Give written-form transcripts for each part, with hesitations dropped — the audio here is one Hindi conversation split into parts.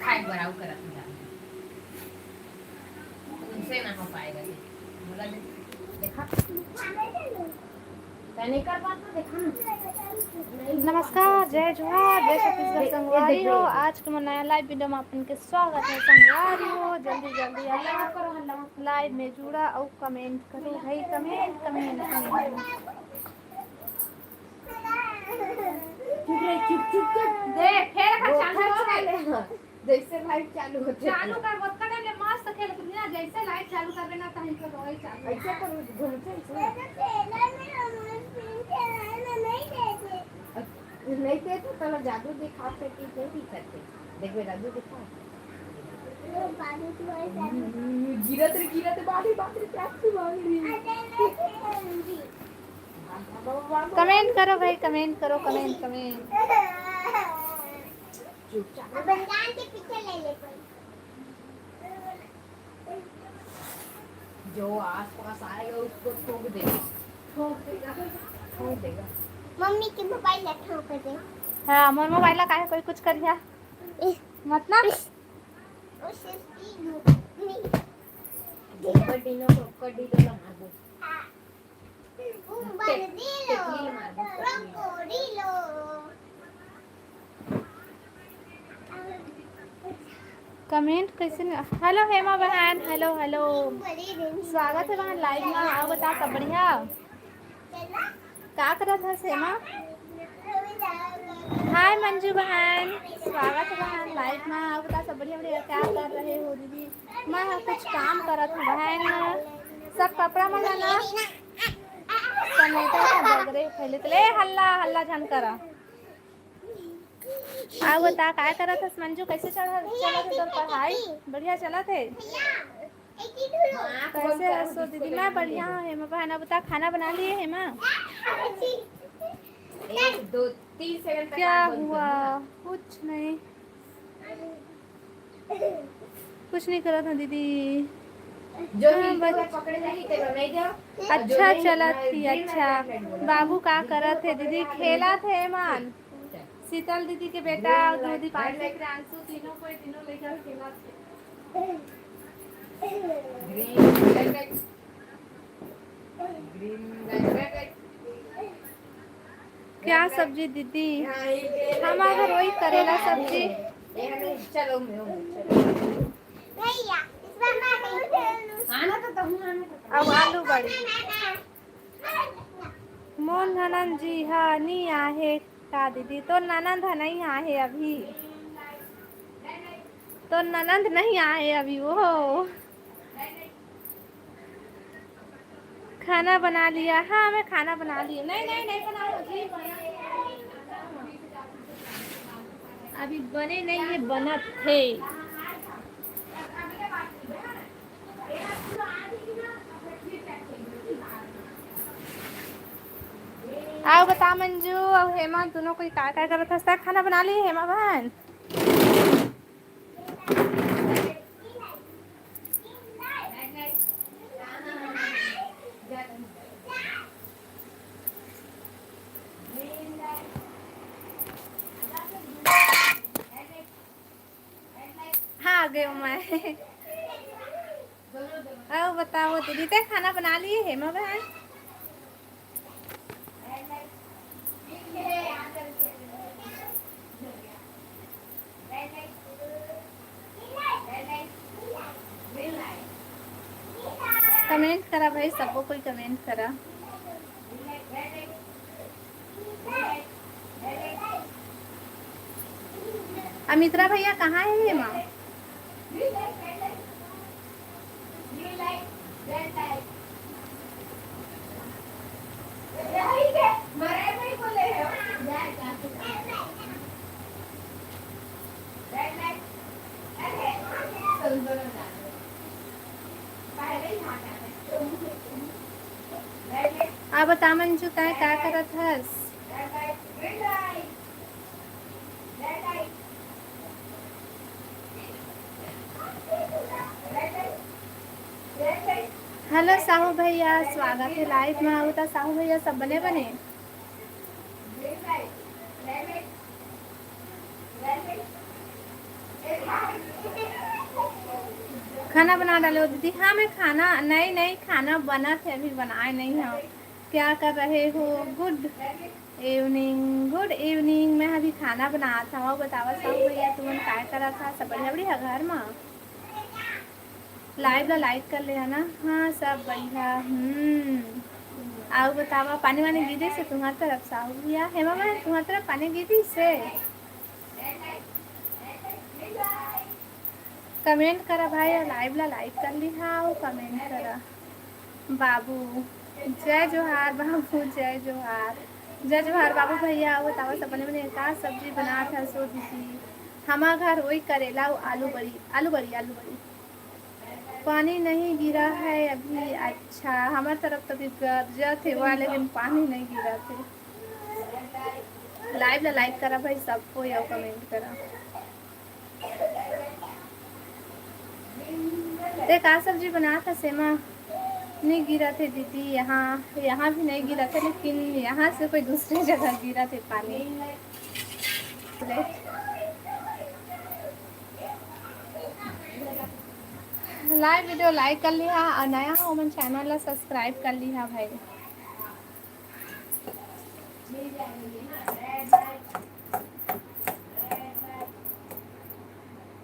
खाए बराव करत ना उनसे ना हो पाएगा बोला देखा नहीं कर पाता देखा ना। नमस्कार, जय जोहार, जय छत्तीसगढ़ संगवारी हो। आज के मन नया लाइव वीडियो में अपन के स्वागत है। संगवारी हो जल्दी जल्दी लाइव में जुड़ा और कमेंट करो भाई, कमेंट कमेंट कमेंट। चुप चुप देख खेल का चालू हो गए, जैसे लाइव चालू होते चालू कर मत कर ले मस्त खेल तू ना। जैसे लाइव चालू करबे ना तहीं तो रोई चालू ऐसे कर घूमते नहीं थे तो चलो जादू दिखा सकती थे भी करते देखो जादू दिखा गिरत बाड़ी बाड़ी कैसे मार रही कमेंट करो भाई, कमेंट करो, कमेंट कमेंट। चुपचाप बंगाल के पीछे ले ले कोई जो आसपास आएगा उसको ठोक देगा मम्मी के मोबाइल रखा कर दे। हाँ मोर मोबाइल का है कोई कुछ करिया मतलब क्रोकोडीलो मारो क्रोकोडीलो कमेंट कैसे। हेलो हेमा बहन, हेलो हेलो, स्वागत है बहन लाइव में। आओ बता सब बढ़िया क्या करत है हेमा। हाय मंजू बहन, स्वागत है बहन लाइव में। आओ बता सब बढ़िया बढ़िया क्या कर रहे हो दीदी। मैं कुछ काम करत हूँ बहन, सब कपड़ा मंगाना समेटा बगरे पहले तो ले हल्ला हल्ला झन करा। आओ बता क्या करत है मंजू, कैसे चलत है तोर पढ़ाई। बढ़िया चलत है कैसे है सो दीदी। मैं बढ़िया हूँ हेमा बहन। अब बता खाना बना लिए हेमा। 1-2-3 सेकंड क्या हुआ कुछ नहीं, कुछ नहीं करा था दीदी। जो पकड़े नहीं थे नहीं दो अच्छा चलत थी। अच्छा बाबू का करत है दीदी। खेला थे मान शीतल दीदी के बेटा और दूधी पार्टी आंसू तीनों को तीनों लेकर खेला थे। क्या सब्जी दीदी। हम अगर वही करेला सब्जी। चलो भैया आना तो अब आलू बड़ी मोन ननंद जी हाँ नहीं आहे का दीदी। तो ननंद नहीं आहे अभी, तो ननंद नहीं आए अभी। वो खाना बना लिया। हाँ मैं खाना बना लिया। नहीं नहीं नहीं बना अभी बने नहीं है, बनत थे। आओ बता मंजू और हेमा दोनों कोई क्या क्या करत था। खाना बना ली हेमा बहन। हाँ आ गई मैं। आओ बताओ दीदी ते खाना बना लिए हेमा बहन। कमेंट करा भाई, सबको कोई कमेंट करा। अमित्रा भैया कहाँ है हेमा। आप बता मंजू तय क्या करत हस। हेलो साहू भैया, स्वागत है लाइव में। आओ साहू भैया सब बने बने। खाना बना डालो दीदी। हाँ मैं खाना नहीं नहीं खाना बना थे, अभी बनाए नहीं हो। क्या कर रहे हो? Good evening, good evening. मैं अभी खाना बना था। और बतावा सब भैया तुमन काय करा था? सब बढ़िया बढ़िया घर में? लाइव ला लाइक कर ले है ना? हाँ सब बढ़िया। आओ बतावा पानी वानी गिरी से तुम्हारी तरफ? साहू भैया हेमा मैं तुम्हारी तरफ पानी गिरी से? कमेंट करा भाई और लाइव ला लाइक कर ली। हाँ कमेंट करा। बाबू जय जोहार, बाबू जय जोहार, जय जोहार बाबू भैया। आओ बताओ सपने में का सब्जी बना था सो दीदी? हमारा घर वही करेला और आलू बड़ी, आलू बड़ी, आलू बड़ी। पानी नहीं गिरा है अभी? अच्छा हमारे तरफ तो भी गरजा थे हुआ, लेकिन पानी नहीं गिरा थे। लाइव ला लाइक करा भाई सबको या कमेंट करा। एक आ सब्जी बना था सेमा? नहीं गिरा थे दीदी, यहाँ भी नहीं गिरा था, लेकिन यहाँ से कोई दूसरी जगह गिरा थे पानी। लाइव वीडियो लाइक कर लिया और नया हो मन चैनल ला सब्सक्राइब कर लिया भाई।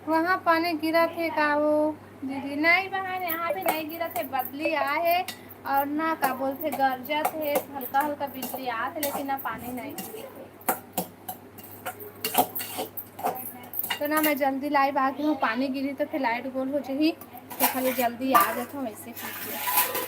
वहाँ पानी गिरा थे का वो दीदी? नहीं बहन यहाँ भी नहीं गिरा थे, बदली आए है और ना का बोलते गरजा थे, हल्का हल्का बिजली आए थे, लेकिन ना पानी नहीं गिरे थे। तो ना मैं जल्दी लाइव आ गई हूँ। पानी गिरी तो फिर लाइट गोल हो जाएगी, तो खाली जल्दी आ जाता हूँ ऐसे कीजिए।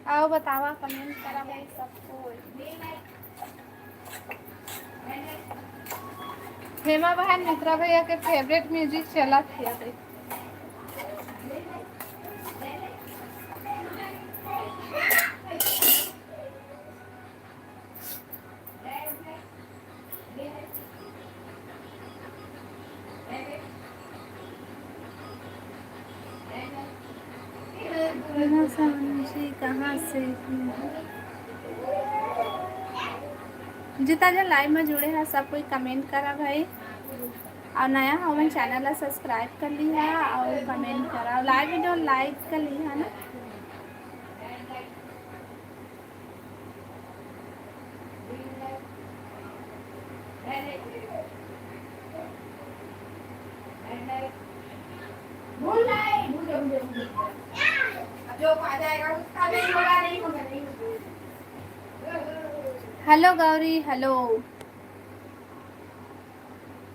आओ बतावा कमेंट करा भाई सबको। हेमा बहन मित्रा भैया के फेवरेट म्यूजिक चला थे अभी। कहाँ से जितना जो लाइव में जुड़े हैं सब कोई कमेंट करा भाई, और नया हमारे चैनल ला सब्सक्राइब कर ली है और कमेंट करा, लाइव वीडियो लाइक कर ली है ना। हेलो गौरी, हेलो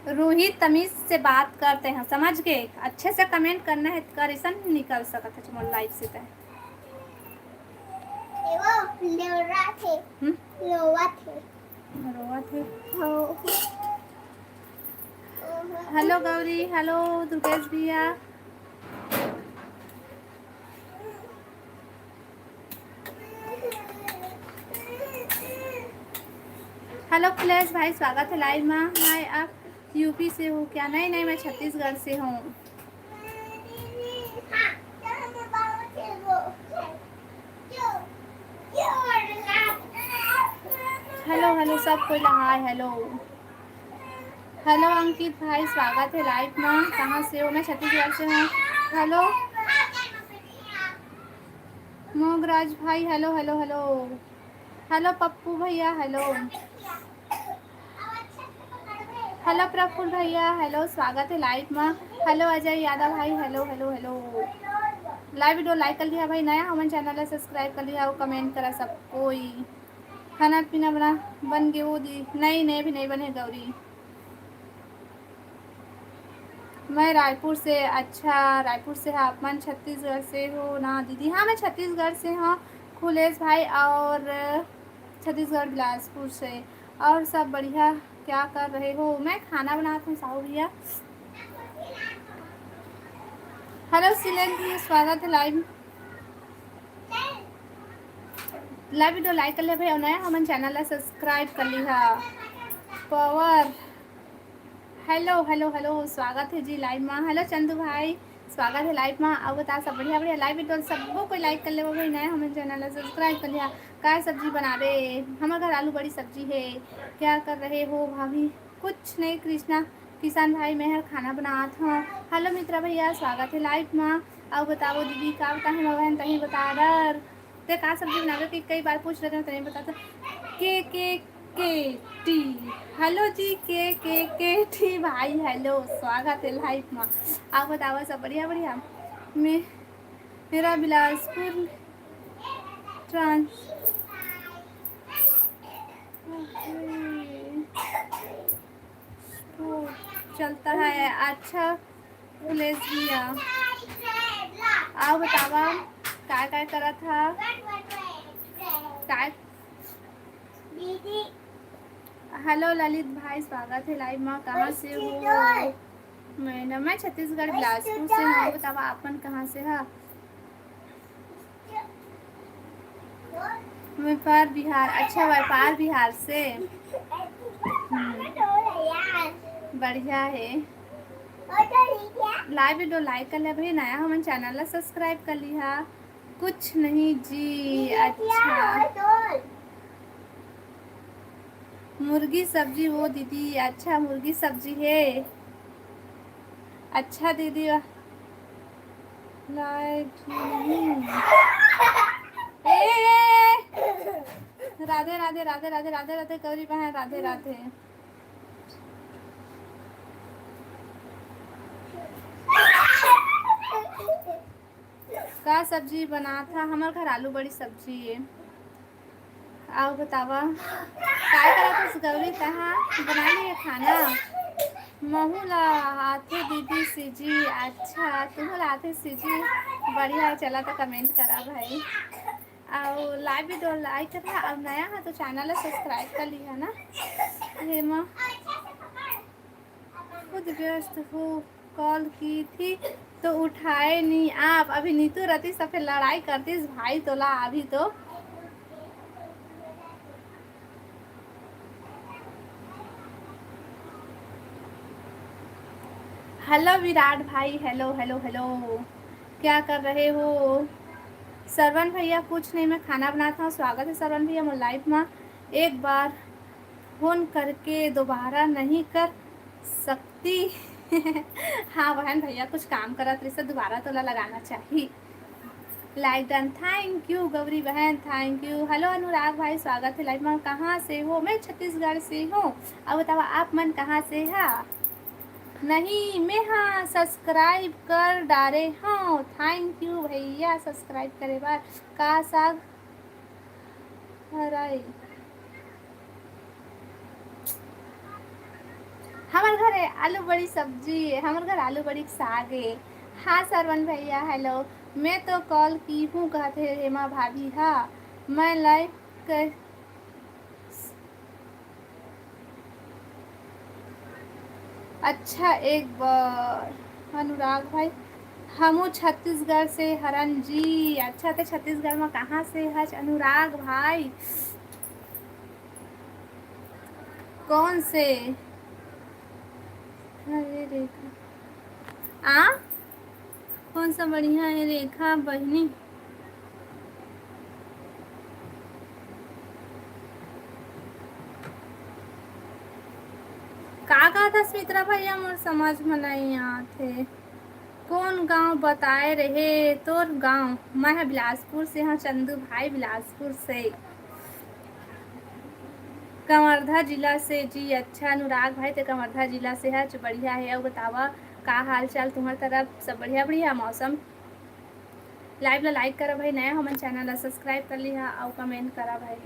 रोहित, तमीज से बात करते हैं समझ गए? अच्छे से कमेंट करना है, कर ऐसा नहीं निकल सकता है तुम्हारे लाइव से। वो लोरा थे, लोवा थे, रोवा थे। हो। हेलो गौरी, हेलो दुर्गेश भैया। हेलो प्लेस भाई, स्वागत है लाइव में। हाय, आप यूपी से हो क्या? नहीं नहीं मैं छत्तीसगढ़ से हूँ। हेलो हेलो सब कोई हाय हेलो। हेलो अंकित भाई, स्वागत है लाइव में। कहाँ से हो? मैं छत्तीसगढ़ से हूँ। हेलो मोगराज भाई, hello hello hello. Hello Pappu भैया, हेलो। हेलो प्रफुल्ल भैया, हेलो स्वागत है लाइव में। हेलो अजय यादव भाई, hello hello hello. Live video like कर लिया भाई, नया हमारे चैनल है सब्सक्राइब कर लिया और कमेंट करा सब कोई। खाना पीना बन गए वो दी? नहीं नहीं भी नहीं बने गौरी। मैं रायपुर से। अच्छा रायपुर से है आप? मन छत्तीसगढ़ से हो ना दीदी? हाँ मैं छत्तीसगढ़ से हूँ खुलेश भाई, और छत्तीसगढ़ बिलासपुर से। और सब बढ़िया, क्या कर रहे हो? मैं खाना बनाती हूँ साहू भैया। हेलो सिलेन जी, स्वागत है लाइव। लाइव वीडियो लाइक कर लिया भाई और नया हमारे चैनल है सब्सक्राइब कर लिया। पवर हेलो हेलो हेलो, स्वागत है जी लाइव में। हेलो चंदू भाई, स्वागत है लाइव में। अब बता सब बढ़िया बढ़िया लाइव वीडियो सबको कोई लाइक कर ले भाई नया हमारे चैनल सब्सक्राइब कर लिया। क्या सब्जी बना रहे? हमारे घर आलू बड़ी सब्जी है। क्या कर रहे हो भाभी? कुछ नहीं कृष्णा किसान भाई मैं खाना बनात हूँ। हेलो मित्रा भैया स्वागत है लाइव में। अब बताओ दीदी का बता है बहन तही बता डर ते का सब्जी बनावे कि कई बार पूछ रहे थे तही बताते के टी। हेलो जी के टी भाई हेलो स्वागत है लाइव में। आप बताओ सब बढ़िया बढ़िया। मेरा बिलासपुर ट्रांस चलता है अच्छा प्लेस भैया। आओ बतावा काय करा था काय। हेलो ललित भाई स्वागत है लाइव में। कहाँ से हो? मैं छत्तीसगढ़ बिलासपुर से हूँ। बतावा आपन कहाँ से है? व्यापार बिहार। अच्छा व्यापार बिहार से बढ़िया है। लाइव वीडियो लाइक कर ले भाई नया हमारे चैनल ला सब्सक्राइब कर लिया। कुछ नहीं जी। अच्छा मुर्गी सब्जी वो दीदी। अच्छा मुर्गी सब्जी है। अच्छा दीदी राधे राधे राधे राधे राधे राधे गौरी बहन राधे राधे। का सब्जी बना था? हमारे घर आलू बड़ी सब्जी है। आओ बतावा काय करा था गौरी कहाँ बना लिए खाना? महूला आते दीदी सीजी। अच्छा तुम्हें आते सीजी बढ़िया है। चला तो कमेंट करा भाई और लाइव वीडियो लाइक करा। अब नया है तो चैनल सब्सक्राइब कर लिया ना। हेमा खुद व्यस्त हो कॉल की थी तो उठाए नहीं आप। अभी नीतू रती सब लड़ाई करती भाई तो ला अभी तो हेलो विराट भाई हेलो हेलो हेलो क्या कर रहे हो? सरवन भैया कुछ नहीं मैं खाना बनाता हूँ। स्वागत है सरवन भैया मैं लाइव में। एक बार फोन करके दोबारा नहीं कर सकती? हाँ बहन भैया कुछ काम करा तो इसे दोबारा तो लगाना चाहिए। Like done thank you Gauri बहन थैंक यू। हेलो अनुराग भाई स्वागत है लाइव में। कहाँ से हो? मैं छत्तीसगढ़ से हूँ। अब बताओ आप मन कहाँ से है? नहीं मैं हाँ सब्सक्राइब कर डाले हाँ थैंक यू भैया सब्सक्राइब करे बार। का साग हराई हमारे घर है आलू बड़ी सब्जी है। हमारे घर आलू बड़ी साग है। हाँ सरवन भैया हेलो मैं तो कॉल की हूँ कहते हैं हेमा भाभी। हाँ मैं लाइक कर अच्छा एक बार अनुराग भाई हम छत्तीसगढ़ से हरन जी। अच्छा तो छत्तीसगढ़ में कहाँ से है अनुराग भाई? कौन से? अरे रेखा आ कौन सा बढ़िया है रेखा बहनी? का था स्मित्रा भैया मोर समझ में नहीं आते। कौन गांव बताए रहे तोर गांव? मैं बिलासपुर से हाँ चंदू भाई बिलासपुर से कवर्धा जिला से जी। अच्छा अनुराग भाई तो कवर्धा जिला से है बढ़िया है। और बतावा का हाल चाल तुम्हारी तरफ सब बढ़िया बढ़िया मौसम? लाइव ला लाइक करा भाई नया हमारे चैनल ला सब्सक्राइब कर लिया और कमेंट करा भाई।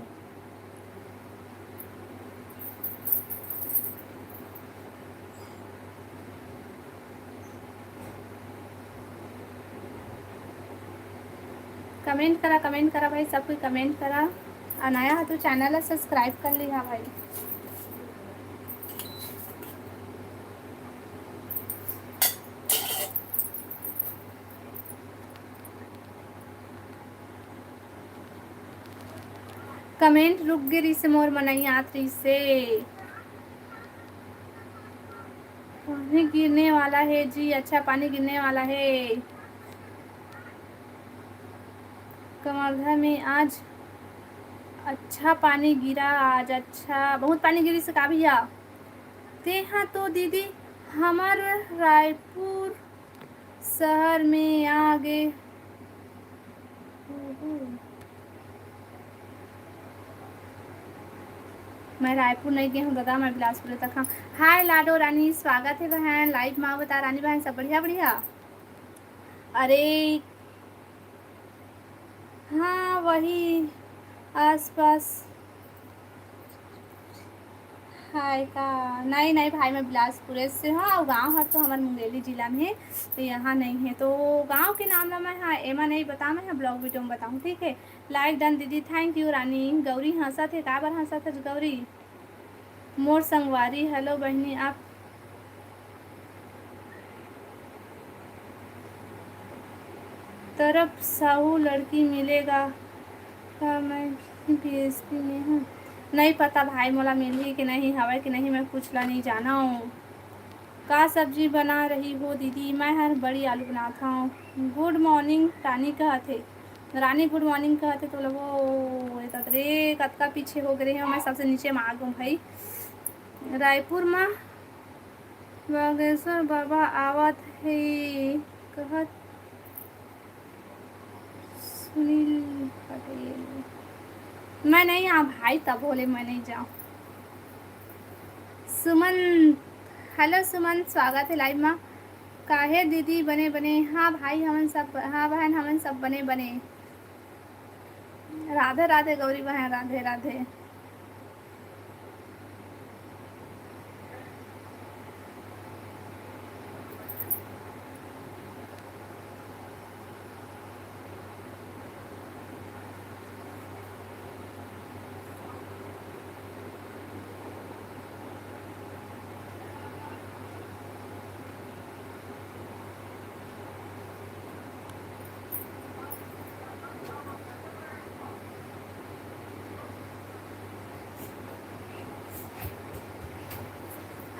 कमेंट करा भाई सब कोई कमेंट करा और नया है तो चैनल ला सब्सक्राइब कर लिया भाई। कमेंट रुक गिरी से मोर मनई आत्री से अभी गिरने वाला है जी, अच्छा पानी गिरने वाला है। कमरधा में आज अच्छा पानी गिरा, आज अच्छा बहुत पानी गिरी से का भैया ते हाँ तो दीदी हमार रायपुर शहर में आ गए। मैं रायपुर नहीं गई हूँ दादा, मैं बिलासपुर तक हाँ। हाय लाडो रानी, स्वागत है बहन लाइव माँ बता। रानी बहन सब बढ़िया बढ़िया। अरे हाँ वही आसपास। हाय का नहीं नहीं भाई, मैं बिलासपुर से हाँ। गांव है तो हमारे मुंगेली जिला में है, तो यहाँ नहीं है। तो गांव के नाम ला मैं हाँ एमा नहीं बता, मैं ब्लॉग वीडियो में बताऊँ ठीक है। लाइक डन दीदी, थैंक यू रानी। गौरी हंसा थे का बार हंसा थे गौरी मोर संगवारी। हेलो बहनी, आप तरफ साहू लड़की मिलेगा का? मैं पीएसपी में हूँ, नहीं पता भाई मोला मिली कि नहीं हवा कि नहीं, मैं कुछ ला नहीं जाना हूँ। का सब्जी बना रही हो दीदी? मैं हर बड़ी आलू बनाता हूँ। गुड मॉर्निंग रानी कहते, रानी गुड मॉर्निंग कहते तो वो रे कतका पीछे हो गए हैं। मैं सबसे नीचे में आ गऊँ भाई। रायपुर में बागेश्वर बाबा आवत है कहत सुनील पटेल। मैं नहीं आ भाई, तब बोले मैं नहीं जाऊँ। सुमन, हेलो सुमन, स्वागत है लाइव में। काहे दीदी बने बने? हाँ भाई हमन सब, हाँ बहन हमन सब बने बने। राधे राधे गौरी बहन, Radhe Radhe.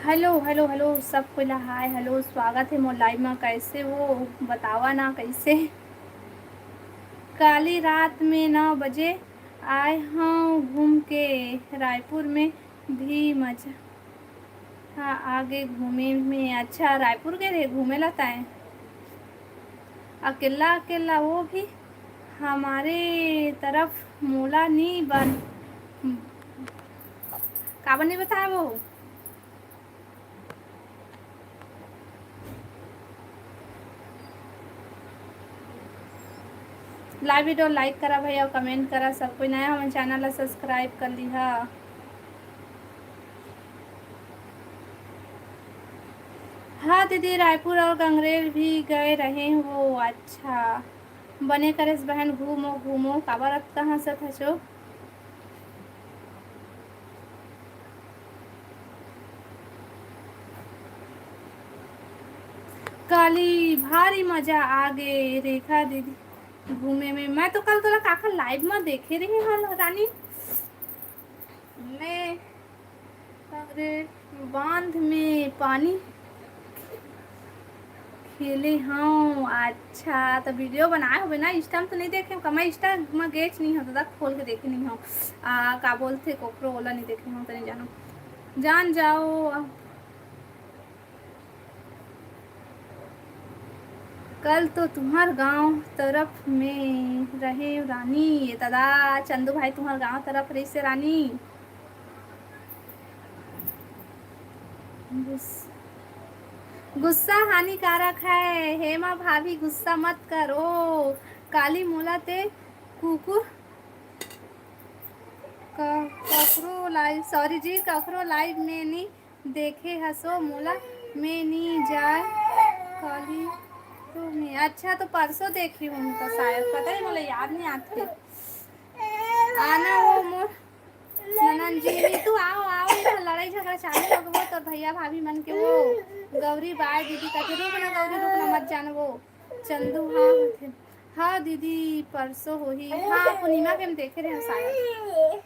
Hello hello hello सब कोई हाय हेलो, स्वागत है मोर लाइव में। कैसे वो बतावा ना कैसे? काली रात में 9 बजे आए हूँ घूम के, रायपुर में भी मजा हाँ आगे घूमे में। अच्छा रायपुर गए थे घूमे लाता है? अकेला अकेला, वो भी हमारे तरफ मोला नहीं बन काबर नहीं बताया वो। लाइव वीडियो लाइक करा भाई और कमेंट करा। सब कोई नया हमारे चैनल ला सब्सक्राइब कर ली हा। हाँ दीदी रायपुर और गंगरेल भी गए रहे वो। अच्छा बने करे बहन, घूमो घूमो काबर अब कहाँ से थचो। काली भारी मजा आ गए रेखा दीदी घूमे में। मैं तो कल तोला काका लाइव में देखे रही हल रानी। मैं अरे बांध में पानी खेले हाँ। अच्छा तो वीडियो बनाए हो ना, इस टाइम तो नहीं देखे कमा, इंस्टा में गेच नहीं होता था, खोल के देखे नहीं हो। का बोलते कोकरो ओला नहीं देखे हो तो नहीं जानो, जान जाओ। कल तो तुम्हार गांव तरफ में रहे रानी। ये दादा चंदू भाई तुम्हार गांव तरफ रही से रानी। गुस्सा हानिकारक है। हेमा भाभी गुस्सा मत करो। काली मोला ते कुकुर ककरो लाइव, सॉरी जी ककरो लाइव में नहीं देखे हसो मोला में नहीं जाए काली तो में। अच्छा तो परसों देखी हूँ तो शायद, पता नहीं मुझे याद नहीं आते। आना वो मोर ननन जी, तू आओ आओ, इधर लड़ाई झगड़ा चालू हो गया तो भैया भाभी मन के वो गौरी बाय दीदी कहते रुकना गौरी रुकना मत जाना वो चंदू। हाँ हाँ दीदी परसों हो ही हाँ, पूर्णिमा के हम देखे रहे शायद।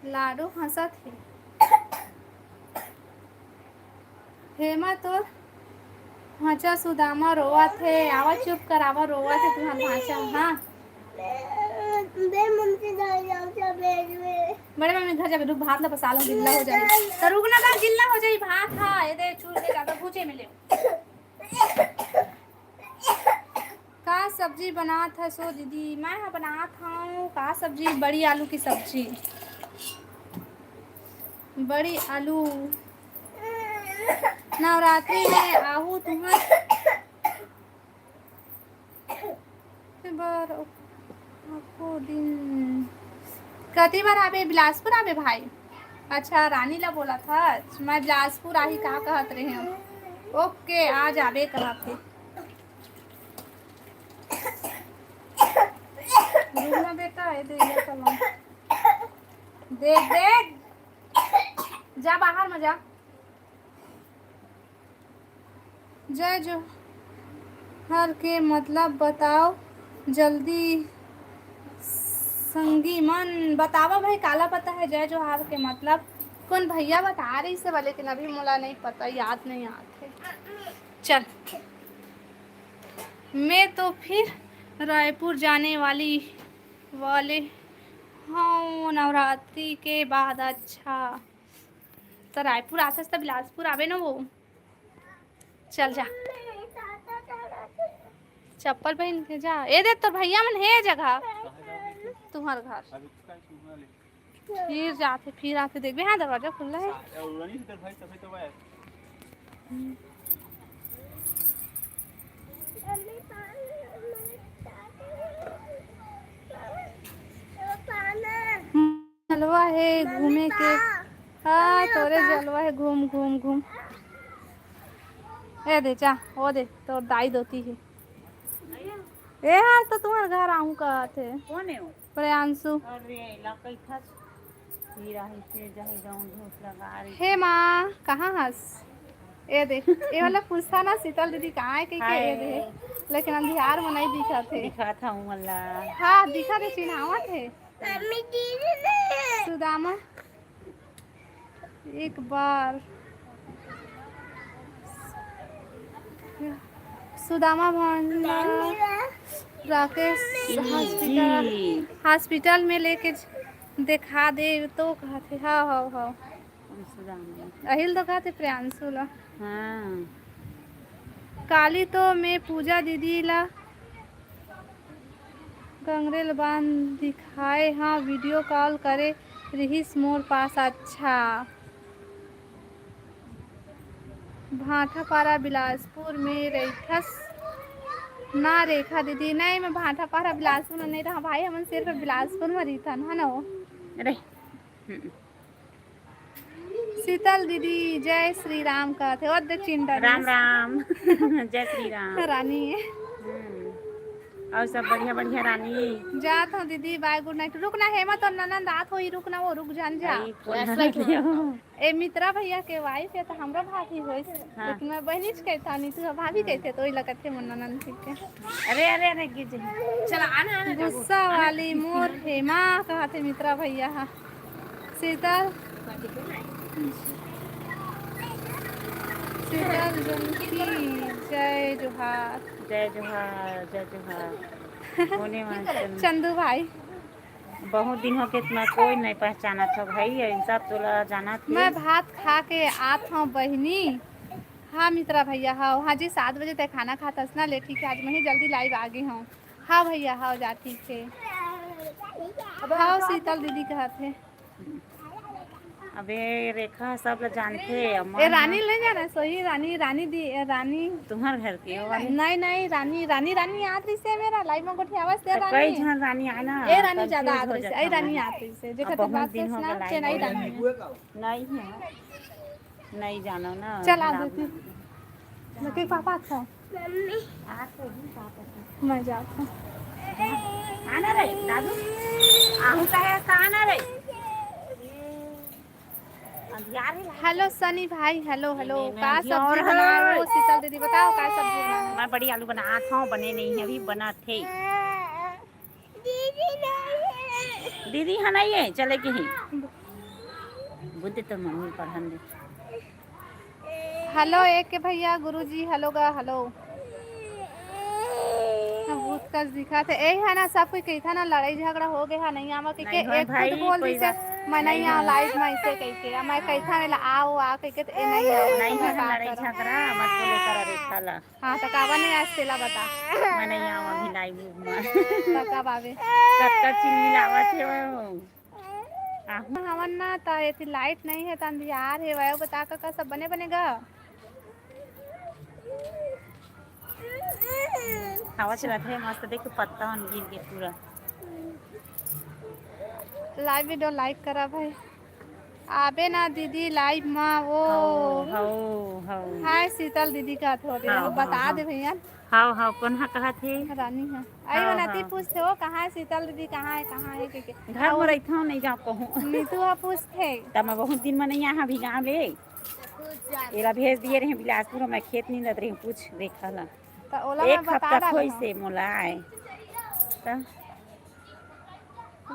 लाडो हंसा थे। हेमा तो भाचा सुदामा रोवा थे, आवा चुप कर, आवा रोवा थे तुम्हार भाचा। हाँ बे मम्मी घर जाओ सब में बड़े मम्मी घर जाके रुक, भात ला पसा लो, गिल्ला हो जाए तो रुक ना, बा गिल्ला हो जाए भात। हाँ ये दे चूर के ज्यादा भूजे में ले। का सब्जी बनात है सो दीदी? मैं हाँ बनात हूँ का सब्जी, बड़ी आलू की सब्जी, बड़ी आलू। नवरात्रि में आहू तुम्हार बार आपको दिन कति बार आबे? बिलासपुर आबे भाई? अच्छा रानी ला बोला था, मैं बिलासपुर आही का कहत रहे हम। ओके आज आबे कहा थे। रुकना बेटा, ये दे ये कलम, देख देख, जा बाहर में जा। जय जो हर के मतलब बताओ जल्दी, संगी मन बतावा भाई, काला पता है जय जोहार के मतलब? कौन भैया बता रही से, लेकिन अभी मुला नहीं पता, याद नहीं आते। चल मैं तो फिर रायपुर जाने वाले हाँ नवरात्रि के बाद। अच्छा तो रायपुर आता तो बिलासपुर आवे ना वो। चल जा चप्पल पहन के जा। ए दे तो भैया मन है जगह तुम्हार घर, फिर जाते फिर आते देखबे। हाँ दरवाजा खुला है। जलवा है घूमे के। हाँ तोरे जलवा है, घूम घूम घूम। ए दे जा, वो दे तो दाई दोती है। ए यार तो तुम्हारे घर आऊँ कहा थे। कौन है वो? प्रियांशु। अरे इलाका था हीरा ही से जही गांव घोस लगा रही। हे माँ कहाँ हंस? ए देख ये वाला पूछता ना शीतल दीदी कहाँ है, कहीं के ए दे, लेकिन अंधियार में नहीं दिखा थे। दिखा था हूँ अल्लाह। हाँ दिखा थे, चिन्हावा थे। मम्मी दीदी ने सुदामा एक बार सुदामा भंडार राकेश हॉस्पिटल में लेके दिखा दे तो कहते। हाँ हाँ हाँ अहिल तो कहते प्रियांशु ला। हाँ काली तो मैं पूजा दीदी ला गंगरेल बांध दिखाए। हाँ वीडियो कॉल करे रहीस मोर पास। अच्छा भाटापारा बिलासपुर में रहीथस ना रेखा दीदी? नहीं मैं भाटापारा बिलासपुर में नहीं रहा भाई, हम सिर्फ बिलासपुर में रही था है ना वो। अरे शीतल दीदी जय श्री राम का थे। और चिंता राम राम जय श्री राम। रानी है और सब बढ़िया बढ़िया रानी। जात हूँ दीदी बाय गुड नाइट। रुक ना हेमा तो ननद आत हो ही, रुक ना वो रुक जान जा। ए मित्रा भैया के वाइफ है तो हमरा भाभी होई। हाँ। लेकिन मैं बहनीच कहता नहीं तू भाभी कहते तो ही लगत थे मन ननद ठीक है। अरे अरे अरे गिर चल आना आना गुस्सा वाली मोर हेमा कहते मित्रा भैया। हाँ शीतल शीतल जनकी जय जोहार। जय जोहार जय जोहार। होने वाले चंदू भाई बहुत दिन हो के मैं कोई नहीं पहचाना था भाई, ऐसा तोला जाना था। मैं भात खा के आत हूँ बहनी। हाँ मित्रा भैया हाँ हाँ जी 7 बजे तक खाना खाता ना ले। ठीक है आज मैं ही जल्दी लाइव आ गई हूँ। हाँ भैया हाँ जा ठीक है। हाँ शीतल दीदी कहते। अबे रेखा सब लोग जानते। ए रानी ले जाना सोही रानी रानी दी रानी तुम्हारे घर की हो वाली? नहीं नहीं रानी रानी रानी याद रही से मेरा लाइव में गोठी आवाज दे रानी। कई जन रानी है ना। ए रानी ज्यादा याद रही से। ए रानी याद रही से जे कहते बात दिन हो सुना गया चेन्नई लाइव रानी नहीं है, नहीं जानो ना। चल आ देती लेकिन पापा अच्छा मम्मी मैं जाता हूँ। आना रे दादू आहू का है आना रे। हेलो सनी भाई हेलो हेलो नहीं, का मैं और सब्जी बना रहे हो? शीतल दीदी बताओ का सब्जी बना रहे हो? मैं बड़ी आलू बना था, बने नहीं है अभी, बना थे। दीदी नहीं दीदी हाँ नहीं है चले के ही बुद्ध तो मम्मी पढ़न दे। हेलो एक के भैया गुरुजी हेलो गा हेलो भूत का दिखा थे यही है ना सब कोई कही था ना लड़ाई झगड़ा हो गया नहीं आवा कह के नहीं हो एक खुद भाई, बोल दी कोई से बात मैं नहीं नहीं आ हो। लाइव में ऐसे कह के मैं कही था नहीं आओ आ कह के तो ए नहीं आओ नहीं मैं हो का लड़ाई करो झगड़ा मत बोले कर रेखा ला। हाँ तो कावा नहीं आज तेला बता मैं नहीं आऊँ अभी लाइव में। तो कब आवे कक्का चीन मिलावत है वो। आहू हवन ना तो ये लाइट नहीं है तो अंधियार है वह बता का सब बने बनेगा हवा चलत है मस्त, देखो पत्ता हम गिर गए पूरा। लाइव वीडियो लाइक करा भाई आबे ना दीदी लाइव माँ वो हाउ हाउ हाउ हाय शीतल दीदी का थोड़े हाउ बता दे भैया हाउ हाउ कौन हा कहा थे। रानी है आई हाउ बनाती हाउ पूछते हो कहाँ है शीतल दीदी कहाँ है के घर में और रही था नहीं जा कहूँ। नीतू आ पूछते तब मैं बहुत दिन में नहीं यहाँ भी गाँव ले एला भेज दिए रहे बिलासपुर में खेत नहीं लग रही पूछ देखा ला तो ओला मैं एक बता हफ्ता डाले खोई हूँ से मोला आए तो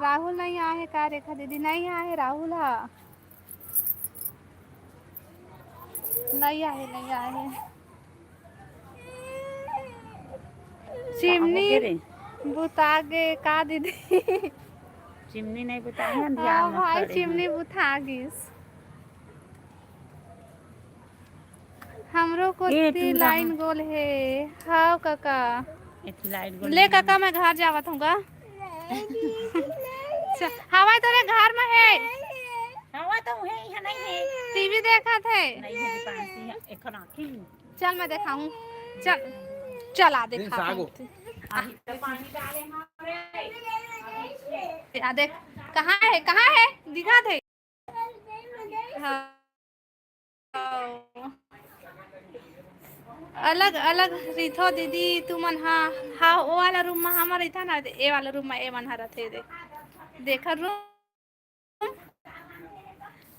राहुल नहीं आए का रेखा दीदी नहीं आए राहुल हा नहीं आए का हो गए चिमनी रे। बुतागे का दीदी चिमनी नहीं बताए हैं ध्यान हाँ में भाई खड़े हैं। चिमनी बुथागिस हमरो को ए ती तू रहा लाइन गोल है हाँ काका इतनी लाइट गोल ले नहीं काका मैं घर जावत हूँ हवा तेरे घर में है हवा तो है यहाँ नहीं है टीवी देखा थे नहीं है दीपांशी है एक आँखी चल मैं दिखाऊं चल चला देखा आही तो पानी डाले हमारे देख कहाँ है दिखा थे हाँ अलग अलग रिथो दीदी तुमन हाँ हाँ वो वाला रूम में हमारा था ना ए वाला रूम में ए मन हरा थे देखा रूम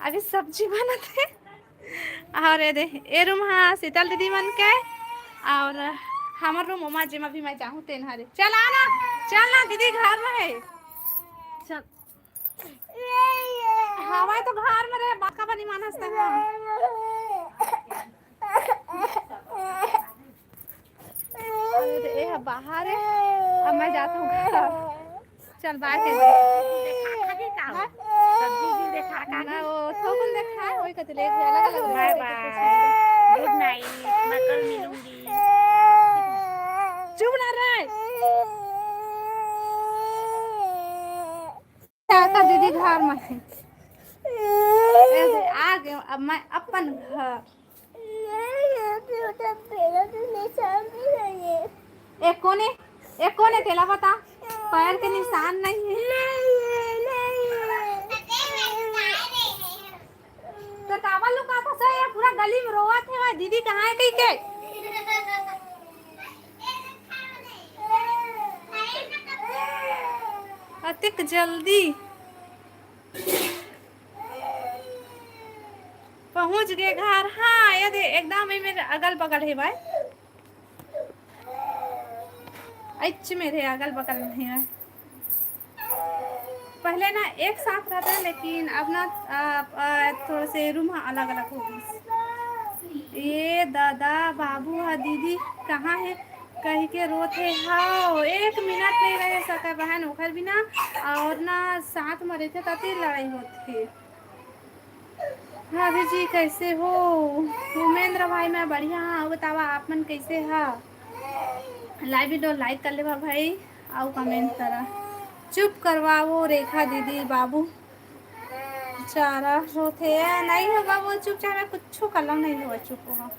अभी सब्जी बनाते और ये दे ए रूम हाँ शीतल दीदी मन के और हमार रूम उमा जी में भी मैं चाहूँ तेन हरे चल ना दीदी घर में है चल हवा तो घर में रहे बाका बनी मानस तक ए बाहर है अब मैं जाता हूँ चल बाय सब्जी देखा का ना वो थोकन देखा है वही कहते ले अलग अलग बाय बाय गुड नाइट मैं कल मिलूंगी चुप ना रहे का दीदी घर में है आ गए अब मैं अपन घर एक कोने तेला बता पैर के निशान नहीं है तो कावल लुका था सर ये पूरा गली में रोवा थे भाई दीदी कहाँ है कहीं के अतिक जल्दी पहुंच गए घर हाँ ये दे एकदम मेरे अगल बगल है भाई अच्छे मेरे अगल बगल में है पहले ना एक साथ रहता है लेकिन अब ना थोड़े से रूम अलग अलग हो गए ये दादा बाबू हा दीदी कहाँ है कहीं के रोते हाँ एक मिनट नहीं रह सका बहन ओखर बिना और ना साथ में रहते तभी लड़ाई होती भाभी जी कैसे हो उमेंद्र भाई मैं बढ़िया हाँ बतावा आप मन कैसे है लाइव वीडियो लाइक कर ले भाई आओ कमेंट करा चुप करवाओ रेखा दीदी बाबू चारा होते नहीं हो बाबू चुप चारा कुछ कर लो नहीं हो चुप हो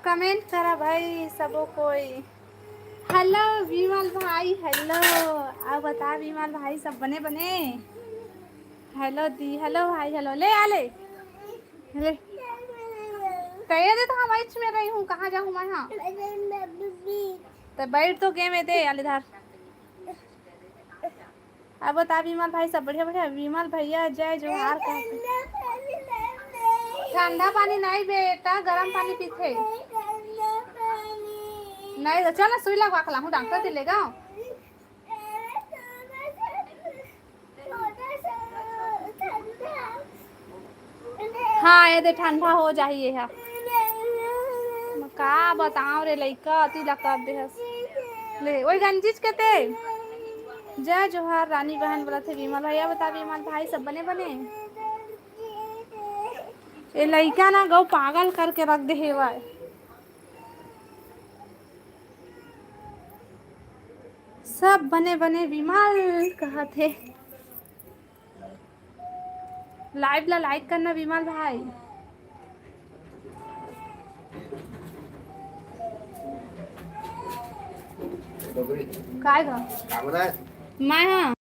कमेंट करा भाई सबो कोई हेलो विमल भाई हेलो आप बता विमल भाई सब बने हेलो दी हेलो भाई हेलो ले कहे दे तो हम आइच में रही हूँ कहाँ जाऊँ मैं हाँ तो बैठ तो गेम है दे इधर अब बता विमल भाई सब बढ़िया विमल भैया जय जोहार कहते ठंडा पानी नहीं बेटा, गरम पानी पीते नहीं। चल ना सुई लगवा के लाऊं, डॉक्टर से लेगा। हाँ ये दे ठंडा हो जाइए है का बताओ रे लइका अति लगा दे ले ओए गंजीज के ते जय जोहार रानी बहन बोला थे विमल भैया बता विमल भाई सब बने बने ये लइका ना गौ पागल करके रख दे हेवा सब बने बने विमल कहा थे लाइव ला लाइक करना विमल भाई काय ग मैं हाँ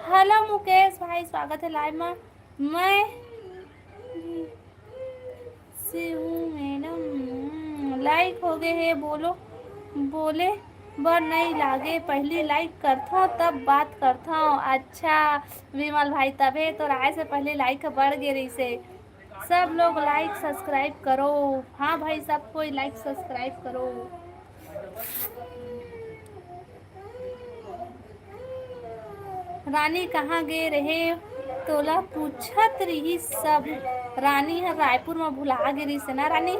हेलो मुकेश भाई स्वागत है लाइव में मैं से हूँ मैडम लाइक हो गए है बोलो बोले बर नहीं लागे पहली लाइक करता हूँ तब बात करता हूँ अच्छा विमल भाई तबे तो राय से पहले लाइक बढ़ गए रही से सब लोग लाइक सब्सक्राइब करो हाँ भाई सब कोई लाइक सब्सक्राइब करो रानी कहाँ गए रहे तोला पूछत रही सब रानी है रायपुर में भुला गिरी से ना रानी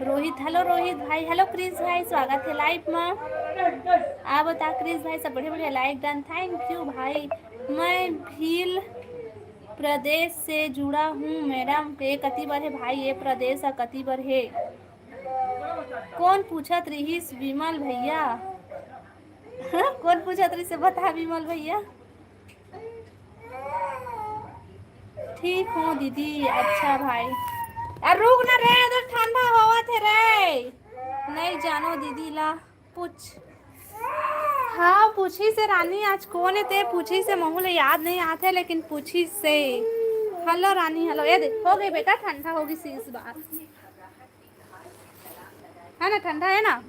रोहित हेलो रोहित भाई हेलो क्रिस भाई स्वागत है लाइव में आप बता क्रिस भाई सब बढ़िया बढ़िया लाइक डन थैंक यू भाई मैं भील प्रदेश से जुड़ा हूँ मैडम ये कति बार है भाई ये प्रदेश है कति बार है कौन पूछत रही विमल भैया कौन पूछत रही से बता विमल भैया ठीक हूँ दीदी अच्छा भाई अरे रुक ना रे इधर ठंडा हवा थे रे नहीं जानो दीदी ला पूछ हाँ पूछी से रानी आज कौन है ते पूछी से महूल याद नहीं आते लेकिन पूछी से हेलो रानी हेलो ये देख हो गई बेटा ठंडा होगी सी इस बार है ना ठंडा है ना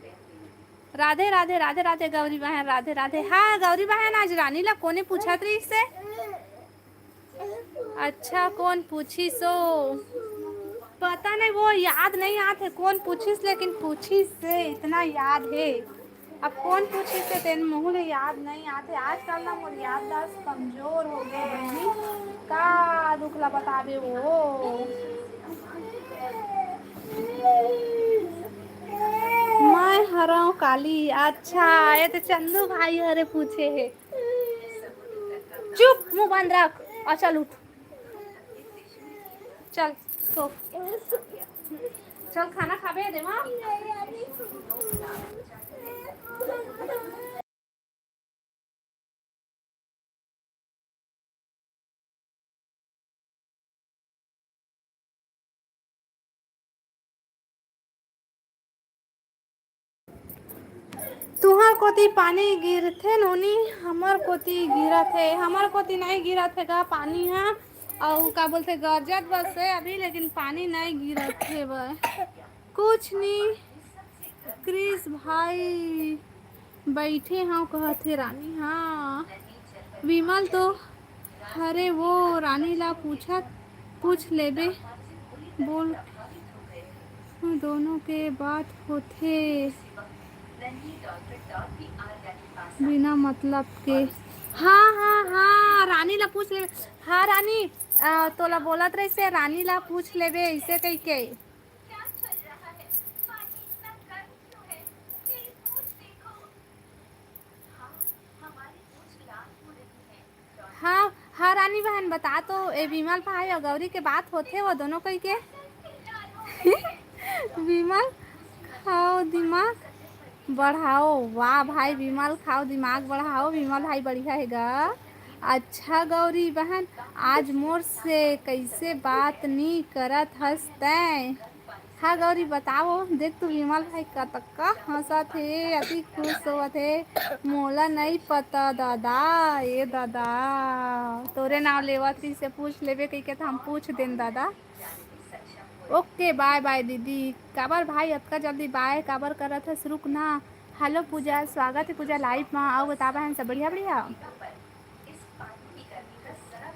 राधे राधे राधे राधे गौरी बहन राधे राधे हाँ गौरी बहन आज रानी ला कोने पूछा थी इससे अच्छा कौन पूछी सो पता नहीं वो याद नहीं आते कौन पूछीस लेकिन पूछी से इतना याद है अब कौन पूछी से तेन मुँह याद नहीं आते आजकल ना मोर याददाश्त कमजोर हो गए बहनी का दुखला बताबे वो मैं हराऊं काली अच्छा ये तो चंदू भाई हरे पूछे है चुप मुंह बंद रख और चल उठ चल सो चल खाना खाबे दे मां तुहर कोती पानी गिरथे नोनी हमर कोती गिरा थे हमर कोती नहीं गिरा थे का पानी है और का बोलते गरजत बस है अभी लेकिन पानी नहीं गिरा थे वह कुछ नहीं क्रिस भाई बैठे हाँ कहते रानी हाँ विमल तो अरे वो रानी ला पूछ लेबे बोल दोनों के बात होते बिना मतलब के हाँ हाँ हाँ रानी ला पूछ ले हाँ रानी तोला बोलत रही से रानी ला पूछ लेबे ऐसे कही के हाँ हाँ रानी बहन बता तो ए विमल भाई और गौरी के बात होते वो दोनों कई के विमल खाओ दिमाग बढ़ाओ। वाह भाई विमल खाओ दिमाग बढ़ाओ, विमल भाई बढ़िया हैगा। अच्छा गौरी बहन आज मोर से कैसे बात नी करत हंसते। हाँ गौरी बताओ देख तू विमल भाई कतका हंसत हे, अति खुश होत हे। मोला नहीं पता दादा, ए दादा तोरे नाम लेवत ही से पूछ लेबे कही के तो हम पूछ देन दादा। ओके बाय बाय दीदी। काबर भाई अतका जल्दी बाय काबर करत हस, रुक ना। हेलो पूजा, स्वागत है पूजा लाइव में। आओ बता बहन सब बढ़िया बढ़िया।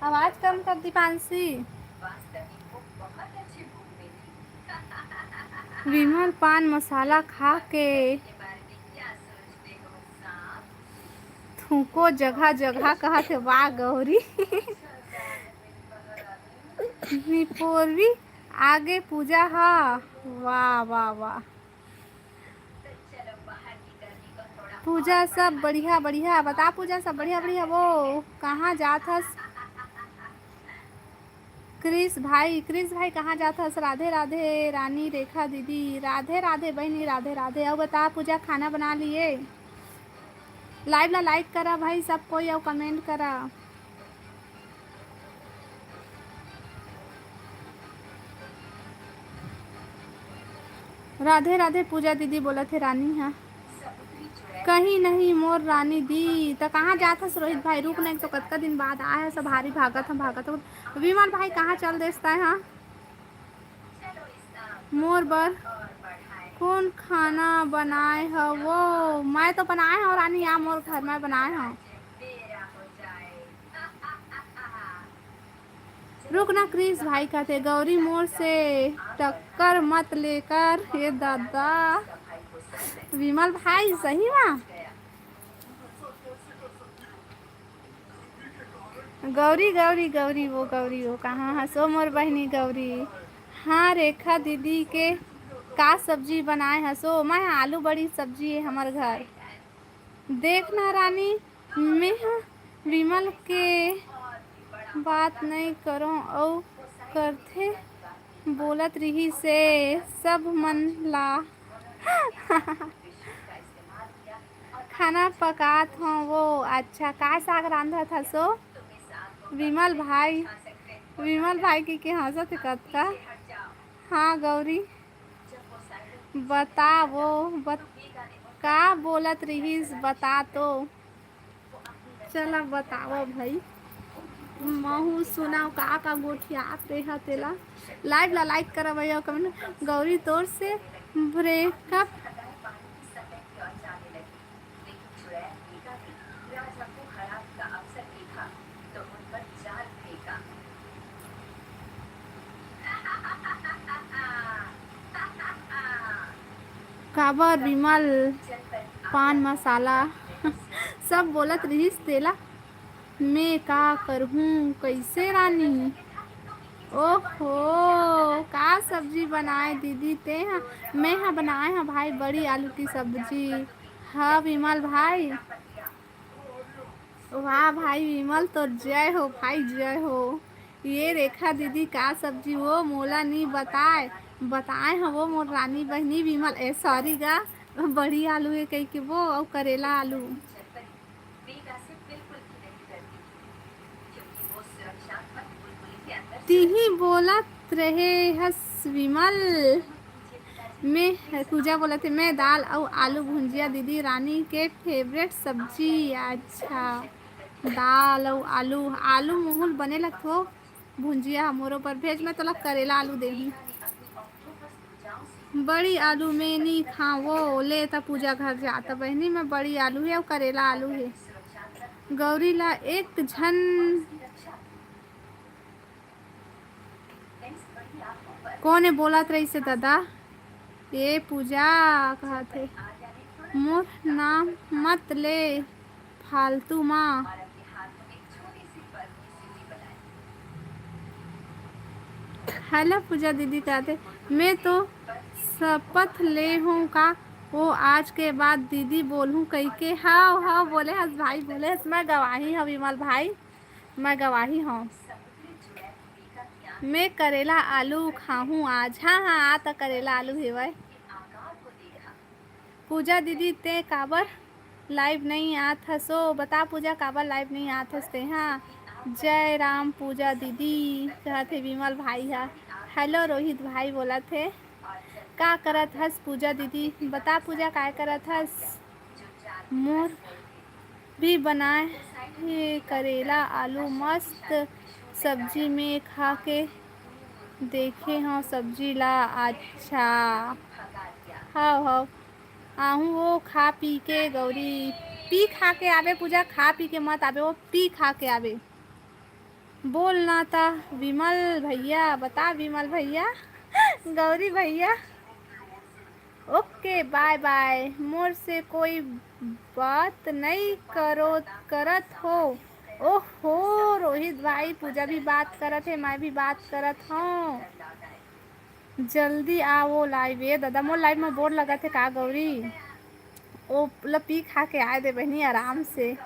आवाज कम कर दीपांशी। विमल पान मसाला खा के थूको जगह जगह कहत है। वाह गौरी निपोरवी आगे पूजा हा। वाह वाह वाह पूजा सब बढ़िया बढ़िया। बता पूजा सब बढ़िया बढ़िया। वो कहाँ जात हस क्रिस भाई कहाँ जात हस। राधे राधे रानी रेखा दीदी, राधे राधे बहनी, राधे राधे। अब बता पूजा खाना बना लिए। लाइव ला लाइक करा भाई सब कोई और कमेंट करा। राधे राधे पूजा दीदी बोला थे रानी। हाँ कहीं नहीं मोर रानी दी। तो कहाँ जात हस रोहित भाई, रुक नहीं तो कतका दिन बाद आया है। सब हारी भागत हम भागत हम। विमल भाई कहाँ चल देता है। हाँ मोर बर कौन खाना बनाए है। वो मैं तो बनाए हूँ रानी, यहाँ मोर घर में बनाए हूँ। रुकना क्रिस भाई कहते गौरी मोर से टक्कर मत लेकर। ये दादा विमल भाई सही में गौरी गौरी गौरी वो कहाँ हंसो मोर बहनी गौरी। हाँ रेखा दीदी के का सब्जी बनाए हंसो। मैं आलू बड़ी सब्जी है हमार घर। देखना रानी मैं विमल के बात नहीं करो और करथे बोलत रही से सब मन ला खाना पकात हो। वो अच्छा का साग रांधत हसो। विमल भाई की हंसत कतका। हाँ गौरी बता वो का बोलत रहीस बता तो। चला बताओ भाई महू सुनाओ का गोठियात रहा तेला। लाइव ला लाइक करा भैया कमेंट। गौरी तोर से ब्रेकअप काबर विमल पान मसाला सब बोलत रहीस तेला। मैं का करहूँ कैसे रानी। ओहो का सब्जी बनाए दीदी ते हाँ। मैं हाँ बनाए हाँ भाई बड़ी आलू की सब्जी। हाँ विमल भाई वाह भाई विमल तो जय हो भाई जय हो। ये रेखा दीदी का सब्जी वो मोला नहीं बताए हाँ वो मोर रानी बहनी विमल। ए सॉरी गा बड़ी आलू है कही के वो और करेला आलू। तिही बोलत रहे हस विमल। मैं पूजा बोला थे मैं दाल और आलू भुंजिया दीदी रानी के फेवरेट सब्जी। अच्छा दाल और आलू मुहुल बने लगो भुंजिया मोरो पर भेज। मैं तो लग करेला आलू दे बड़ी आलू में नहीं खाओ ले तो पूजा घर जाता बहनी। मैं बड़ी आलू है और करेला आलू है। गौरी ला एक झन कौन है बोलत रही से दादा। ये पूजा कहते मोर नाम मत ले फालतू माँ। हेलो पूजा दीदी कहते मैं तो शपथ ले हूँ का वो आज के बाद दीदी बोलूँ कही के। हाँ बोले हस भाई बोले हस मैं गवाही हूँ विमल भाई मैं गवाही हूँ। मैं करेला आलू खाऊं आज। हाँ हाँ आता करेला आलू हेवय। पूजा दीदी ते काबर लाइव नहीं आत हसो। बता पूजा काबर लाइव नहीं आत हस ते। हाँ जय राम पूजा दीदी कहते विमल भाई हा। हेलो रोहित भाई बोला थे का करत हस पूजा दीदी। बता पूजा काय करत हस। मोर भी बनाए हे करेला आलू मस्त सब्जी में खा के देखे हाँ सब्जी ला। अच्छा हाँ आहू वो खा पी के गौरी पी खा के आवे। पूजा खा पी के मत आवे वो पी खा के आवे। बोलना था विमल भैया। बता विमल भैया गौरी भैया। Okay bye bye. मोर से कोई बात नहीं करो करत हो। ओहो रोहित भाई पूजा भी बात करत है मैं भी बात करत हूँ। जल्दी आओ लाइव। ये दादा मोर लाइव में बोर्ड लगा थे का गौरी। ओ पी खा के आए दे बहनी आराम से।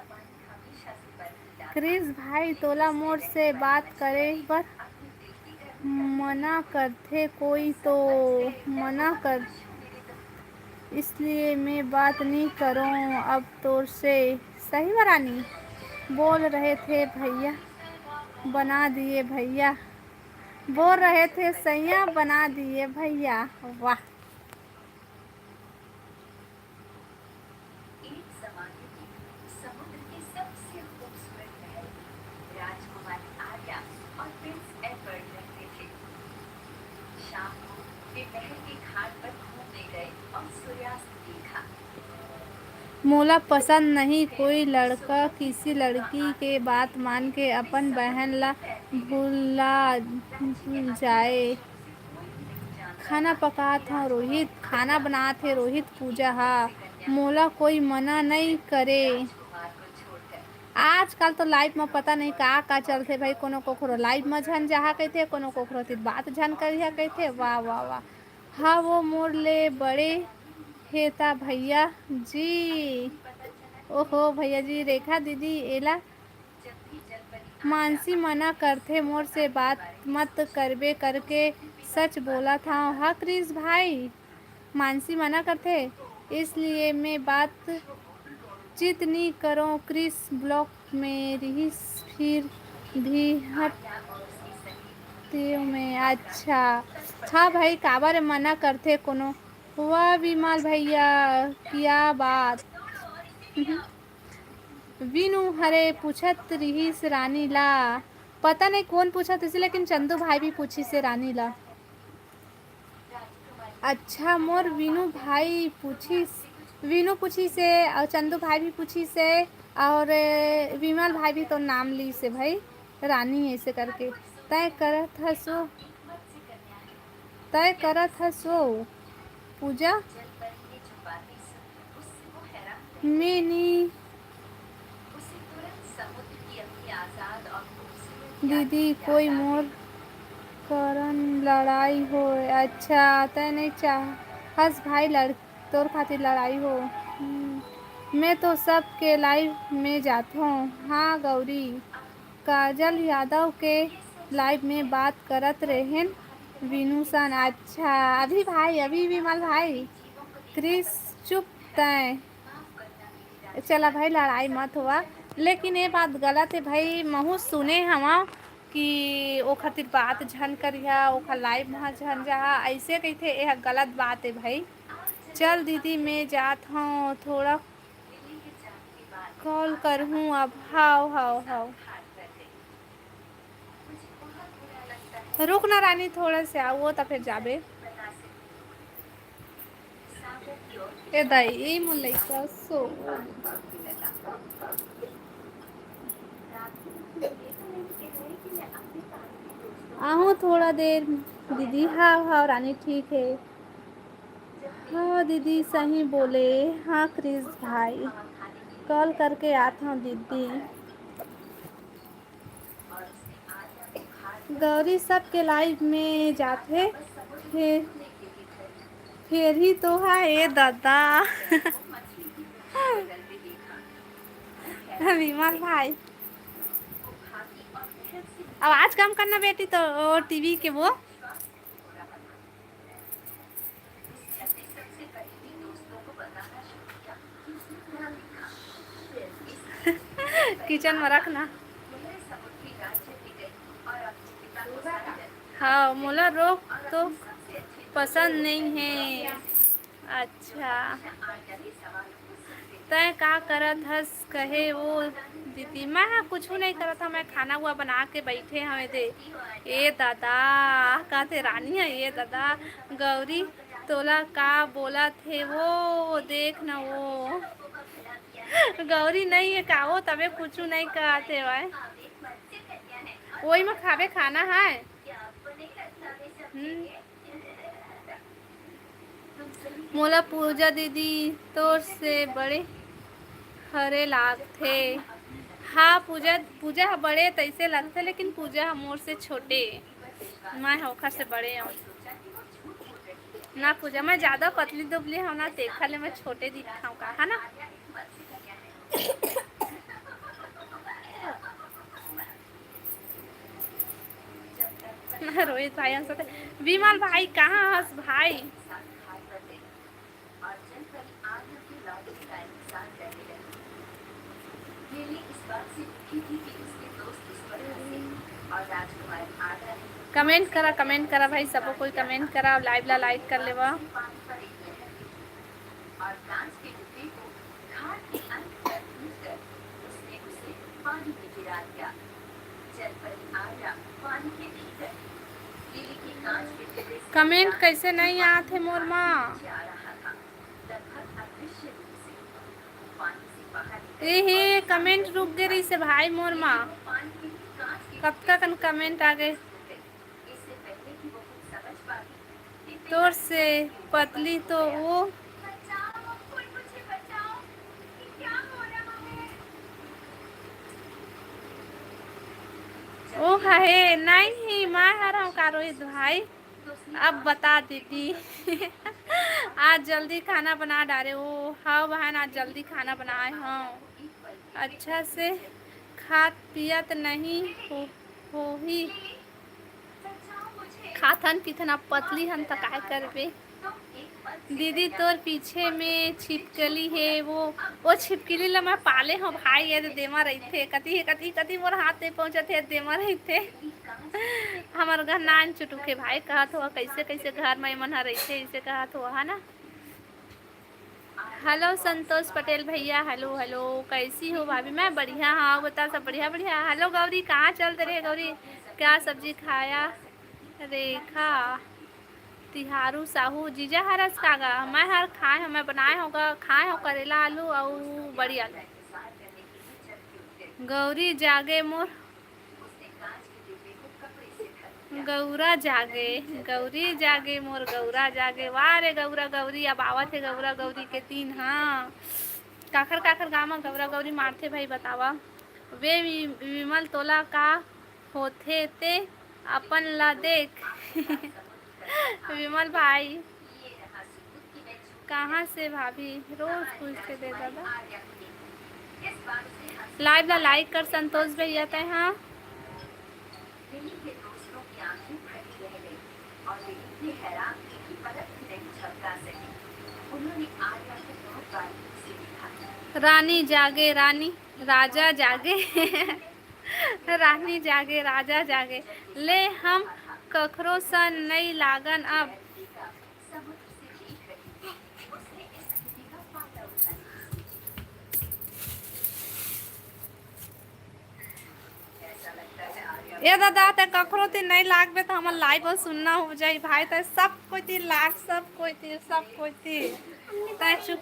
क्रिस भाई तोला मोर से बात करे पर मना करते कोई तो मना कर इसलिए मैं बात नहीं करूँ अब तोर से। सही मरानी बोल रहे थे भैया बना दिए भैया। बोल रहे थे सैया बना दिए भैया। वाह मोला पसंद नहीं कोई लड़का किसी लड़की के बात मान के अपन बहन ला भूला जाए। खाना पकात हूँ रोहित खाना बनात है रोहित पूजा हा। मोला कोई मना नहीं करे। आजकल तो लाइव में पता नहीं का चलते भाई। कोनो कोखरो लाइव में झन जहा कहते कोनो कोखरो तीर बात झन करिया कहते। वाह वाह वाह। हाँ वो मोर ले बड़े हेता भैया जी। ओहो भैया जी रेखा दीदी एला मानसी मना करते मोर से बात मत करबे करके सच बोला था। हाँ क्रिस भाई मानसी मना करते इसलिए मैं बात चित नहीं करो। क्रिस ब्लॉक में रही फिर भी हटते में। अच्छा हाँ भाई काबर मना करते कोनो। वाह विमल भैया क्या बात। विनु हरे पूछत रहीस रानी ला। पता नहीं कौन पूछत इसे लेकिन चंदू भाई भी पूछी से रानी ला। अच्छा मोर विनु पूछी से और चंदू भाई भी पूछी से और विमल भाई भी तो नाम ली से भाई रानी ऐसे करके तय करत हसो पूजा मैंने दीदी कोई मोर करन लड़ाई हो। अच्छा तय नहीं चाह हस भाई तोर खातिर लड़ाई हो। मैं तो सब के लाइव में जाता हूँ। हाँ गौरी काजल यादव के लाइव में बात करत रहेन विनु सन। अच्छा अभी भाई अभी विमल भाई क्रिस चुप तय। चला भाई लड़ाई मत हुआ लेकिन ये बात गलत है भाई। महू सुने हवा कि ओ खातिर बात झन करिया ओखा लाइव में झन जहा ऐसे कहते यह गलत बात है भाई। चल दीदी मैं जात हूँ थोड़ा कॉल करहूँ अब। हाव हाव हाव रुक ना रानी थोड़ा से आओ तो फिर जाबे। ए दाई मुल्लाई का सो आहू थोड़ा देर दीदी। हाँ हाँ रानी ठीक है। हाँ दीदी सही बोले। हाँ क्रिस भाई कॉल करके आता हूँ दीदी। गौरी सब के लाइव में जाते फिर ही तो है ये दादा विमल भाई आवाज कम करना बेटी, तो टीवी के वो किचन में रखना। हाँ मोला रोक तो पसंद नहीं है। अच्छा तय का करत हस कहे वो दीदी। मैं कुछ नहीं करा था, मैं खाना हुआ बना के बैठे हमें दे। ए दादा कहते रानी है ये दादा। गौरी तोला का बोला थे वो देख न वो गौरी नहीं है का वो तबे कुछ नहीं कहते भाई। वही में खावे खाना है। मोला पूजा दीदी तो से बड़े हरे लागथे। हाँ पूजा पूजा बड़े तैसे लगते, लेकिन पूजा मोर से छोटे, मैं होखा से बड़े हूँ ना। पूजा मैं ज्यादा पतली दुबली हूँ ना, देखा ले मैं छोटे दिखाऊँ का है ना। रोहित भाई हम साथ विमल भाई कहाँ हंस भाई। कमेंट करा भाई, सबको कोई कमेंट करा, लाइव ला लाइक कर ले। कमेंट कैसे नहीं आते मोर माँ। ए कमेंट रुक गए रही से भाई मोर माँ, कब तक कमेंट आ गए। तोर से पतली तो वो ओ है नहीं मैं हरा हूँ का रोहित भाई। अब बता दीदी आज जल्दी खाना बना डाले। ओ हाँ बहन आज जल्दी खाना बनाए हाँ। अच्छा से खात पियत नहीं हो ही खाथन पीथन। अब पतली हन तो काय करबे। दीदी तोर पीछे में छिपकली है वो छिपकली ला मैं पाले हूँ भाई। ये देमा रही थे कति कति कति मोर हाथ में पहुँचे थे देमा रही थे। हमार घर नान चुटुके भाई कहत हुआ कैसे कैसे घर में मन रही थे इसे कहत हुआ है ना। हेलो संतोष पटेल भैया, हेलो हेलो कैसी हो भाभी। मैं बढ़िया हाँ बता सब बढ़िया बढ़िया। हेलो गौरी कहाँ चलते रहे गौरी, क्या सब्जी खाया। रेखा तिहारू साहू जीजा हरस कागा मैं हर खाए मैं बनाए होगा खाए हो करेला आलू और बड़ी आलू। गौरी जागे मोर गौरा जागे गौरी जागे मोर गौरा जागे। वाह रे गौरा गौरी अब आवत है गौरा गौरी के दिन। हाँ काखर काखर गाँव में गौरा गौरी मारते भाई बतावा। वे विमल तोला का होथे ते अपन ला देख विमल भाई कहाँ से भाभी रोज पूछते दे दादा। लाइव ला लाइक कर संतोष भैया थे। हाँ रानी जागे रानी राजा जागे रानी जागे राजा जागे। ले हम कखरो सन नहीं लागन अब। ये दादा ते कखरो ती नहीं लागबे तो हमार लाइव और सुनना हो जाए भाई। तो सब कोई ती लाग सब कोई ती ते चुप।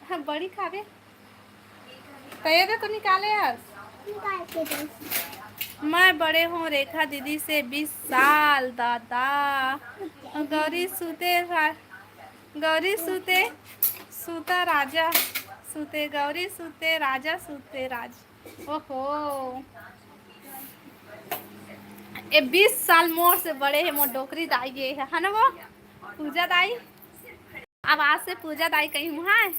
हाँ बड़ी खावे कहे दे तो निकाले यार। मैं बड़े हूँ रेखा दीदी से 20 साल दादा। गौरी सूते सूता राजा सूते गौरी सूते राजा सूते राज। ओहो ये 20 साल मोर से बड़े है। मोर डोकरी दाई ये है ना वो पूजा दाई। अब आज से पूजा दाई कहीं हुआ है।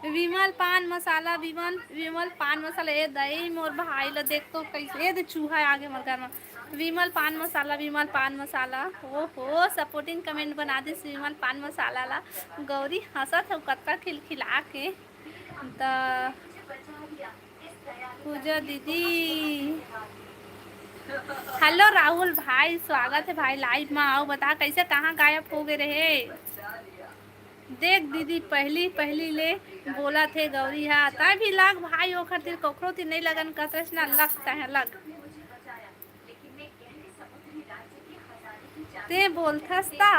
विमल पान मसाला, विमल विमल पान मसाला। ए दई मोर भाई ला देख तो कैसे ए दे चूहा आगे मर घर में। विमल पान मसाला, विमल पान मसाला। ओहो सपोर्टिंग कमेंट बना दी विमल पान मसाला ला। गौरी हंसत है कत्ता खिलखिला के। द पूजा दीदी, हेलो राहुल भाई, स्वागत है भाई लाइव में। आओ बता कैसे कहाँ गायब हो गए रहे। देख दीदी पहली पहली ले बोला थे गौरी है तभी लग भाई ओ खातिर ककरो ती नहीं लगन कसरत ना लगता है लग ते बोलथस ता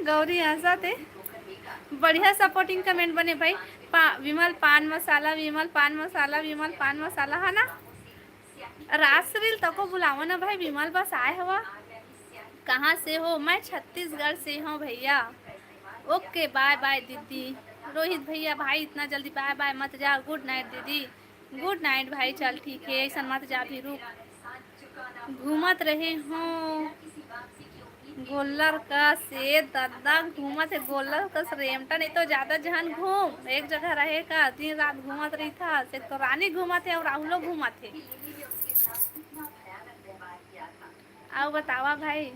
गौरी हंसा थे। बढ़िया सपोर्टिंग कमेंट बने भाई। विमल पान मसाला, विमल पान मसाला, विमल पान मसाला है ना। रासरील तको बुलाओ ना भाई। विमल बस आए हवा। कहाँ से हो? मैं छत्तीसगढ़ से हूँ भैया। ओके बाय बाय दीदी। रोहित भैया भाई इतना जल्दी बाय बाय मत जा। गुड नाइट दीदी। गुड नाइट भाई। चल ठीक है ऐसा मत जा भी रुक। घूमत रहे हो गोल्लर का से दादा घूमत है गोल्लर का रेमटा नहीं तो ज्यादा जहन घूम एक जगह रहेगा दिन रात घूमत रही था। से तो रानी घूमत है और राहुलो घूमत है। आओ बतावा भाई।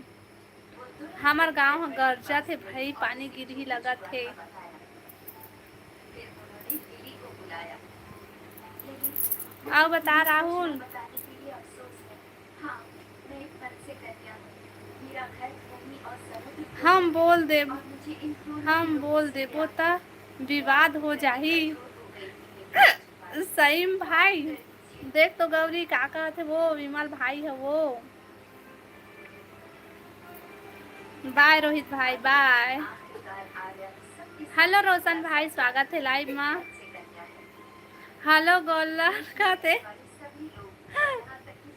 हमार गांव गरजा थे भाई पानी गिर ही लगा थे। आओ बता राहुल। हम बोल देबो ता विवाद हो जाही। सही भाई। देख तो गौरी का कहते वो विमल भाई है वो। बाय रोहित भाई बाय। हेलो रोशन भाई स्वागत है लाइव में। हेलो गोल्लर कहते।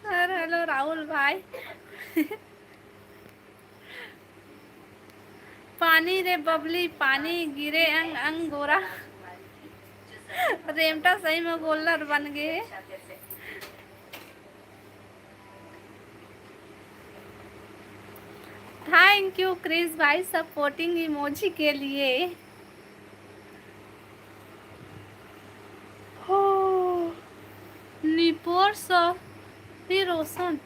हेलो राहुल भाई। पानी रे बबली पानी गिरे अंग अंग गोरा। रेमटा सही में गोल्लर बन गए। थैंक यू क्रिस भाई सपोर्टिंग इमोजी के लिए। हो निपोर सो फिर रोशन।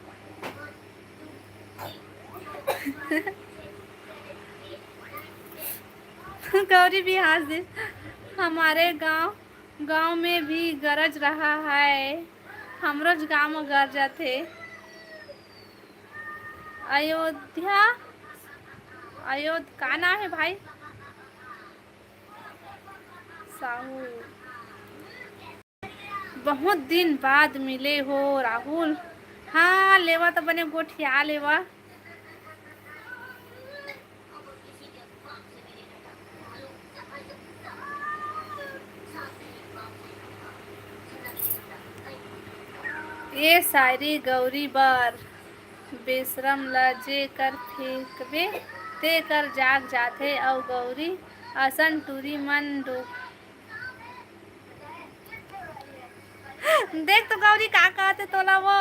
गौरी भी हंस दे। हमारे गांव में भी गरज रहा है। हमरो गांव में गरजा थे। अयोध्या का नाम है भाई साहू। बहुत दिन बाद मिले हो राहुल। हाँ लेवा तो बने गोठिया लेवा। ये शायरी गौरी बार बेशरम लजे कर फेंकबे ते कर जाग जाथे और गौरी असन टूरी मन डो। देख तो गौरी का कहते तोला वो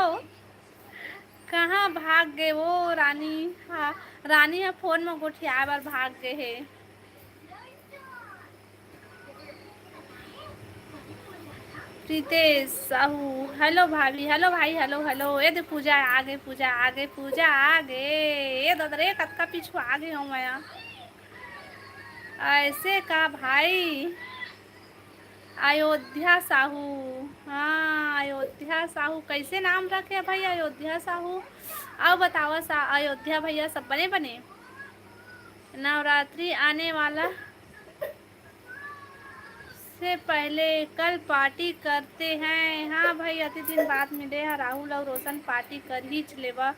कहाँ भाग गए वो रानी। हाँ रानी है फोन में गोठिया बार भाग गए है। प्रीतेश साहू हेलो भाभी हेलो भाई हेलो हेलो। ये दे पूजा आगे पूजा आगे पूजा आगे। ये ददरे कतका पीछू आगे हूँ मैं ऐसे का भाई। अयोध्या साहू। हाँ अयोध्या साहू कैसे नाम रखे भाई अयोध्या साहू। अब बताओ अयोध्या भैया सब बने बने। नवरात्रि आने वाला से पहले कल पार्टी करते हैं। हाँ भाई अति दिन बाद मिले हैं राहुल और रोशन पार्टी कर ही लेवा।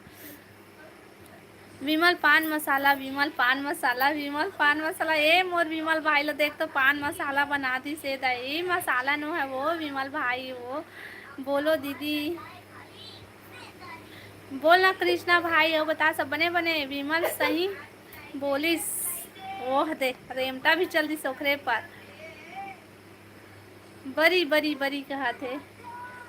विमल पान मसाला, विमल पान मसाला, विमल पान मसाला। ए मोर विमल भाई लो देख तो पान मसाला बना दी से दही मसाला नो है वो विमल भाई वो। बोलो दीदी बोलना कृष्णा भाई हो बता सब बने बने। विमल सही बोलिस। ओह दे रेमटा भी चल दी सोखरे पर। बरी बरी बरी कहा थे।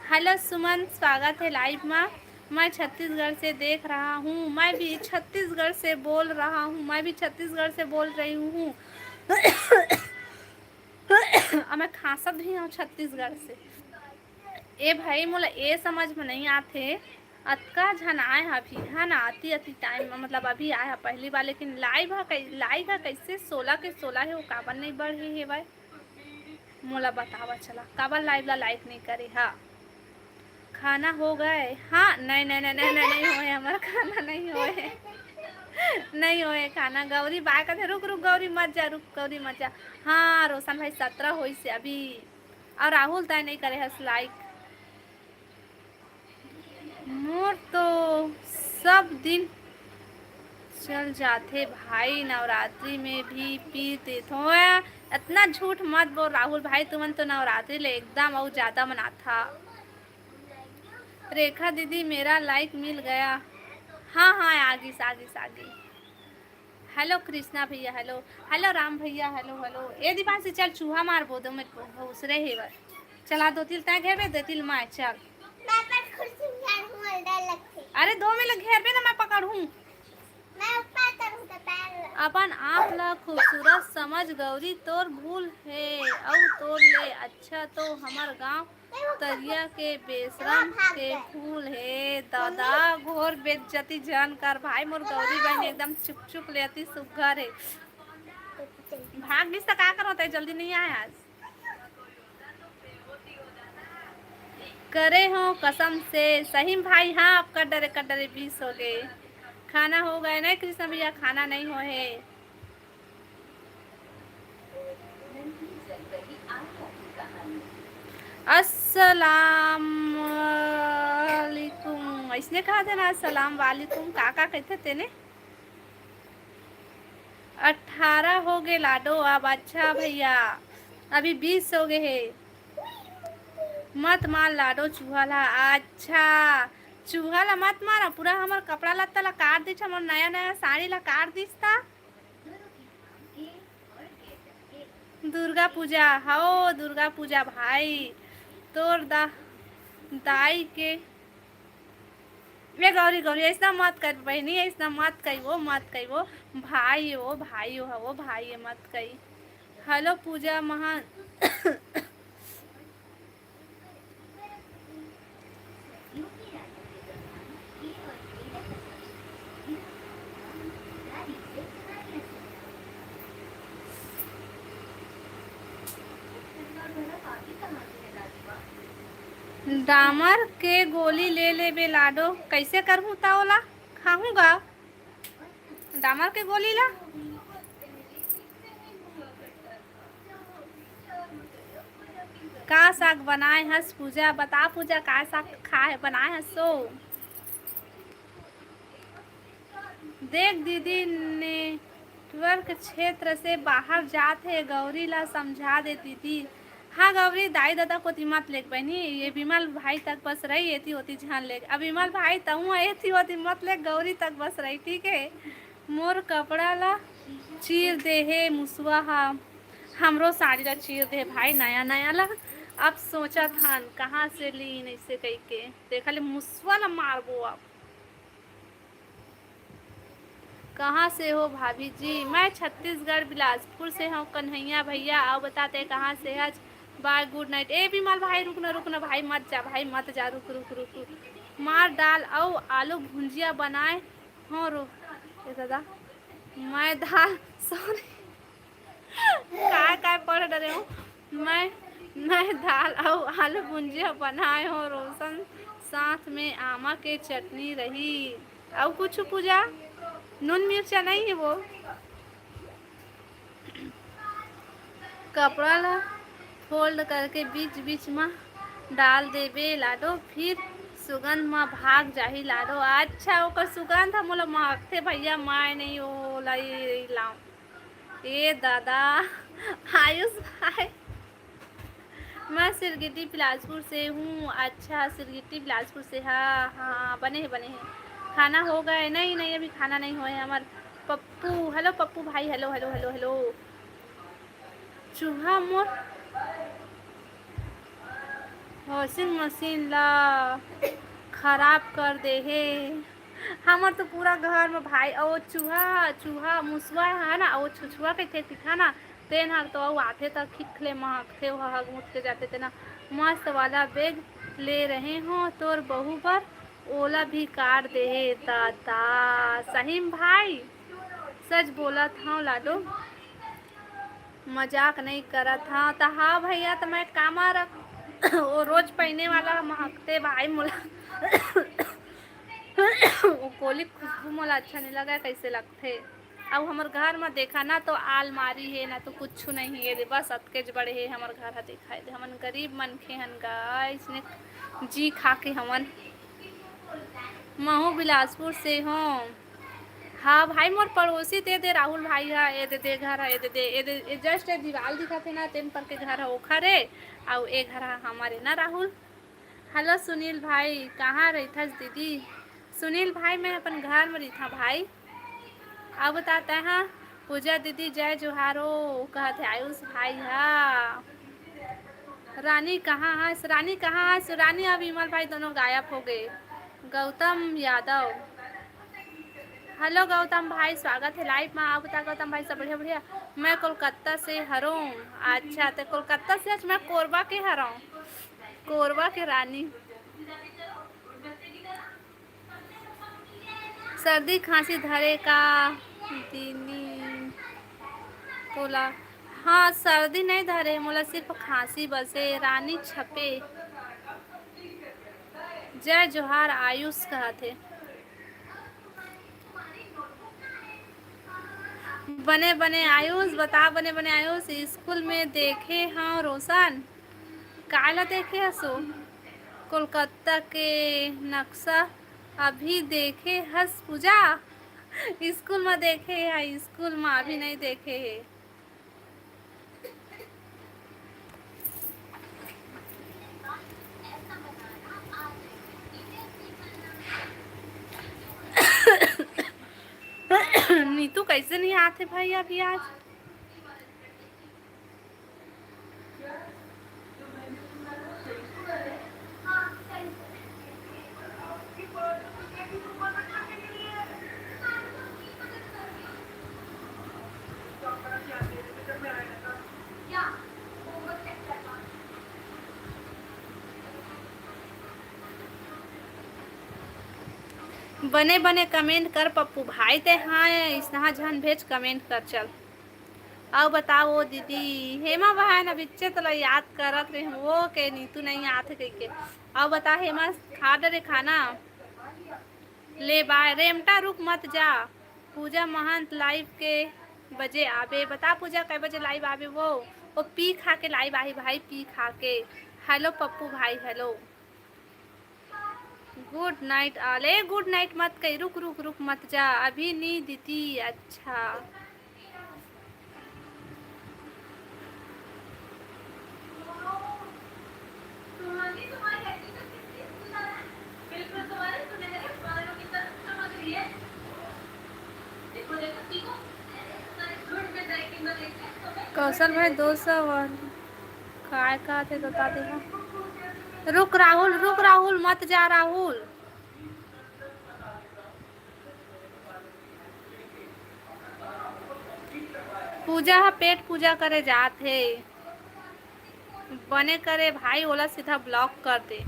हेलो सुमन स्वागत है लाइव में। मैं छत्तीसगढ़ से देख रहा हूँ, मैं भी छत्तीसगढ़ से बोल रहा हूँ, मैं भी छत्तीसगढ़ से बोल रही हूँ। और मैं खांसत भी हूँ छत्तीसगढ़ से। ए भाई मोला ए समझ में नहीं आते अतका झन आए हा अभी है ना, आती आती टाइम में मतलब अभी आया पहली बार, लेकिन लाइव है कैसे 16 के 16 है वो काबर नहीं बढ़े है भाई मोला बतावा चला, काबर लाइव ला लाइक नहीं करे। हाँ खाना हो गए? हाँ नहीं नहीं नहीं नहीं नहीं होए हमारा खाना नहीं होए नहीं होए खाना। गौरी बाय का थे, रुक रुक गौरी मत जा, रुक गौरी मत जा। हाँ रोशन भाई 17 होई से अभी, और राहुल तय नहीं करे हस लाइक। मोर तो सब दिन चल जाते भाई, नवरात्रि में भी पीते तो। इतना झूठ मत बोल राहुल भाई, तुमन तो नवरात्रि ले एकदम और ज्यादा मनाता। रेखा दीदी मेरा लाइक मिल गया। हाँ हाँ आगिस आगिस आगी। हेलो कृष्णा भैया, हेलो हेलो राम भैया, हेलो हेलो। ए दीपांशी चल चूहा मार बो दो मेरे को उसरे है वर चला दो तिल तय घेर दे तिल माय चल। मैं पर कुर्सी में झाड़ू मार डाल लगती। अरे 2 में लग घेर पे ना मैं पकड़ूं। मैं ऊपर करूं तो पैर अपन आप ला खूबसूरत समझ गौरी तोर भूल है और तोड़ ले। अच्छा तो हमार गांव तरिया के बेशरम के फूल है। दादा घोर बेइज्जती जान कर भाई, मोर गौरी बहन एकदम चुप चुप लेती सुघर है। भाग भी का करो तो जल्दी नहीं आए आज। करे हो कसम से सही भाई। हाँ आप कड्डरे 20 हो गए। खाना हो गए नहीं कृष्ण भैया? खाना नहीं हो है। अस्सलाम वालेकुम इसने कहा था ना, अस्सलाम वालेकुम काका कहते थे ने। 18 हो गए लाडो अब। अच्छा भैया अभी 20 हो गए है। मत मार लाडो चूहा ला। अच्छा चूहा ला मत मारा, पूरा हमार कपड़ा लत्ता ला काट दी, हमार नया नया साड़ी ला काट दीस था। दुर्गा पूजा हो, दुर्गा पूजा भाई तोर दाई के। वे गौरी गौरी ऐसा मत कर बहनी, ऐसा मत कही वो, मत कही वो भाई हो, भाई हो वो भाई है, मत कही। हेलो पूजा महान डामर के गोली ले ले बे लाडो। कैसे करहूँ ताओला खाऊंगा डामर के गोली ला। का साग बनाए हस पूजा? बता पूजा का साग खाए बनाए हस सो। देख दीदी नेटवर्क क्षेत्र से बाहर जाते गौरी ला समझा दे दीदी। हाँ गौरी दाई दादा को मत लेक बहनी, ये विमल भाई तक बस रही एती होती झान लेक। अब विमल भाई तहु एती होती मत लेक, गौरी तक बस रही ठीक है। मोर कपड़ा ला चीर दे है मुसवा। हाँ हमरो साड़ी ला चीर दे भाई नया नया ला। अब सोचा थान कहाँ से ली ऐसे कही के देखा ले मुसवा ला मारबो। अब कहाँ से हो भाभी जी? मैं छत्तीसगढ़ बिलासपुर से हूँ कन्हैया भैया। आओ बताते कहाँ से है? Bye good night. ए विमल भाई रुकना भाई मत जा भाई मत जा, रुक रुक रुक रुक। मार डाल और आलू भुंजिया बनाए हो रो दादा। मैं दाल सॉरी काय पढ़ डरे हूँ। मैं दाल और आलू भुंजिया बनाए हो रोशन, साथ में आमा के चटनी रही। और कुछ पूजा नून मिर्चा नहीं है वो। कपड़ा ला फोल्ड करके बीच बीच में डाल देबे लाडो, फिर सुगंध में भाग जाही लाडो। अच्छा ओकर सुगंध हम मोला महकते भैया, मैं नहीं हो लाई लाऊं। ए दादा आयुष भाई मैं सिरगिट्टी बिलासपुर से हूँ। अच्छा सिरगिट्टी बिलासपुर से। हाँ हाँ बने हैं। खाना हो गए? नहीं अभी खाना नहीं हुआ है। हमार पप्पू हेलो पप्पू भाई हेलो हेलो हेलो हेलो। चूहा मोर वॉशिंग मशीन ला खराब कर दे हे। हमार तो पूरा घर में भाई ओ चूहा चूहा मुसवा है ना, ओ छुछुआ के थे तिखा ना तेन हर तो आथे तक खिखले महकथे वो हग मुठ के जाते थे ना। मस्त वाला बैग ले रहे हो तोर बहू पर ओला भी काट दे हे दादा। सही में भाई सच बोला था लाडो, मजाक नहीं करा था। तो हाँ भैया तो मैं कामा रख वो रोज पहने वाला महकते भाई मोला वो कोली खुशबू मोला अच्छा नहीं लगा कैसे लगते। अब हमार घर में देखा ना तो आलमारी है ना तो कुछ नहीं है, बस अतकेज बड़े है हमार घर है दिखाई दे। हमन गरीब मन खे हन गाइस ने जी खा के हमन महू बिलासपुर से हूँ। हाँ भाई मोर पड़ोसी दे राहुल भाई है, ए दे घर है, ए दे जस्ट दीवार दिखा थे ना तेन पर के घर है ओखर है और ए घर है हमारे ना राहुल। हेलो सुनील भाई कहाँ रही था दीदी? सुनील भाई मैं अपन घर में रही था भाई। अब बताते हैं पूजा दीदी जय जोहारो कहते आयुष भाई हा। रानी कहाँ है? रानी कहाँ है? सुरानी और विमल भाई दोनों गायब हो गए। गौतम यादव हेलो गौतम भाई स्वागत है लाइव में। आप बता गौतम भाई सब बढ़िया बढ़िया। मैं कोलकाता से हरूँ। अच्छा तो कोलकाता से आज मैं कोरबा के हरूँ, कोरबा के रानी। सर्दी खांसी धरे का दीनी बोला। हाँ सर्दी नहीं धरे मोला सिर्फ खांसी बसे। रानी छपे जय जोहार आयुष कहते। बने बने आयुष बता बने बने आयुष स्कूल में देखे हाँ रोशन काला देखे हसो कोलकाता के नक्शा अभी देखे हस पूजा स्कूल में देखे है, स्कूल में अभी नहीं देखे है। नीतू कैसे नहीं आते भाई अभी आज? बने बने कमेंट कर पप्पू भाई ते हाँ इसना झन भेज कमेंट कर चल। अब बताओ दीदी हेमा बहन अभी तो याद करत रहे वो के नीतू नहीं आते कह के। अब बता हेमा खा डरे खाना ले बाय रेमटा रुक मत जा। पूजा महंत लाइव के बजे आवे बता पूजा कै बजे लाइव आवे? वो पी खा के लाइव आई भाई पी खा के। हेलो पप्पू भाई हेलो गुड नाइट आले गुड नाइट मत कही रुक रुक रुक मत जा अभी नी दीदी। अच्छा कौशल भाई 200 काय का थे बता दे। रुक राहुल मत जा राहुल। पूजा पेट पूजा करे जाते बने करे भाई ओला सीधा ब्लॉक कर दे।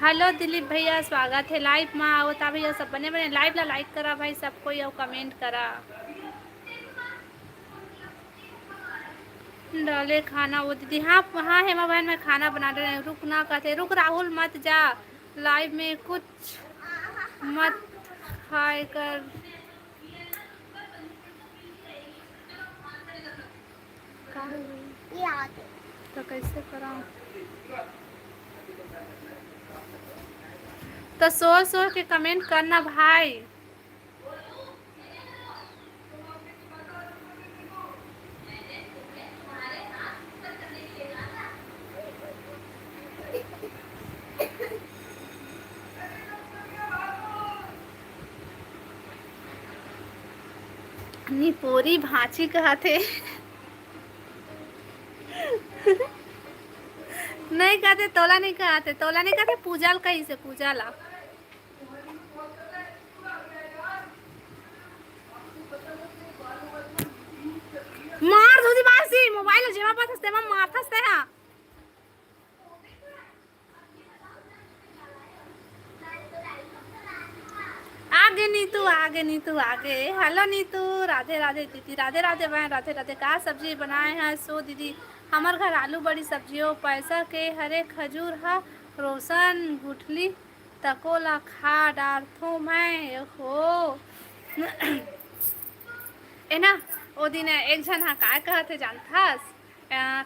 हेलो दिलीप भैया स्वागत है लाइव में। आवता भैया सब बने बने लाइव ला लाइक करा भाई सब कोई और कमेंट करा डाले खाना। वो दीदी हाँ हाँ हेमा बहन मैं खाना बना रहे रुक ना कहते रुक राहुल मत जा लाइव में कुछ मत खाए कर। तो कैसे कराऊं? तो सोच के कमेंट करना भाई। नी पोरी भांची कहते नहीं कहते तोला, नहीं कहते तोला, नहीं कहते पूजल, कहीं से पूजला। मार दूधी बासी मोबाइल जेमा पास तेमा मारथस ते हा। आगे नीतू, आगे नीतू, आगे। हेलो नीतू, राधे राधे दीदी, राधे राधे बहन, राधे राधे। का सब्जी बनाए हैं सो दीदी? हमार घर आलू बड़ी सब्जियों पैसा के हरे खजूर हा रोशन गुठली तकोला खा डारथो मैं हो। ए ना ओ दिन एक जन हा का कहते जानथस,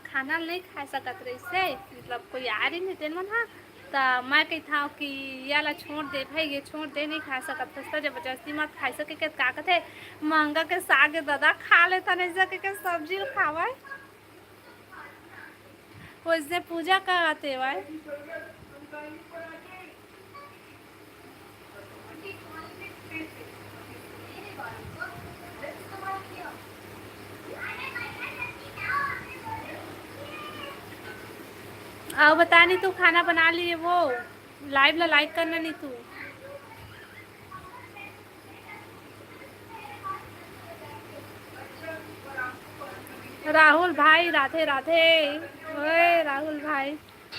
खाना नहीं खा सकत रही से, मतलब कोई आ रही नहीं तेन मन हा, तो मैं कहता हूँ कि याला छोड़ दे भाई, ये छोड़ दे, नहीं खा सकत तो जबरदस्ती मत खा सके के का कहते महंगा के साग दादा खा लेता नहीं सके के सब्जी खावा वैसे पूजा कराते वाई। आओ बता नहीं तू खाना बना लिए वो लाइव ला लाइक करना नहीं तू। राहुल भाई राधे राधे। ओए राहुल भाई,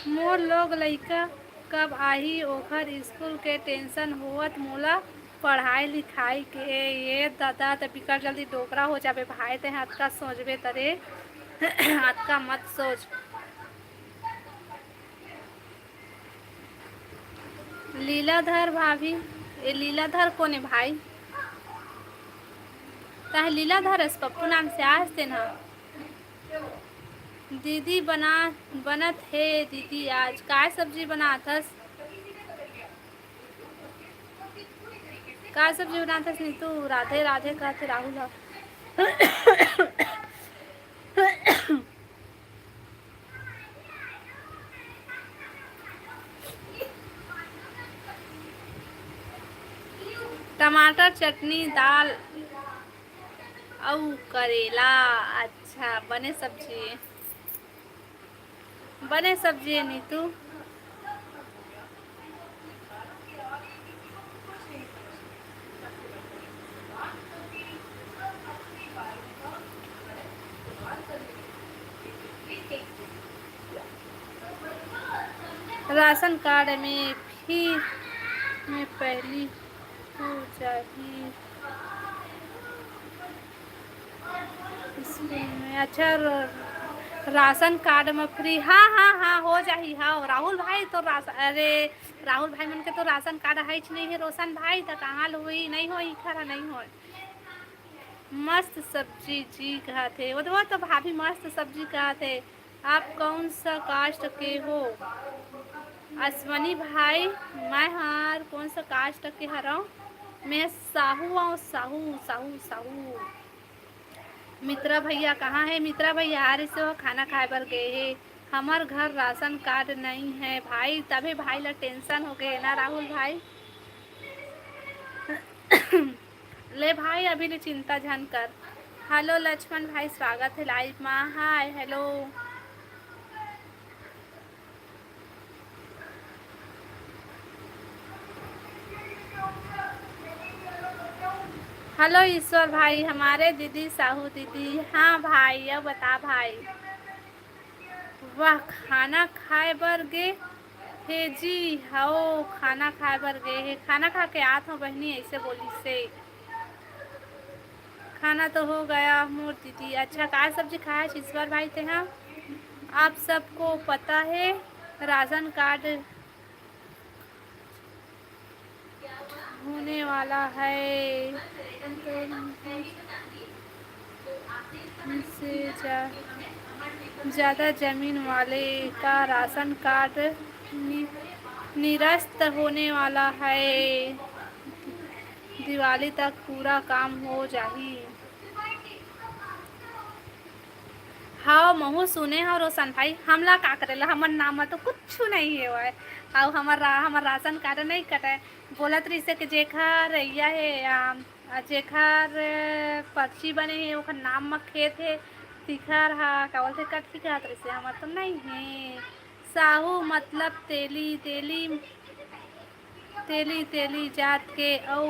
मोर लोग लइका कब आही ओखर स्कूल के टेंशन होवत मोला पढ़ाई लिखाई के। ये दादा तो बिकर जल्दी डोकरा हो जाबे भाई, ते हाथ का सोचबे तरे हाथ का मत सोच। लीलाधर भाभी, ये लीलाधर कौन है भाई? ताहे लीलाधर पप्पू नाम से आस्ते ना। दीदी बनत है दीदी, आज का सब्जी बनाथस? का सब्जी बनाथस नहीं तू? राधे राधे कहते राहुल। टमाटर चटनी दाल औ करेला। अच्छा बने सब्जी, बने सब्जी है नीतू। राशन कार्ड में फिर में पहली हो जाही इसमें। अच्छा राशन कार्ड में फ्री, हाँ हाँ हाँ हो जाही। हाँ राहुल भाई तो अरे राहुल भाई मन के तो राशन कार्ड है नहीं है रोशन भाई, तो कहाँ हुई नहीं हो खरा नहीं हो। मस्त सब्जी जी कहते वो तो भाभी मस्त सब्जी कहते। आप कौन सा कास्ट के हो? अश्वनी भाई, मैं हार कौन सा कास्ट के हरा? मैं साहू आऊँ, साहू साहू साहू। मित्रा भैया कहाँ है? मित्रा भैया आ रहे से वो खाना खाए पर गए है। हमार घर राशन कार्ड नहीं है भाई, तभी भाई ला टेंशन हो गए ना राहुल भाई। ले भाई अभी ले चिंता झन कर। हेलो लक्ष्मण भाई, स्वागत है लाइव में। Hi hello. हेलो ईश्वर भाई, हमारे दीदी साहू दीदी। हाँ भाई अब बता भाई। वाह खाना खाए बर गे हे जी, हो खाना खाए बर गए है, खाना खा के आत हो बहनी ऐसे बोली से। खाना तो हो गया मोर दीदी। अच्छा का सब्जी खाया ईश्वर भाई थे? हाँ आप सबको पता है राशन कार्ड होने वाला है, से ज़्यादा जमीन वाले का राशन कार्ड निरस्त होने वाला है, दिवाली तक पूरा काम हो जाही। हाँ महू सुने हो रोशन भाई, हमला का करेला हमर नाम तो कुछ नहीं है वह। और हमार राशन कार्ड नहीं कटे, बोलत रही से कि जेखर है जेखर पर्ची बने है ओखर नाम में खेत है तीखा रहा का बोलते कटकी का तरह से हमार तो नहीं है। साहू मतलब तेली तेली तेली तेली जात के औ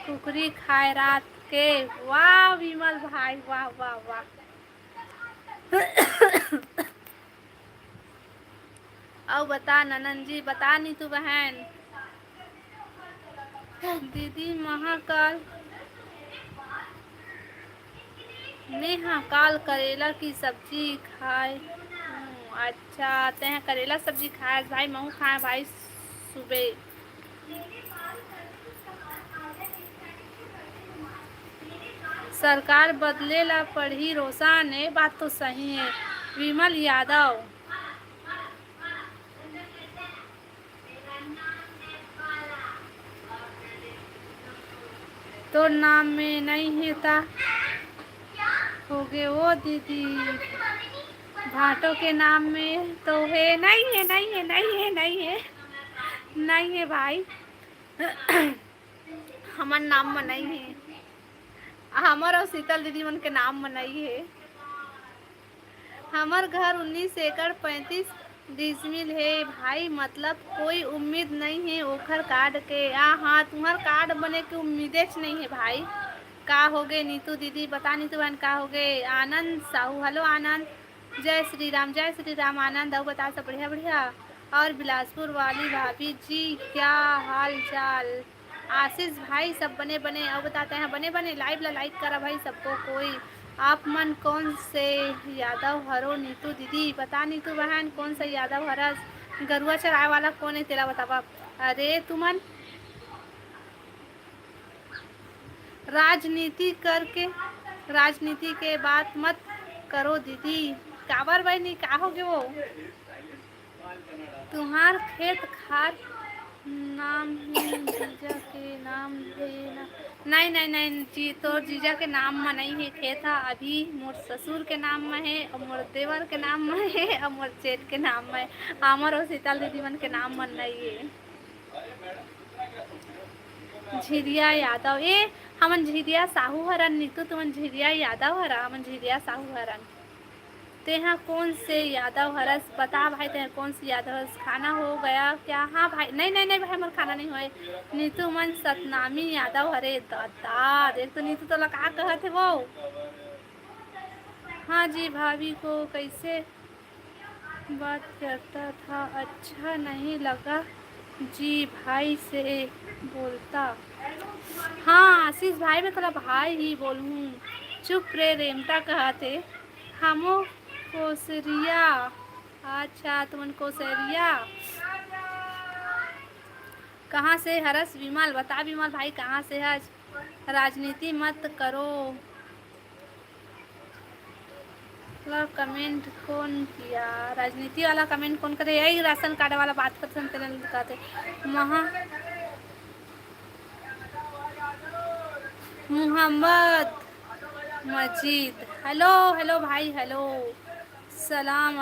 कुकरी खाए रात के। वाह विमल भाई वाह वाह वाह। औ बता ननन जी बता नीतू बहन। दीदी महाकाल नेहा काल करेला की सब्जी खाए। अच्छा ते हैं करेला सब्जी खाए भाई महू खाए भाई सुबह। सरकार बदले ला पढ़ी रोशन ये बात तो सही है। विमल यादव तो नाम में नहीं है ता हो गए वो दीदी भाटों के नाम में तो है नहीं है नहीं है नहीं है नहीं है नहीं है भाई। हमार नाम में नहीं है। हमार और शीतल दीदी मन के नाम में नहीं है। हमार घर 19 एकड़ 35 डिसमिल है भाई मतलब कोई उम्मीद नहीं है ओखर कार्ड के। हाँ तुम्हार कार्ड बने की उम्मीदें नहीं है भाई। का हो गए नीतू दीदी बता नीतू बहन का हो गए। आनंद साहू हेलो आनंद जय श्री राम आनंद और बता सब बढ़िया बढ़िया। और बिलासपुर वाली भाभी जी क्या हाल चाल। आशीष भाई सब बने बने और बताते हैं बने बने लाइव ला लाइक करा भाई सबको कोई। आप मन कौन से यादव हरो नीतू दीदी बता नीतू बहन कौन सा यादव हरस। गरुआ चराए वाला कौन है तेरा बतावा। अरे तुमन राजनीति के बात मत करो दीदी। काबर भाई नहीं का हो गए वो तुम्हार खेत खार नाम है जीजा के नाम है ना। नहीं नहीं नहीं जी तो जीजा के नाम में नहीं है खेत है अभी मोर ससुर के नाम में है और मोर देवर के नाम में है और मोर जेठ के नाम में। हमार और शीतल दीदी मन के नाम में नहीं है। झिरिया यादव ए हमन झिरिया साहू हरन नीतू तुमन झिरिया यादव हरा हमन झिरिया साहू हरन। तेहा कौन से यादव हरस बता भाई तेहा कौन से यादव हरस। खाना हो गया क्या। हाँ भाई नहीं नहीं नहीं भाई हमारा खाना नहीं हुआ। नीतू मन सतनामी यादव हरे दादा देख तो नीतू तो लगा कहत है वो। हाँ जी भाभी को कैसे बात करता था अच्छा नहीं लगा जी भाई से बोलता। हाँ आशीष भाई मैं तेरा भाई ही बोलूँ। चुप रे रेमता कहते हमो कोसरिया। अच्छा तुमन कोसरिया कहाँ से हरस विमल बता विमल भाई कहाँ से हज। राजनीति मत करो कमेंट कौन किया। राजनीति वाला कमेंट कौन करे यही राशन कार्ड वाला बात करते मोहम्मद मजीद हेलो हेलो भाई हेलो सलाम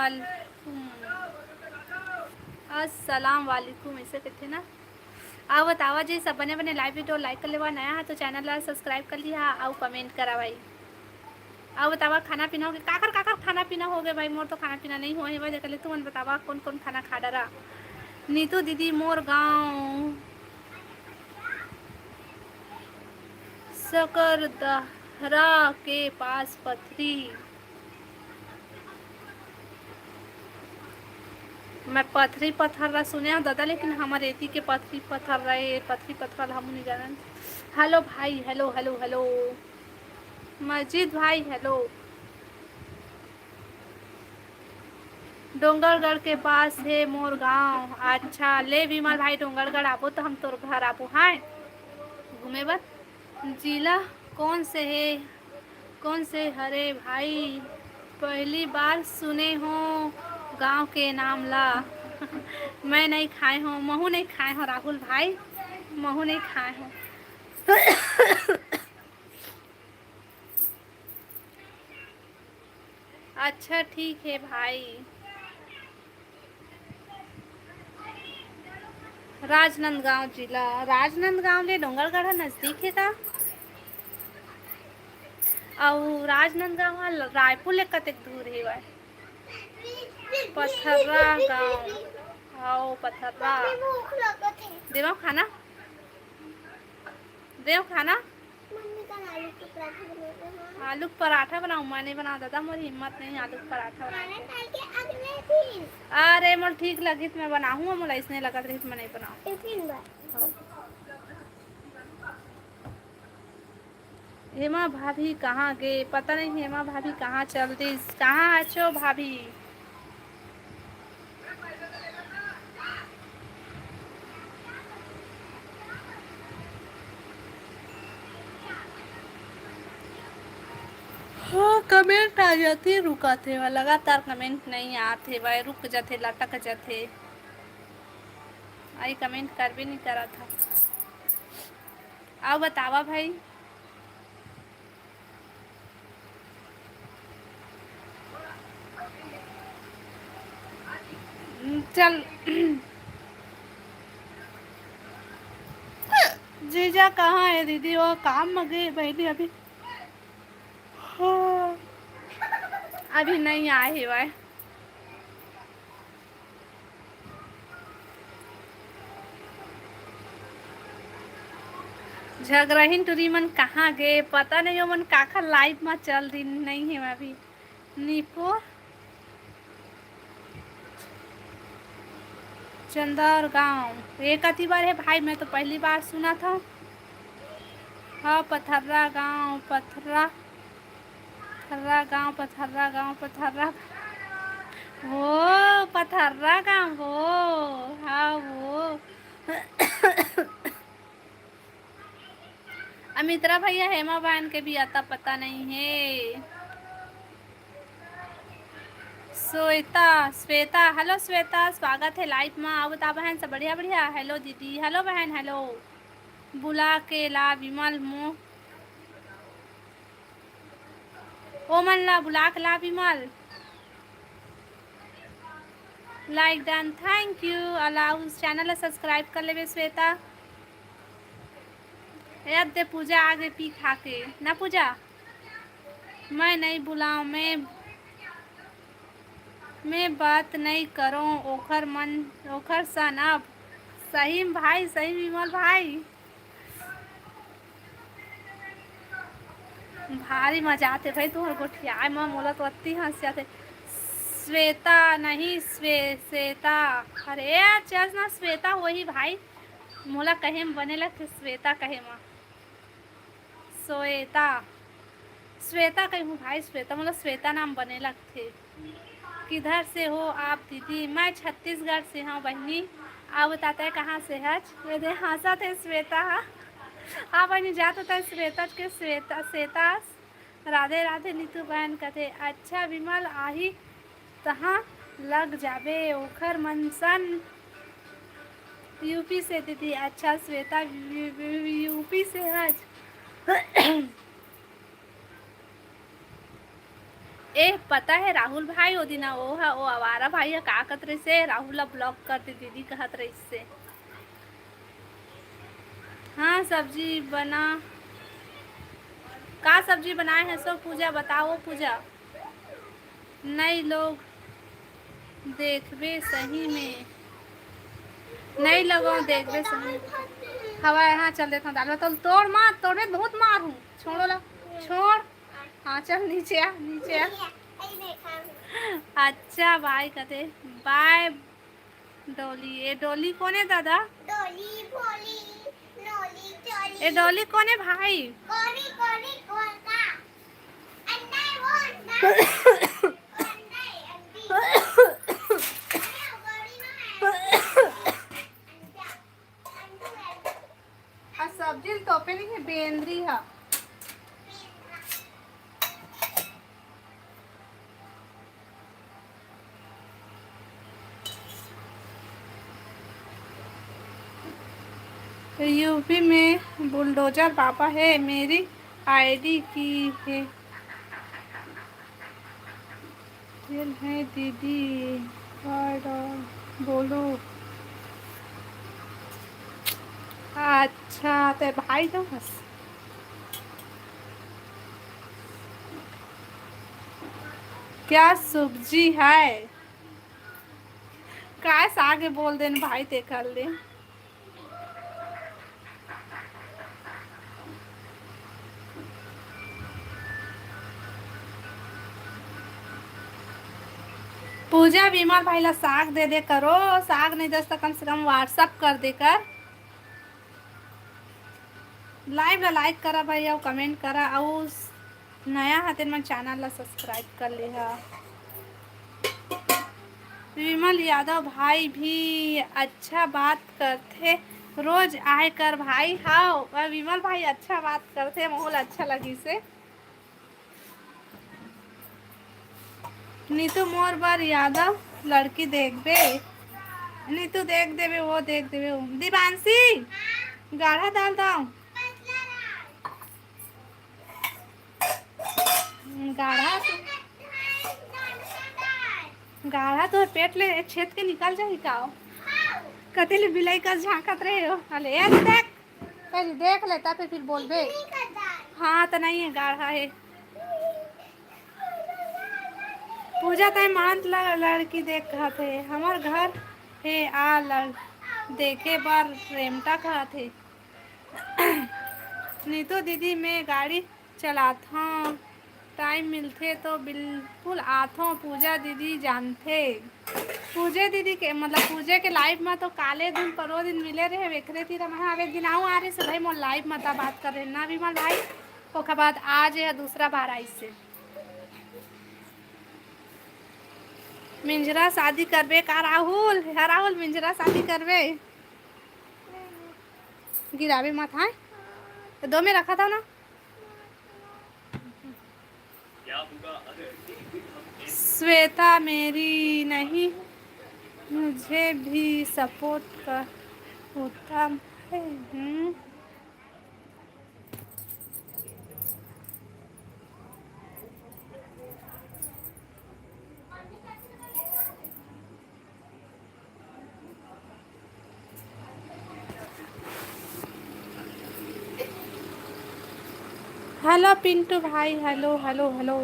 अस्सलाम वालेकुम ऐसे कहते ना। आओ बतावा जी सब बने बने लाइव वीडियो लाइक कर लेवा नया है तो चैनल ला सब्सक्राइब कर लिया आओ कमेंट करा भाई। आओ बतावा खाना पीना हो गया काकर खाना पीना हो गया भाई मोर तो खाना पीना नहीं हुआ है भाई देख ले तू मन बतावा कौन कौन खाना खा डरा। नीतू दीदी मोर गाँव सकरदहरा के पास पथरी। मैं पथरी पत्थर रहा सुने दादा लेकिन हमारे एती के पथरी पत्थर रहे पथरी पत्थर हम नहीं जानन। हेलो भाई हेलो हेलो हेलो मजीद भाई हेलो। डोंगरगढ़ के पास है मोर गाँव। अच्छा ले विमल भाई डोंगरगढ़ आबो तो हम तोर घर आबो हाँ घूमे बर। जिला कौन से हरे भाई पहली बार सुने हो गांव के नाम ला। मैं नहीं खाए हूँ महू नहीं खाए हूँ राहुल भाई महू नहीं खाए हूँ। अच्छा ठीक है भाई। राजनांदगांव जिला राजनांदगांव ले डोंगरगढ़ नजदीक है का। और राजनांदगांव रायपुर ले कतेक दूर है वह पथर्रा गाँव आओ पथर्रा भूख लगत है देवा खाना देव खाना मम्मी का आलू के पराठा बनाना आलू का पराठा बनाऊँ मैं नहीं बना दादा मोरी हिम्मत नहीं आलू का पराठा खाना बनाने खा के अगले दिन अरे मोल ठीक लगी तो मैं बनाऊँ मोला इसने लगत रही तो मैं नहीं बनाऊँ टिफिन बा हेमा भाभी कहाँ गए पता नहीं हेमा भाभी कहाँ चल दी कहाँ अच्छो भाभी हाँ कमेंट आ जाती रुका थे वह लगातार कमेंट नहीं आते वह रुक जाते लटक जाते आई कमेंट कर भी नहीं करा था आओ बतावा भाई चल जीजा कहाँ है दीदी वो काम में गए बहनी अभी हाँ, अभी नहीं आए है वह झगड़हीन टूरी मन कहाँ गए पता नहीं वो मन काका लाइव में चल रही नहीं है मैं अभी नीपो चंदर गांव एक अति बार है भाई मैं तो पहली बार सुना था हाँ पथर्रा गांव पथर्रा गांव पथर्रा गांव पथर्रा वो पथर्रा गांव वो हाँ वो अमित्रा भैया हेमा बहन के भी आता पता नहीं है श्वेता हेलो श्वेता स्वागत है लाइव में आओ बता बहन सब बढ़िया बढ़िया हेलो दीदी हेलो बहन हेलो बुला के ला विमल मुँह ओ मन ला बुला के ला Vimal like done thank you allow channel subscribe कर ले श्वेता याद दे पूजा आगे पी खा के ना पूजा मैं नहीं बुलाऊं मैं बात नहीं करूं ओखर सन अब सही भाई सही विमल भाई भारी मजा आते भाई तुम्हारे गोठिया मैं मोला तो अति हंसी आते श्वेता नहीं श्वेता अरे चल ना श्वेता वही भाई मोला कहे में बने लगते श्वेता कहे माँ श्वेता कही हूँ भाई श्वेता मतलब श्वेता नाम बने लगते किधर से हो आप दीदी मैं छत्तीसगढ़ से हूँ बहनी आप बताते हैं कहाँ से है ये हंसा थे श्वेता आप बहनी जात होता है श्वेता के श्वेता राधे राधे नीतू बहन कहते अच्छा विमल आही तहाँ लग जाबे ओखर मनसन यूपी से दीदी अच्छा श्वेता यूपी से आज ए पता है राहुल भाई वो दिन वो है वो आवारा भाई है का कतरे से राहुल ब्लॉक कर दी दीदी कहत रही से हाँ सब्जी बना का सब्जी बनाए हैं सब पूजा बताओ पूजा नहीं लोग देखबे सही में नहीं लगो देखबे सही हवा यहाँ चल देता दाल तो तोड़ मार तोड़े बहुत मार हूँ छोड़ो ला छोड़ हाँ चल नीचे आ अच्छा बाय कहते बाय डोली ये डोली कौन है दादा डोली भोली नोली चोली ये डोली कौन है भाई कोनी कोनी कौन का अंडा वो अंडा अंडा अंडी सब्जी तो पे नहीं है बेंद्री है यूपी में बुलडोजर पापा है मेरी आईडी की है दीदी बोलो अच्छा तो भाई तो बस क्या सब्जी है? काय सागे बोल देन भाई ते कर ले। पूजा विमल भाई ला साग दे दे करो, साग नहीं दस तो कम से कम व्हाट्सअप कर दे कर। लाइव ला लाइक करा भाई और कमेंट करा और नया हाथे मन चैनल ला सब्सक्राइब कर ले हा। विमल यादव भाई भी अच्छा बात करते, रोज आए कर भाई। हाँ विमल भाई अच्छा बात करते, माहौल अच्छा लगी से। नीतू मोर बार यादव लड़की देख बे, नीतू देख देवे वो देख देवे। दिवांशी गाढ़ा दाल दाओ, गाढ़ा गाढ़ा तो पेट ले छेद के निकल जाही का। कतेले बिलाई का झांकत रहे हो। अले ये देख पहले देख लेता फिर बोलबे। हाँ तो नहीं है, गाढ़ा है। पूजा तय मान लड़की देख थे, हमार घर है आ देखे बार रेमटा कहा थे। नीतू दीदी मैं गाड़ी चलाता, टाइम मिलते तो बिल्कुल आथो। पूजा दीदी जानते, पूजे दीदी के मतलब पूजे के लाइव में तो काले दिन परो दिन मिले रहे वेखरे थी। मैं एक दिन आऊँ आ रही से भाई मोर लाइव में तो बात कर रहे ना विमल भाई। ओकर बाद आज है दूसरा बार आई से। मिंजरा शादी करबे का राहुल? हाँ राहुल मिंजरा शादी करबे, गिरावे मत। हाँ तो 2 में रखा था ना। श्वेता मेरी नहीं, मुझे भी सपोर्ट कर होता है। हेलो पिंटू भाई, हेलो हेलो हेलो।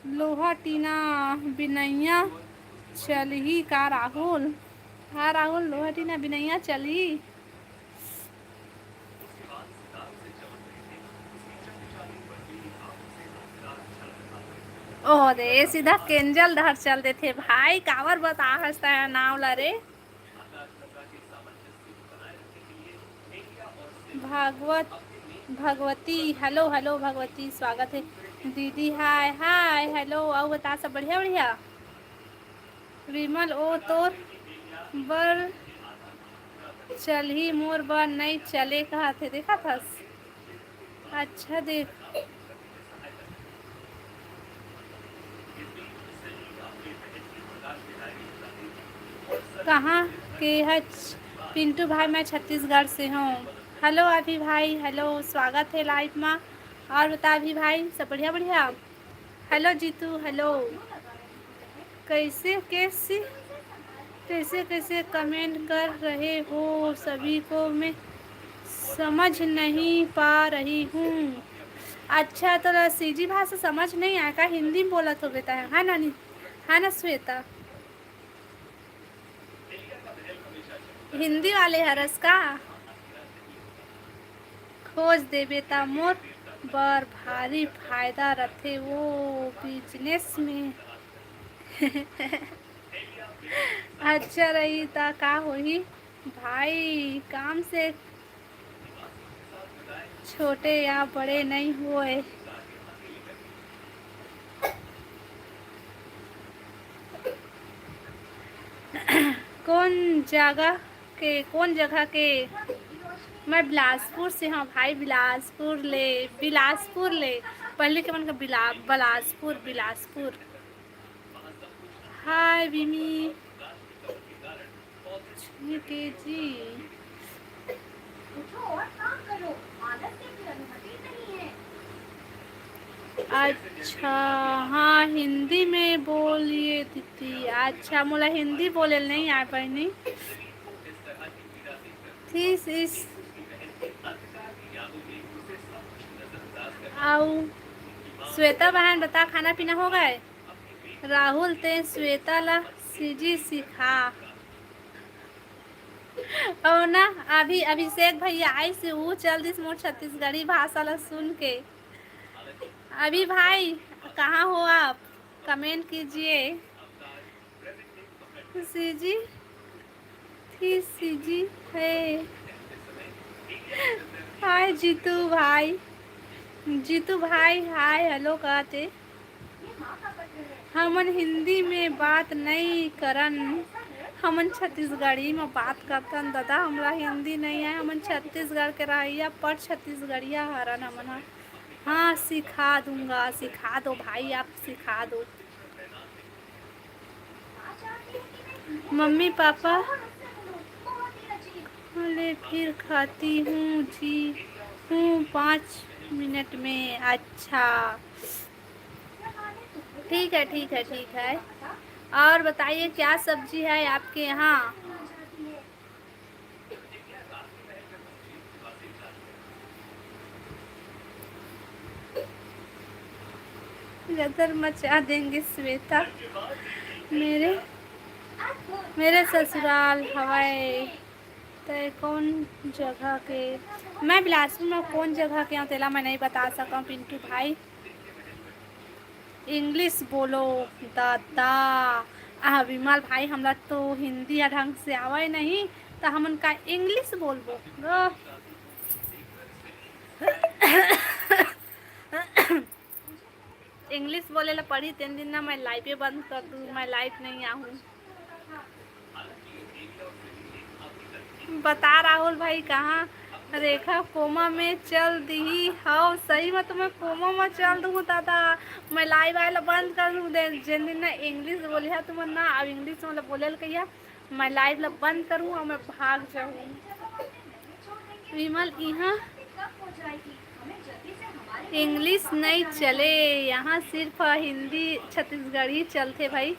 लोहा टीना बिनैया चलही का राहुल? हाँ राहुल लोहा टीना बिनैया चलही। ओह रे सीधा केंजल धर चल दे थे भाई, कावर बता हंसता है नाव ला रे। भगवती हेलो हेलो भगवती स्वागत है दीदी। हाय हाय हेलो आओ बता सब बढ़िया बढ़िया। विमल ओ तोर बर चल ही मोर बर नहीं चले कहा थे, देखा था। अच्छा देख कहाँ के है पिंटू भाई? मैं छत्तीसगढ़ से हूँ। हेलो अभी भाई हेलो स्वागत है लाइव में। और बता अभी भाई सब बढ़िया बढ़िया। Hello Jitu hello. कैसे कैसे कैसे कैसे कमेंट कर रहे हो सभी को मैं समझ नहीं पा रही हूँ। अच्छा तो सीजी भाषा समझ नहीं आया का? हिंदी में बोला तो बेटा है ना? नहीं है ना श्वेता? हिंदी वाले हरस का खोज दे बेटा, मोर बर भारी फायदा रथे वो बिजनेस में। अच्छा रही ता का होही भाई, काम से छोटे या बड़े नहीं हुए। कौन जगह के? मैं बिलासपुर से हूँ भाई। बिलासपुर ले पहले के मन का बिलासपुर। हाय विमी के जी। अच्छा हाँ हिंदी में बोलिए दीदी। अच्छा मोला हिंदी बोले नहीं आ पाई नहीं। आओ श्वेता बहन बता खाना पीना हो गए। राहुल ते श्वेता ला सीजी सिखा और ना अभी अभिषेक भैया आई से वो चल दिस मोर छत्तीसगढ़ी भाषा ला सुन के। अभी भाई कहाँ हो आप, कमेंट कीजिए। सीजी थी सीजी है। हाय जीतू भाई, जीतू भाई हाय हेलो कहते। हमन हिंदी में बात नहीं करन, हमन छत्तीसगढ़ी में बात करतन दादा। हमरा हिंदी नहीं है, हमन छत्तीसगढ़ के रहिया पर छत्तीसगढ़िया हरन हमन। हाँ सिखा दूंगा, सिखा दो भाई आप सिखा दो। मम्मी पापा ले फिर खाती हूँ जी हूँ 5 मिनट में। अच्छा ठीक है ठीक है ठीक है। और बताइए क्या सब्जी है आपके यहाँ। गदर मचा देंगे श्वेता। मेरे ससुराल हवाई तय कौन जगह के। मैं बिलासपुर में कौन जगह के हूँ तेला मैं नहीं बता सका पिंटू भाई। इंग्लिश बोलो दादा। विमल भाई हमरा तो हिंदी ढंग से आवे नहीं तो हमन का इंग्लिश बोलबो। इंग्लिश बोले ला पढ़ी 3 दिन ना मैं लाइव बंद कर दूँ, मैं लाइव नहीं आऊँ। बता राहुल भाई कहाँ रेखा कोमा में चल दी हाँ सही में तुम्हें कोमा में चल दूँ दादा। मैं लाइव आए बंद कर दूँ जिन दिन ना इंग्लिश बोली है तुम ना अब इंग्लिश मतलब बोले कहिया मैं लाइव ला बंद करूँ और मैं भाग जाऊँ। विमल यहाँ इंग्लिश नहीं चले, यहाँ सिर्फ हिंदी छत्तीसगढ़ी चलते भाई।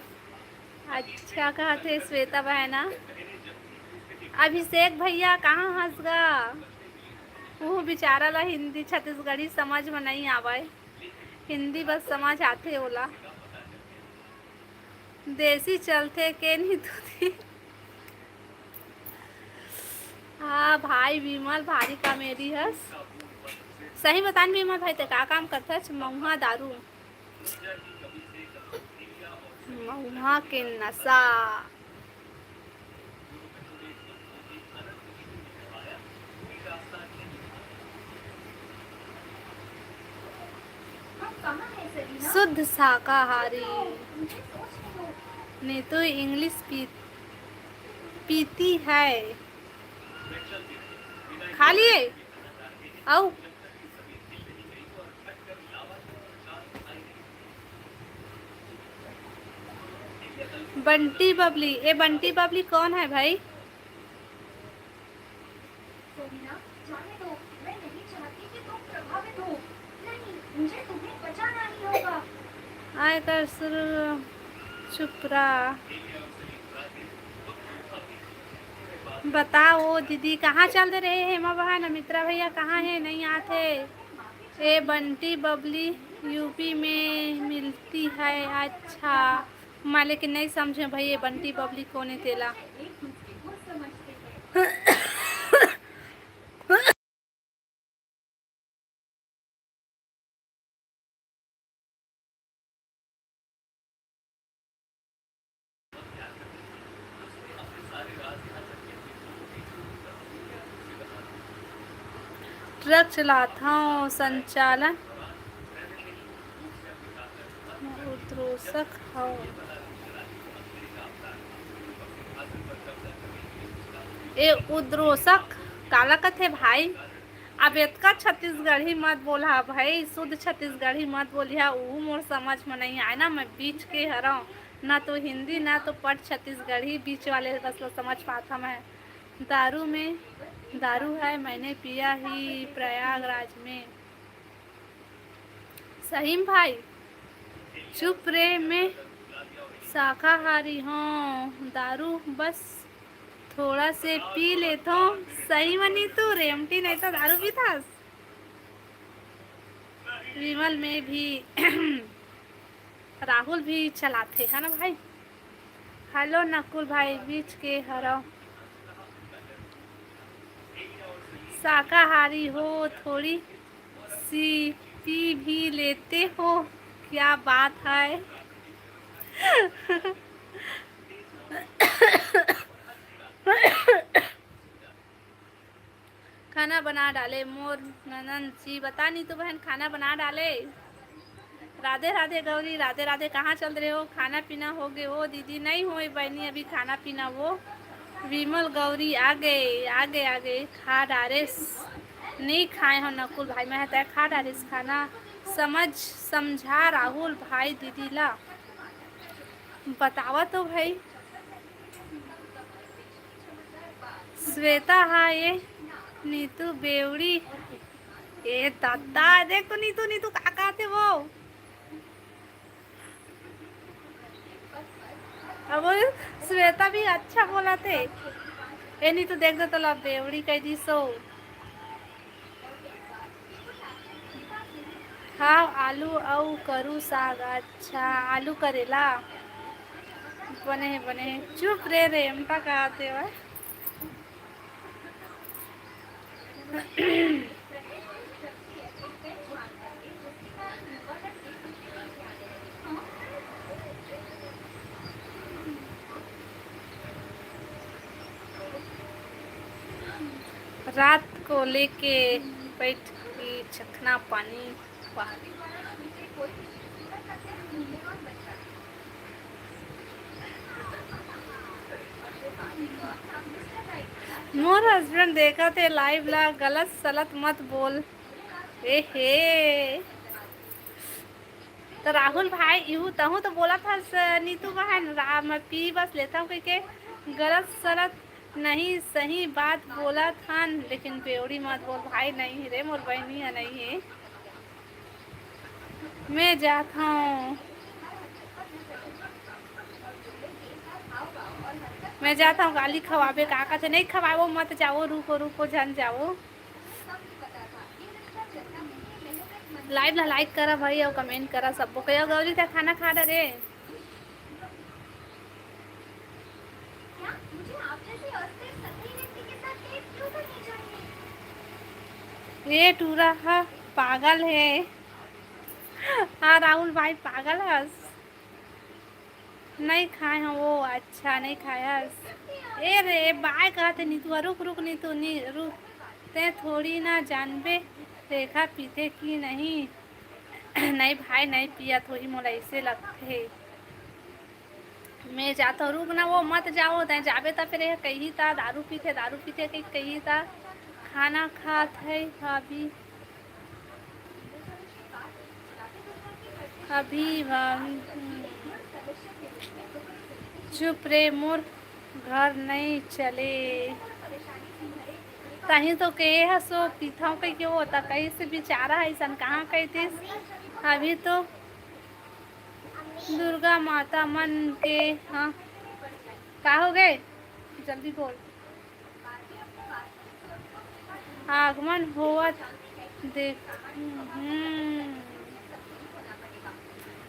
अच्छा कहते श्वेता बहना। अभिषेक भैया कहाँ हंस गा, वो बेचारा ला हिंदी छत्तीसगढ़ी समझ में नहीं आवे, हिंदी बस समझ आते ओला। देसी चलते के नहीं दूधी। हाँ भाई विमल भारी कॉमेडी है। सही बतान विमल भाई ते का काम करता है। महुआ दारू महुआ के नशा। शुद्ध शाकाहारी ने तो इंग्लिश पीती है। खा लिए आओ। बंटी बबली, ये बंटी बबली कौन है भाई। आय कर चुप रहा। बताओ दीदी कहाँ चल दे रहे हैं माँ बहन अमित्रा भैया कहाँ है नहीं आते। ये बंटी बबली यूपी में मिलती है। अच्छा मैं लेकिन नहीं समझे भाई ये बंटी बबली कौन है तेला। ट्रक चलाता हूँ संचालन उद्रोसक हो। ए उद्रोसक काला कथे भाई। अब इतना छत्तीसगढ़ी मत बोला भाई, शुद्ध छत्तीसगढ़ी मत बोलिया, वो मोर समझ में नहीं आए ना। मैं बीच के हरा ना तो हिंदी ना तो पट छत्तीसगढ़ी बीच वाले बस समझ पाता मैं। दारू में दारू है मैंने पिया ही प्रयागराज में। सहीम भाई चुप रे मैं शाकाहारी हूँ, दारू बस थोड़ा से पी लेता हूँ। सही मनी तू रेमटी नहीं तो दारू पीता। विमल में भी राहुल भी चलाते है ना भाई। हेलो नकुल भाई, बीच के हरो शाकाहारी हो, थोड़ी सी पी भी लेते हो, क्या बात है। खाना बना डाले मोर ननन जी, बता नहीं तो बहन खाना बना डाले। राधे राधे गौरी, राधे राधे, कहाँ चल रहे हो, खाना पीना हो गए हो दीदी? नहीं हो बहनी अभी खाना पीना वो। विमल गौरी आ गए आ गए आ गए, खा डारेस नहीं खाए हो नकुल भाई, मैं तय खा डारेस खाना समझा राहुल भाई दीदी ला बतावा तो भाई। श्वेता हाँ ये नीतू बेवड़ी, ए दादा देख तो नीतू नीतू का कहते वो। अब वो श्वेता भी अच्छा बोला थे। ए नीतू देख दो तो ला बेवड़ी कह दी सो। हाँ आलू औ करू साग, अच्छा आलू करेला बने है। चुप रे रे हमका कहते हो। रात को लेके बैठ की चखना पानी पानी। मोर हस्बैंड देखा थे लाइव ला, गलत सलत मत बोल। ए हे तो राहुल भाई यू तहू तो बोला था नीतू बहन मैं पी बस लेता हूँ के गलत सलत नहीं सही बात बोला था, लेकिन बेवड़ी मत बोल भाई। नहीं रे मोर बहनी है नहीं है। मैं जाता हूँ गाली खवाबे काका से नहीं खवाओ मत जाओ, रुको रुको जन जाओ। लाइव ला लाइक करा भाई और कमेंट करा सबको कहो गौरी का खाना खा डरे। ये टूरा हा पागल है। हाँ राहुल भाई पागल है, नहीं खाए हैं वो, अच्छा नहीं खाया। ए रे बाय कहते नी तू, रुक रुक नी तू नी रुक, ते थोड़ी ना जानबे रेखा पीते की नहीं। नहीं भाई नहीं पिया, थोड़ी मोला ऐसे लगते। मैं जाता हूँ, रुक ना वो मत जाओ, तय जाबे तो फिर कही था दारू पीते कही था खाना खात है भाभी अभी चुप रे मोर घर नहीं चले। कहीं तो कहे है सो पीता कहीं क्यों होता, कहीं से बेचारा है सन कहाँ कहते। अभी तो दुर्गा माता मन के हाँ का हो गए जल्दी बोल। आगमन हुआ देख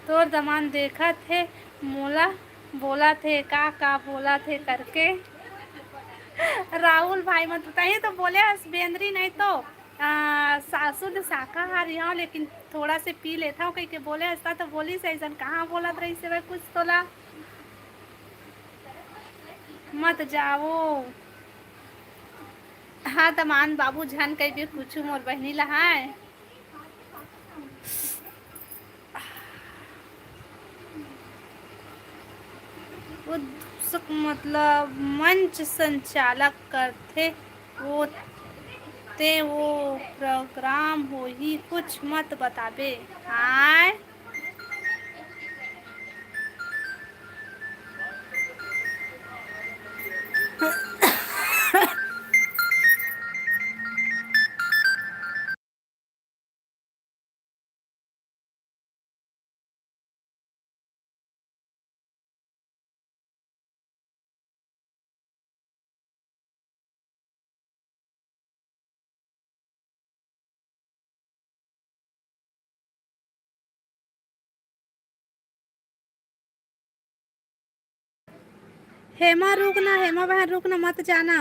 तोर दमान देखा थे मोला बोला थे का बोला थे करके। राहुल भाई मत बताइए तो बोले हसबेंद्री नहीं तो शुद्ध शाकाहारी हूँ, लेकिन थोड़ा से पी लेता हूँ कहीं के बोले ऐसा तो बोली से ऐसा कहाँ बोला रही से भाई कुछ तोला मत जाओ। हाँ तमान बाबू झन कहीं भी कुछ मोर बहनी लहाए। मतलब मंच संचालक करते वो ते वो प्रोग्राम हो ही कुछ मत बताबे। हाँ हेमा रुकना, हेमा बहन रुकना, मत जाना।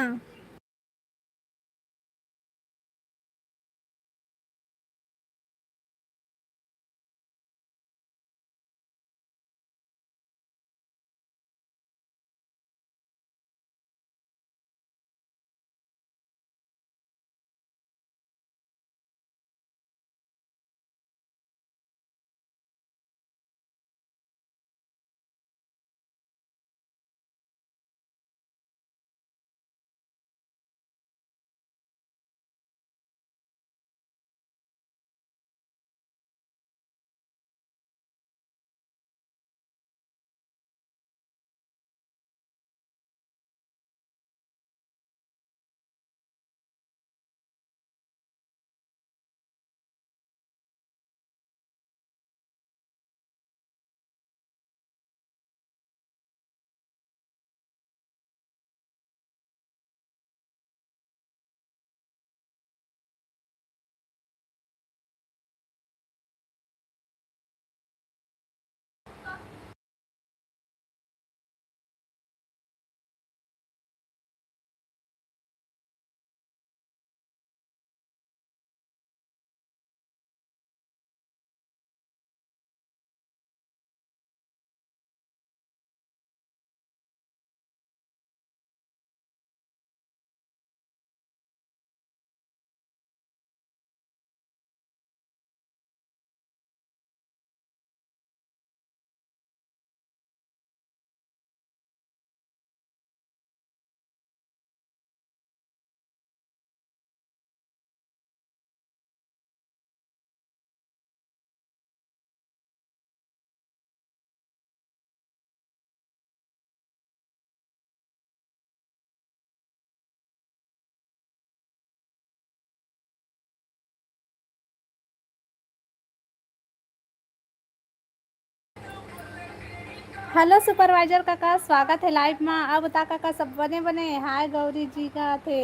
हेलो सुपरवाइजर काका, स्वागत है लाइव में। अब बता काका सब बने बने। हाय गौरी जी का थे।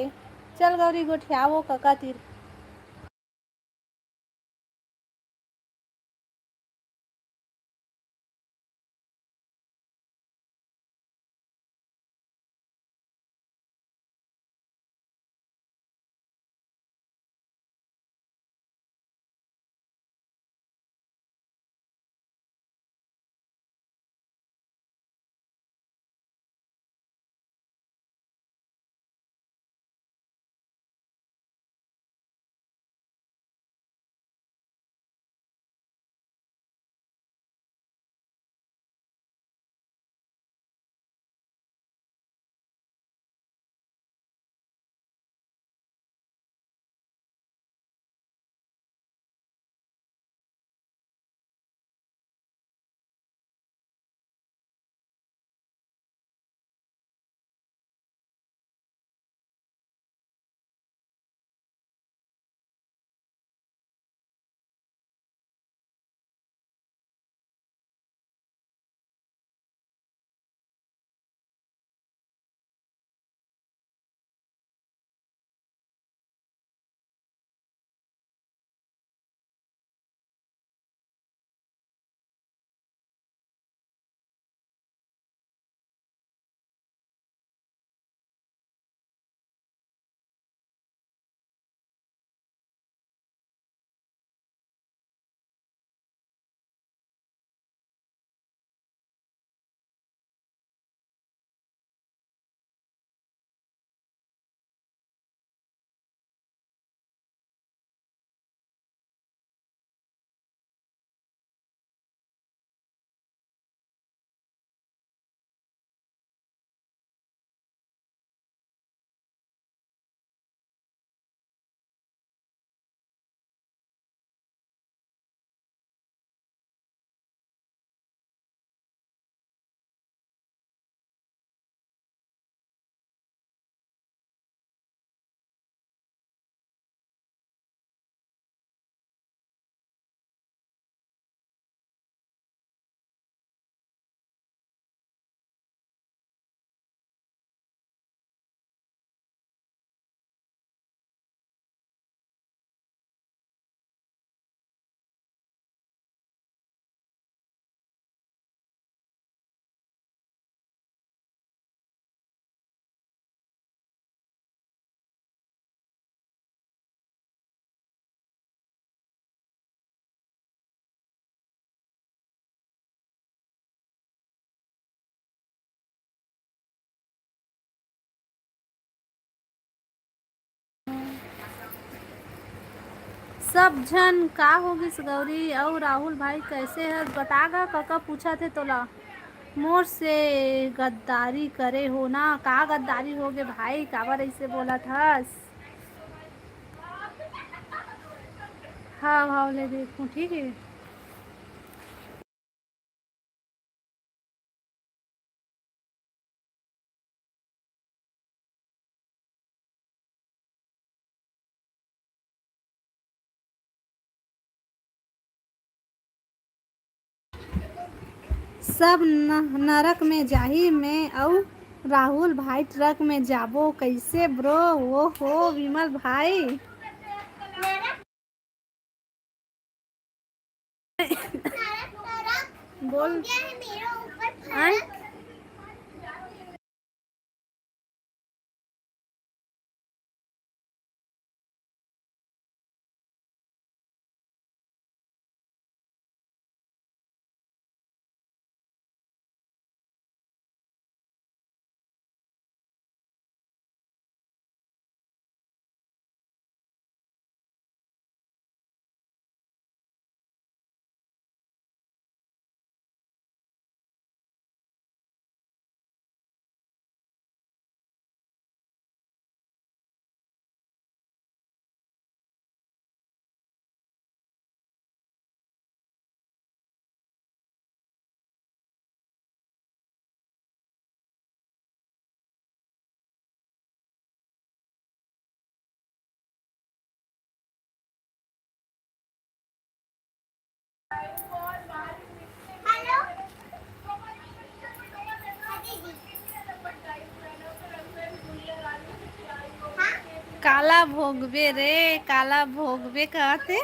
चल गौरी गोठियावो काका तीर। सब झन का होगी गौरी और राहुल भाई कैसे है बतागा काका पूछा थे तोला मोर से गद्दारी करे हो ना का गद्दारी हो गए भाई काबर ऐसे बोला थस। हाँ भाव ले देखूँ ठीक है। सब नरक में जाही मैं और राहुल भाई ट्रक में जाबो कैसे ब्रो वो हो विमल भाई। बोल क्या है मेरे ऊपर आय? हेलो दीदी हाँ काला भोगबे रे काला भोगबे कहते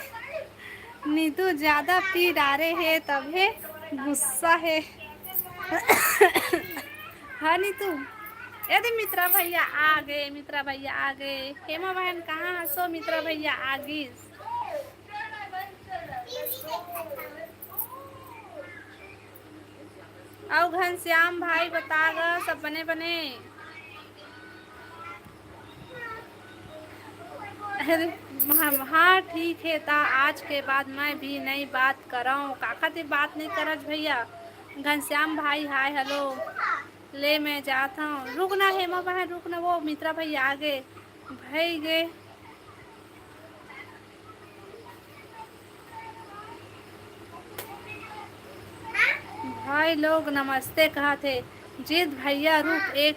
नीतू ज्यादा पी डारे है तबे गुस्सा है। हाँ नीतू यदि मित्रा भैया आ गए मित्रा भैया आ गए हेमा बहन कहाँ हंसो मित्रा भैया आ गई। और घनश्याम भाई बतागा सब बने बने। अरे हाँ ठीक है ता आज के बाद मैं भी नई बात कराऊँ काका ते बात नहीं करज भैया। घनश्याम भाई हाय हेलो ले मैं जाता हूँ रुक ना हेमा बहन रुक ना वो मित्रा भैया आगे भाई गे। भाई लोग नमस्ते कहा थे जीत भैया रुक एक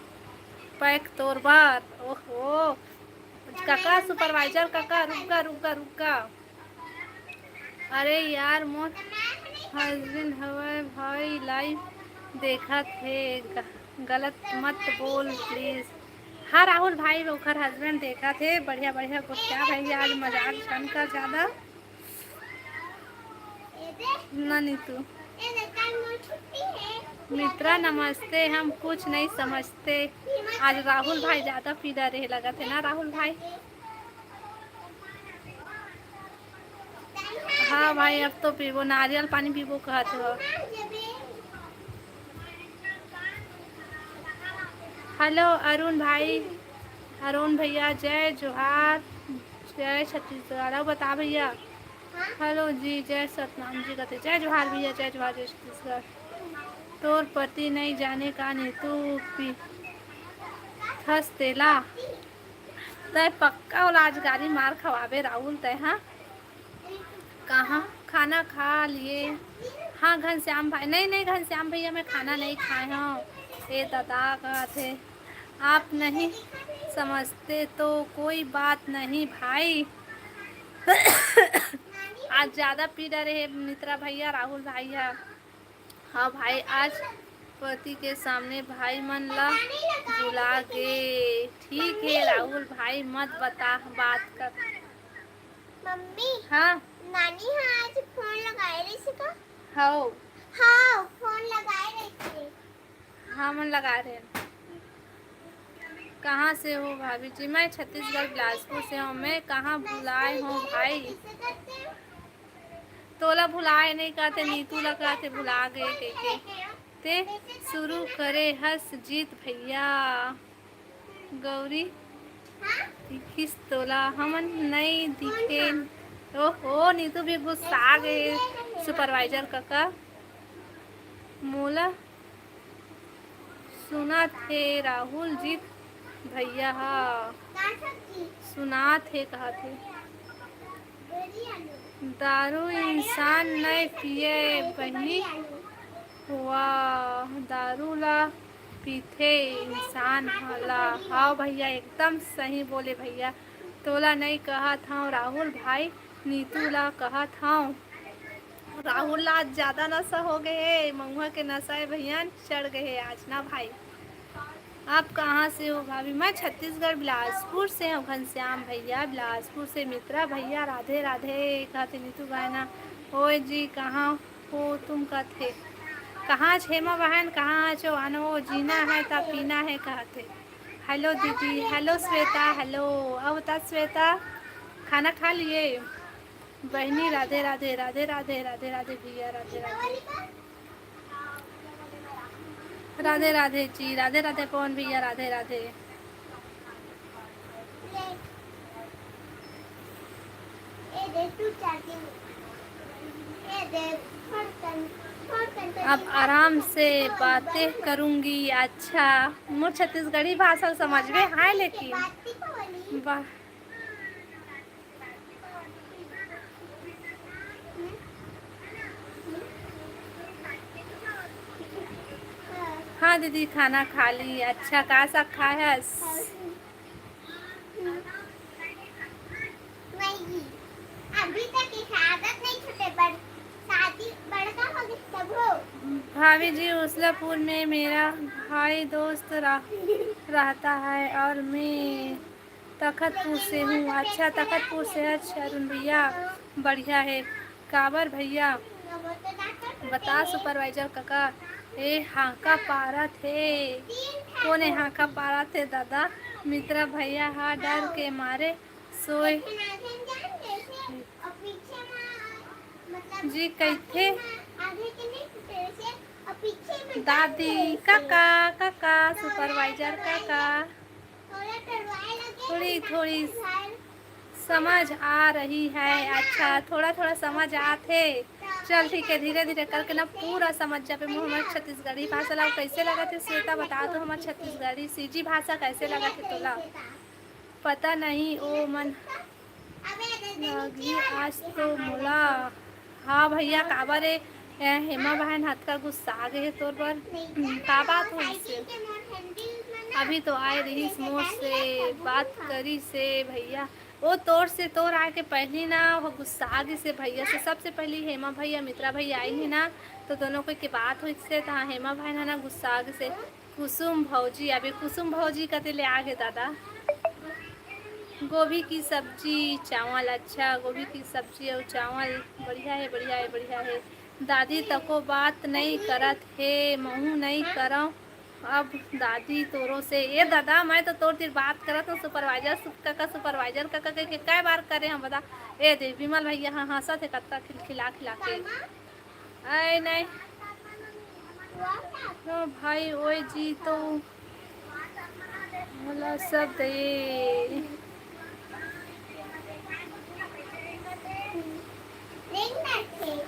पैक तोर बार ओहो काका सुपरवाइजर काका रुका रुका रुका। अरे यार मोर हस्बैंड हवे भाई लाइव देखा थे गलत मत बोल प्लीज। हाँ राहुल भाई ओखर हस्बैंड देखा थे बढ़िया बढ़िया क्या भैया आज मजाक छन का ज्यादा ना नीतू मित्रा नमस्ते हम कुछ नहीं समझते आज राहुल भाई ज्यादा पीदा रहे लगा थे ना राहुल भाई। हाँ भाई अब तो पीबो नारियल पानी पीबो कहते हो। हेलो अरुण भाई अरुण भैया जय जोहार जय छत्तीसगढ़ बता भैया। हेलो जी जय सतनाम जी कहते जय जोहार भैया जय जोहार जय छत्तीसगढ़। तोर पति नहीं जाने का नहीं तू पी थस तेला तय पक्का आज गाड़ी मार खवाबे राहुल तय। हाँ कहाँ खाना खा लिए। हाँ घनश्याम भाई नहीं नहीं घनश्याम भैया मैं खाना नहीं खाए हूँ ये दादा कहते आप नहीं समझते तो कोई बात नहीं भाई। आज ज़्यादा पी रहे मित्रा भैया राहुल भैया। हाँ भाई आज पति के सामने भाई मन ला बुला गे ठीक है राहुल भाई मत बता बात कर। मम्मी हाँ नानी हाँ आज फोन लगाए रही थी का हाँ हाँ फोन लगाए रही थी। हाँ मन लगा रहे हैं। कहाँ से हो भाभी जी मैं छत्तीसगढ़ बिलासपुर से हूँ मैं कहाँ भुलाए हूँ भाई तोला भुलाए नहीं कहते नीतू ला कहते भुला गए के ते शुरू करे हंस जीत भैया गौरी दिखिस तोला हमन नहीं दिखे ओहो नीतू भी गुस्सा गए सुपरवाइजर काका। मोला सुना थे राहुल जी भैया सुना थे कहा थे दारू इंसान नहीं पिए बहनी हुआ दारू ला पीते इंसान ला। हाँ भैया एकदम सही बोले भैया, तोला नहीं कहा था राहुल भाई, नीतू ला कहा था। राहुल ला आज ज़्यादा नशा हो गए, महुआ के नशा है भैया चढ़ गए आज ना भाई। आप कहाँ से हो भाभी? मैं छत्तीसगढ़ बिलासपुर से हूँ घनश्याम भैया, बिलासपुर से मित्रा भैया राधे राधे कहते नीतू बहना। ओए जी कहाँ हो तुम कहते? कहाँ हेमा बहन कहाँ छो? आनो जीना है तब पीना है कहते। हेलो दीदी, हेलो श्वेता, हेलो। अब बता श्वेता खाना खा लिए? बहनी राधे राधे राधे राधे राधे राधे भैया राधे राधे राधे राधे जी राधे राधे पवन भैया राधे राधे। अब आराम से बातें करूंगी। अच्छा मोर छत्तीसगढ़ी भाषा समझ में है लेकिन वाह। हाँ दीदी खाना खा ली। अच्छा का सा खाया? अभी तक इस आदत नहीं छूटे पर शादी बड़का हो गई तब हो। भाभी जी उसलापुर में मेरा भाई दोस्त रहता है और मैं तखतपुर से हूँ। अच्छा तखतपुर से है अरुण भैया बढ़िया है। काबर भैया बता सुपरवाइजर काका ए हाका पारा थे? कौन है हाका पारा थे दादा? मित्रा भैया हाँ डर के मारे सोए जी कहते दादी काका काका सुपरवाइजर काका। थोड़ी थोड़ी समझ आ रही है। अच्छा थोड़ा थोड़ा समझ आते। चल ठीक है धीरे धीरे करके ना पूरा समझ जाए। हमारे छत्तीसगढ़ी भाषा ला कैसे लगा थे श्वेता बता दो। हमारे छत्तीसगढ़ी सीजी भाषा कैसे लगा थे तोला? पता नहीं ओ मन लगी आज तो मोला। हाँ भैया काबर है हेमा बहन हाथ का गुस्सा गए तोर पर का बात हो इससे? अभी तो आए रही मोर से बात करी से भैया वो तोर से तोर आए के पहली ना वो गुस्सा आगे से भैया से सबसे पहली हेमा भैया मित्रा भैया आई ही ना तो दोनों को की बात हुई से था। हेमा बहन है ना गुस्सा आगे से कुसुम भौजी अभी कुसुम भौजी कहते ले आगे दादा गोभी की सब्जी चावल। अच्छा गोभी की सब्जी और चावल बढ़िया है बढ़िया है बढ़िया है। दादी तको बात नहीं करत है महू नहीं करऊँ अब दादी तोरों से। ये दादा मैं तो तोर तीर बात करत हूँ सुपरवाइजर काका सुपरवाइजर काका के कै बार करे हम बता। ए दे विमल भैया हाँ हंसत है कत्ता खिलखिला खिला के अरे नहीं तो भाई ओए जी तो बोला सब दे।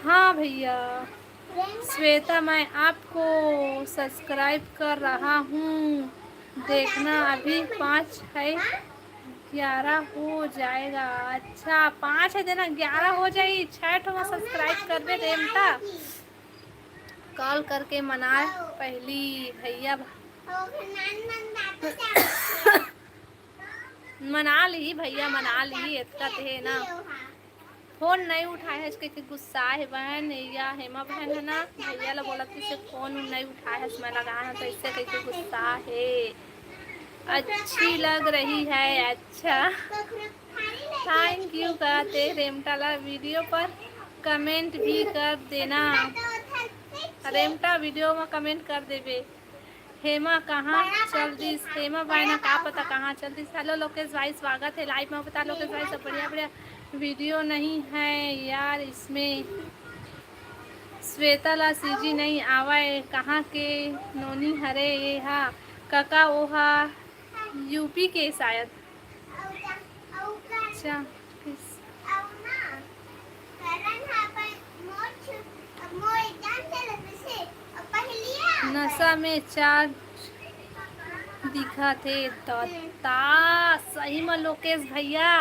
हाँ भैया श्वेता मैं आपको सब्सक्राइब कर रहा हूँ देखना अभी 5 है 11 हो जाएगा। अच्छा 5 है देना 11 हो जाएगी 6 ठो सब्सक्राइब कर दे रेमता कॉल करके मना पहली भैया मना ली भैया मना ली इतना है ना। फोन नहीं उठाया है इसके गुस्सा है बहन या हेमा बहन है ना भैया ला बोला कि फोन नहीं उठाया है मैं लगाया तो इससे कैसे गुस्सा है। अच्छी लग रही है। अच्छा थैंक यू कहते रेमटा ला वीडियो पर कमेंट भी कर देना। रेमटा वीडियो में कमेंट कर देवे। हेमा कहाँ चल दी? हेमा बहना का पता कहाँ चल दी। हेलो लोकेश भाई स्वागत है लाइव में। बता लोकेश भाई सब बढ़िया बढ़िया वीडियो नहीं है यार इसमें। श्वेता ला सीजी नहीं आवे कहाँ के नोनी हरे ये हा काका ओहा यूपी के शायद। अच्छा नशा में चार दिखा थे दत्ता। सही में लोकेश भैया,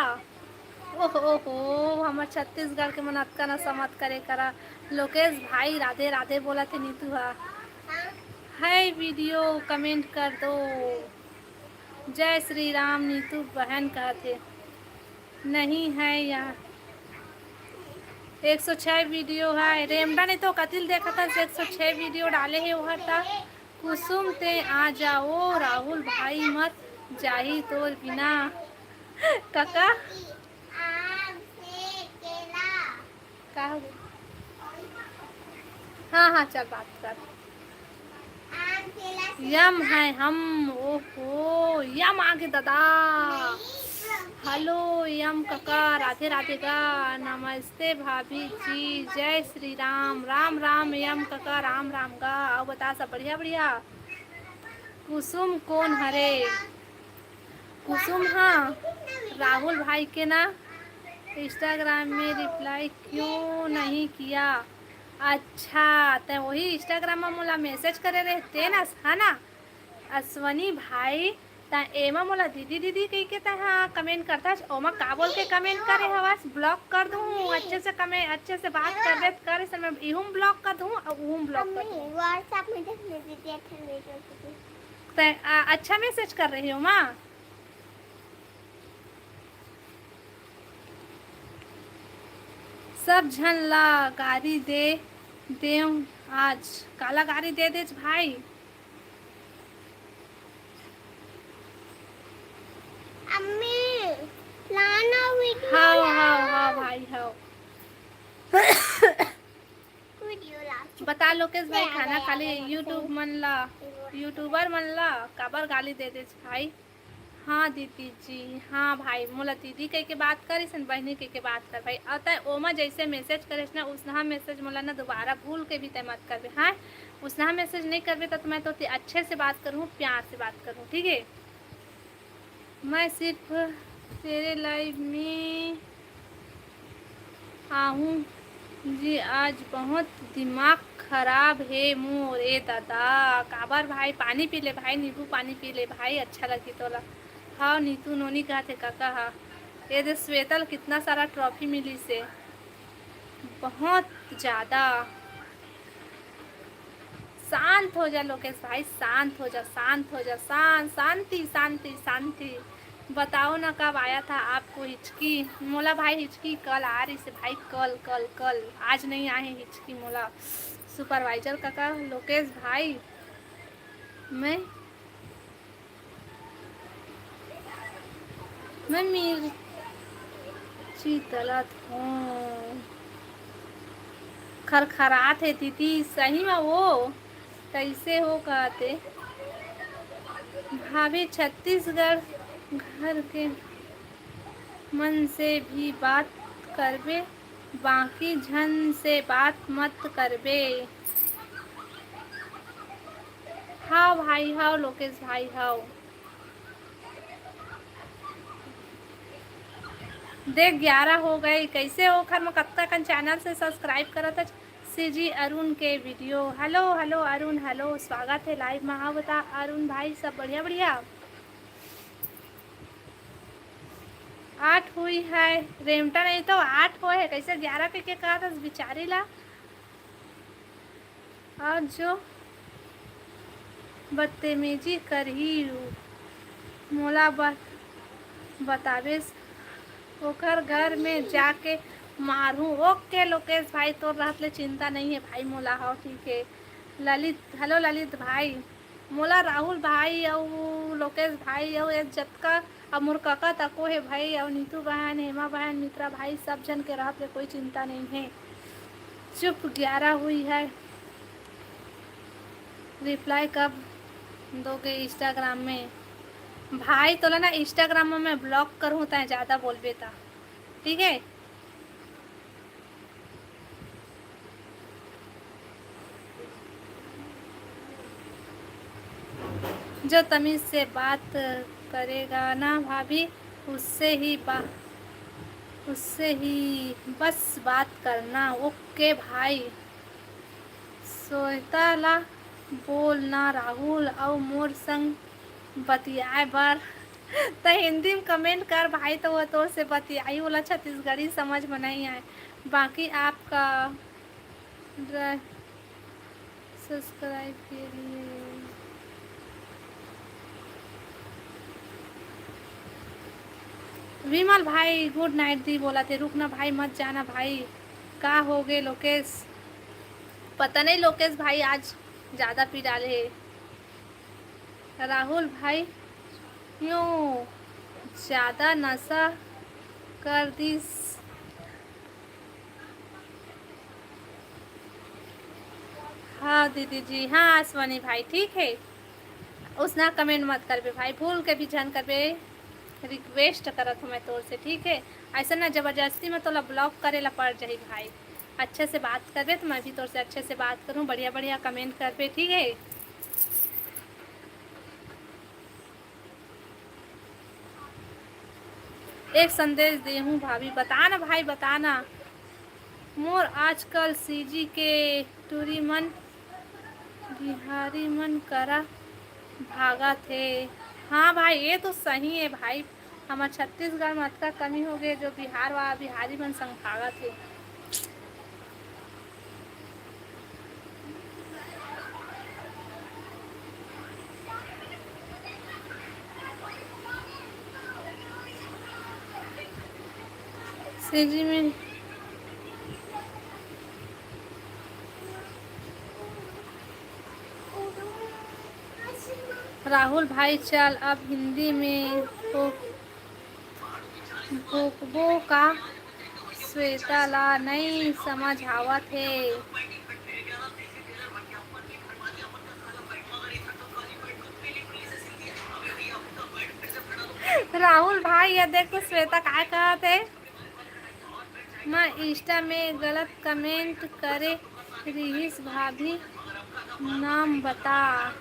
ओहो हमार छत्तीसगढ़ के मन अतका नशा मत करे करा। लोकेश भाई राधे राधे बोला थे नीतू है वीडियो कमेंट कर दो। जय श्री राम नीतू बहन कहते नहीं है यहाँ 106 वीडियो है। रेमडा ने तो कतिल देखा था 106 वीडियो डाले हैं वहाँ था। कुसुम ते आ जाओ राहुल भाई मत जाही तोर बिना काका आम से केला का। हाँ हाँ चल बात कर। आम केला से यम है हम, ओहो यम आगे दादा। हेलो यम काका राधे राधे का। नमस्ते भाभी जी जय श्री राम। राम राम यम काका राम राम का। और बता सब बढ़िया बढ़िया। कुसुम कौन हरे? कुसुम हाँ राहुल भाई के ना इंस्टाग्राम में रिप्लाई क्यों नहीं किया? अच्छा तो वही इंस्टाग्राम में मोला मैसेज करे रहते ना है ना अश्वनी भाई ता एमा मोला दीदी दीदी कह के हाँ कमेंट करता है। ओमा का बोल के कमेंट करे हवास ब्लॉक कर दूँ अच्छे से कमेंट अच्छे से बात कर रहे करे सर मैं इहूँ ब्लॉक कर दूँ और वहूँ ब्लॉक कर दूँ। व्हाट्सएप में देख ले दीदी अच्छा वीडियो तो अच्छा मैसेज कर रही हो माँ। सब झन ला गाड़ी दे आज काला गाड़ी दे भाई। अम्मी लाना वीडियो हाँ भाई हाँ वीडियो ला बता लोकेश भाई खाना खा ली यूट्यूबर मन ला काबर गाली दे भाई। हाँ दीदी जी हाँ भाई मोला दीदी कह के बात करिस बहनी कह के बात कर भाई। अतः ओमा जैसे मैसेज करिस ना उसना मैसेज मोला ना दोबारा भूल के भी तय मत करबे। हाँ उसना मैसेज नहीं करबे तो मैं तो अच्छे से बात करूँ प्यार से बात करूँ ठीक है। मैं सिर्फ तेरे लाइव में आऊँ जी आज बहुत दिमाग खराब है मोर ए दादा। काबर भाई पानी पी ले भाई नींबू पानी पी ले भाई अच्छा लगी तोला। हाँ नीतू नोनी कहा थे काका हाँ ये दे श्वेतल कितना सारा ट्रॉफी मिली से बहुत ज़्यादा। शांत हो जा लोकेश भाई शांत हो जा शांति शांति शांति। बताओ ना कब आया था आपको हिचकी? मोला भाई हिचकी कल आ रही से भाई कल कल कल आज नहीं आए हिचकी मोला। सुपरवाइजर काका लोकेश भाई मैं मिर्ची तलत हूँ खरखरात है दीदी सही में वो कैसे हो कहते भाभी छत्तीसगढ़ घर के मन से भी बात करबे बाकी झन से बात मत करबे। हाँ भाई हाँ लोकेश भाई हाँ देख 11 हो गए कैसे हो खर मैं कब तक चैनल से सब्सक्राइब करा था सीजी अरुण के video. Hello hello Arun hello स्वागत है लाइव में। हाँ बता अरुण भाई सब बढ़िया बढ़िया। 8 हुई है रेमटा नहीं तो 8 हो है कैसे 11 पे कहा था बिचारी ला। और जो बदतमीजी कर ही मोला बतावे ओकर घर में जाके मारूं। ओके लोकेश भाई तो रात ले चिंता नहीं है भाई मोला। हाँ ठीक है ललित हेलो ललित भाई मोला राहुल भाई और लोकेश भाई और जतका और मोर काका तको है भाई और नीतू बहन हेमा बहन मित्रा भाई सब जन के रात ले कोई चिंता नहीं है। चुप 11 हुई है रिप्लाई कब दोगे इंस्टाग्राम में? भाई तो ना इंस्टाग्राम में मैं ब्लॉक करूँ तो ज़्यादा बोल बेता ठीक है। जो तमीज़ से बात करेगा ना भाभी उससे ही बस बात करना। ओके भाई सोता ला बोल ना राहुल और मोर संग बतियाए बर तो हिंदी में कमेंट कर भाई, तो वो तोर से बतियाई वाला छत्तीसगढ़ी समझ में नहीं आए। बाकी आपका सब्सक्राइब के लिए विमल भाई गुड नाइट दी बोला थे, रुकना भाई मत जाना भाई। का हो गए लोकेश? पता नहीं लोकेश भाई आज ज़्यादा पी डाले है। राहुल भाई क्यों ज़्यादा नशा कर दी? हाँ दीदी जी, हाँ आसवानी भाई ठीक है। उसना कमेंट मत करबे भाई, भूल के भी जन करबे, रिक्वेस्ट करत हूँ मैं तोर से, ठीक है। ऐसा ना ज़बरदस्ती में तोला ब्लॉक करे ला पड़ जाही भाई। अच्छे से बात करबे तो मैं भी तोर से अच्छे से बात करूँ, बढ़िया बढ़िया कमेंट करबे, ठीक है। एक संदेश दे हूँ भाभी, बताना भाई बताना। मोर आजकल सीजी के टूरी मन बिहारी मन करा भागा थे। हाँ भाई ये तो सही है भाई, हमारे छत्तीसगढ़ में अतका कमी हो गए जो बिहार व बिहारी मन संग भागा थे। सीजी में राहुल भाई चल अब हिंदी में भोकबो का श्वेता ला नहीं समझ आवत है। राहुल भाई ये देखो श्वेता क्या कहते है, मैं इंस्टा में गलत कमेंट करे रहीस भाभी नाम बता।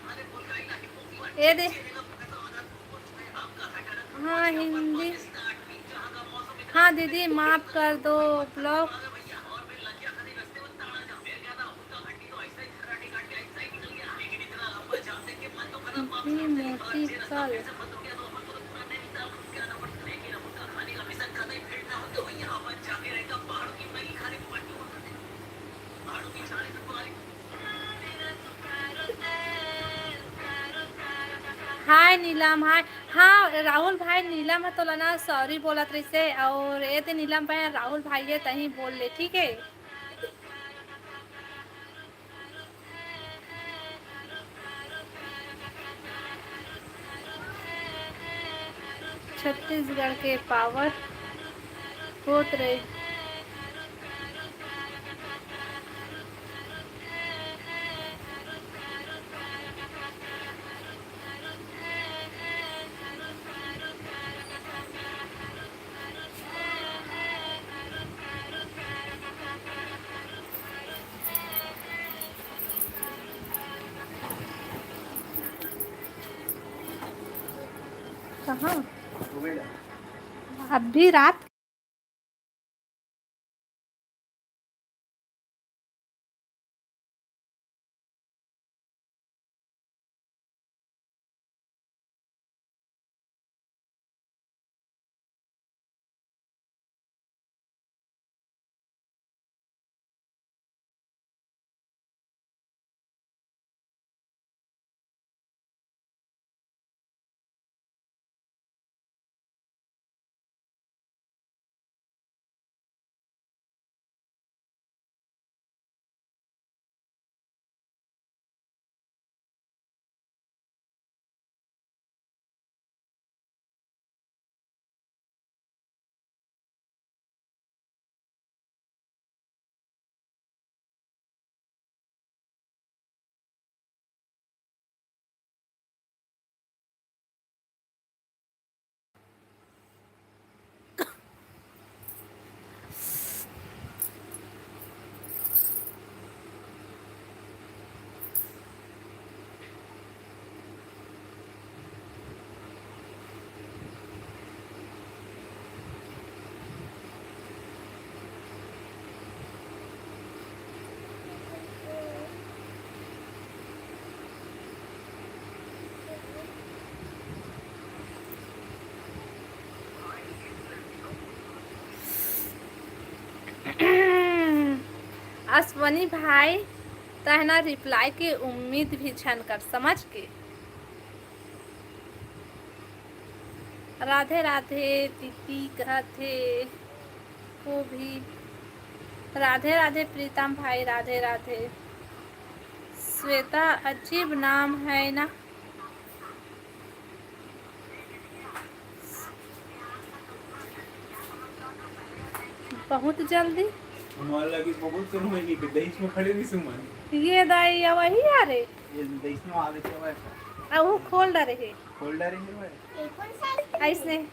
ये दे हाँ हिंदी, हाँ दीदी माफ़ कर दो ब्लॉग भी मोटी कल। हाय नीलम हाय। हाँ राहुल भाई नीलम है तो लना सॉरी बोलत रही से, और ये तो नीलम भाई राहुल भाई है तहीं बोल ले, ठीक है। छत्तीसगढ़ के पावर होत रहे। कहाँ अभी रात अश्वनी भाई तहना रिप्लाई के उम्मीद भी छन कर समझ के। राधे राधे दीदी कहते को भी राधे राधे प्रीतम भाई राधे राधे। श्वेता अजीब नाम है ना। बहुत जल्दी लगी बहुत सुन होगी कि देश में खड़े भी सुमन ये दाई वही आ रे ये देश में आगे के वैसा वो खोल डरे है होल्डर है वो कौन सा ऐसने।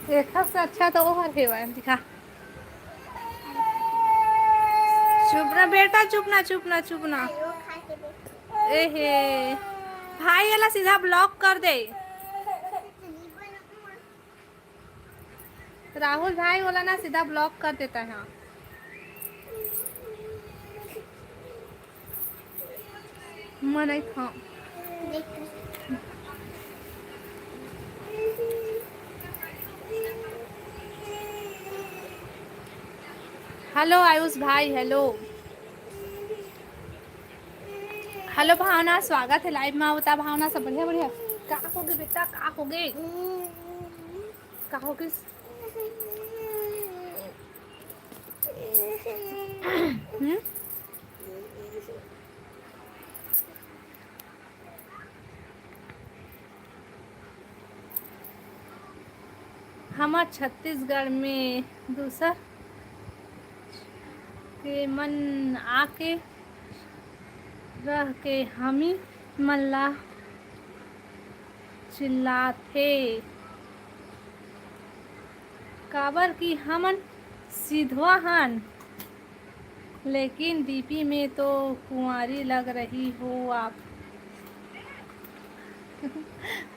देखा से अच्छा तो वो है दिखा। चुप ना बेटा चुप ना चुप ना चुप ना। वो खा के देख एहे भाई वाला सीधा ब्लॉक कर दे। राहुल भाई वाला ना सीधा ब्लॉक कर देता है। मन नहीं खा हेलो आयुष भाई हेलो हेलो भावना स्वागत है लाइव में। बता भावना सब बढ़िया बढ़िया। का होगे बेटा का होगे का होगे। हमार छत्तीसगढ़ में दूसर के मन आके रह के हमी मल्ला चिल्लाते काबर की हमन सीधवा हन लेकिन डीपी में तो कुंवारी लग रही हो आप।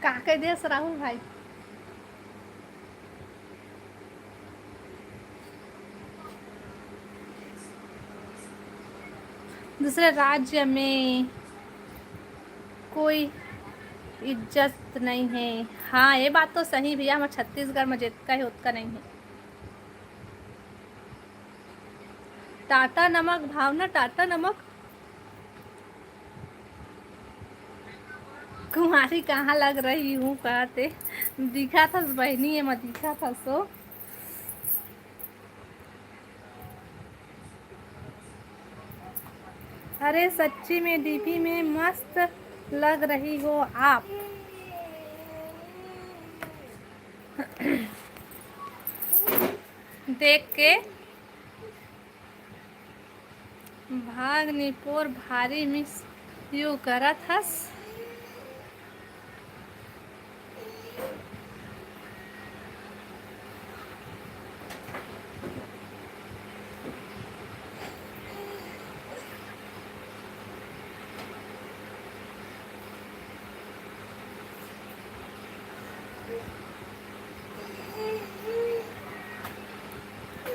का कह दे राहुल भाई। दूसरे राज्य में कोई इज्जत मस्त नहीं है। हाँ ये बात तो सही भैया, हमारे छत्तीसगढ़ में जितना है उतना नहीं है। टाटा नमक भावना, टाटा नमक कुमारी कहाँ लग रही हूँ कहते, दिखा था बहनी है, मैं दिखा था सो। अरे सच्ची में डीपी में मस्त लग रही हो आप। देख के भाग निपोर भारी मिस यू करत हस।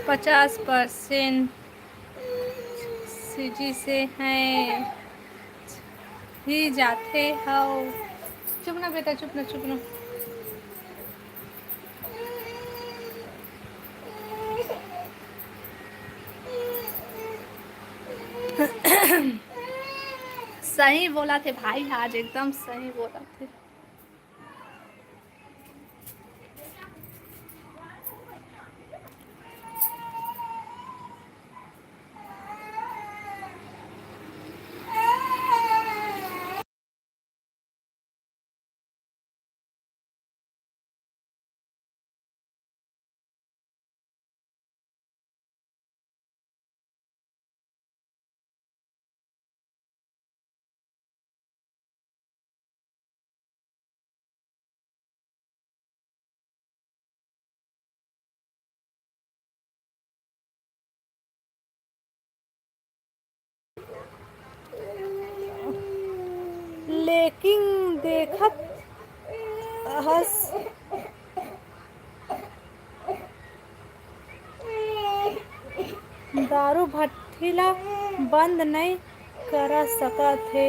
पचास % सीजी से हैं ही जाते हो। चुप ना बेटा, चुप ना, चुप ना। सही बोला थे भाई, आज एकदम सही बोला थे। लेकिन देखत हस दारू भट्टीला बंद नहीं कर सकत थे।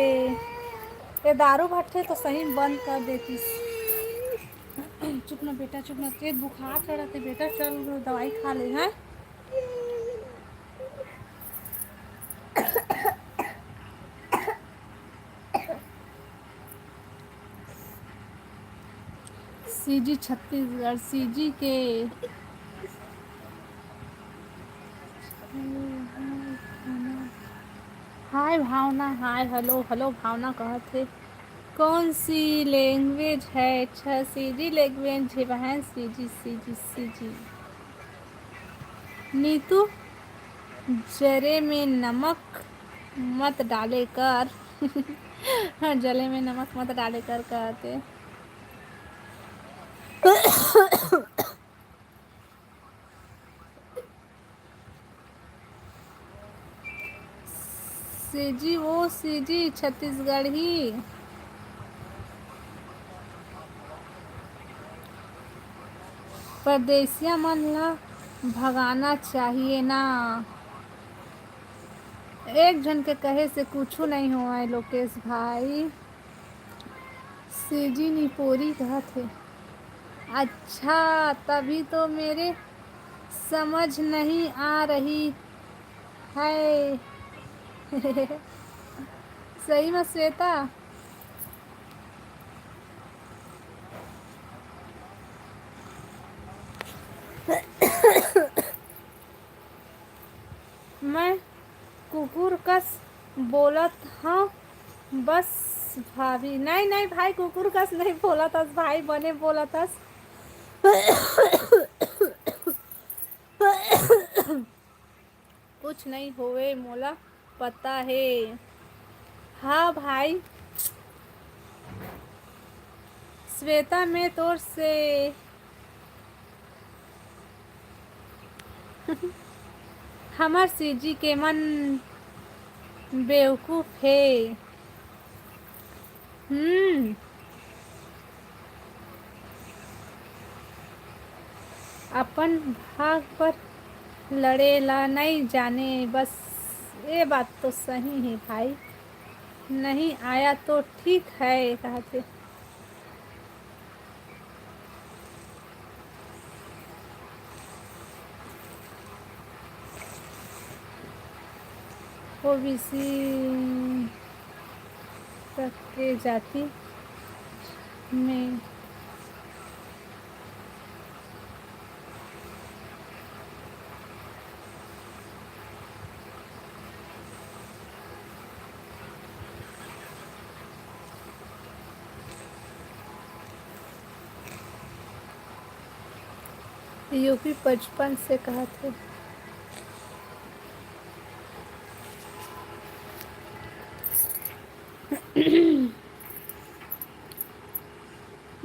ये दारू भट्टे तो सही बंद कर देती। चुप ना बेटा, चुप ना, तेज बुखार चढ़ा थे बेटा, चल दवाई खा ले हैं। सीजी छत्तीसगढ़, सीजी के हाय भावना, हाय हेलो, हेलो भावना कहत थे। कौन सी लैंग्वेज है? अच्छा सीजी लैंग्वेज है बहन, सीजी सीजी सीजी। नीतू जरे में नमक मत डाले कर। हाँ, जले में नमक मत डाले कर कहते। सीजी वो सीजी छत्तीसगढ़ ही। परदेसिया मन ला भगाना चाहिए ना। एक जन के कहे से कुछ नहीं हुआ है लोकेश भाई। सीजी निपोरी कहत है। अच्छा तभी तो मेरे समझ नहीं आ रही है। सही में श्वेता, मैं कुकुर कस बोलत हाँ बस भाभी। नहीं नहीं भाई, कुकुर कस नहीं बोला था भाई, बने बोला था। कुछ नहीं होवे मोला पता है। हाँ भाई श्वेता में तोर से हमार सीजी के मन बेवकूफ है। अपन भाग पर लड़ेला नहीं जाने बस। ये बात तो सही है भाई, नहीं आया तो ठीक है कहते। ओबीसी तक के जाति में यूपी 55 से कहा थे।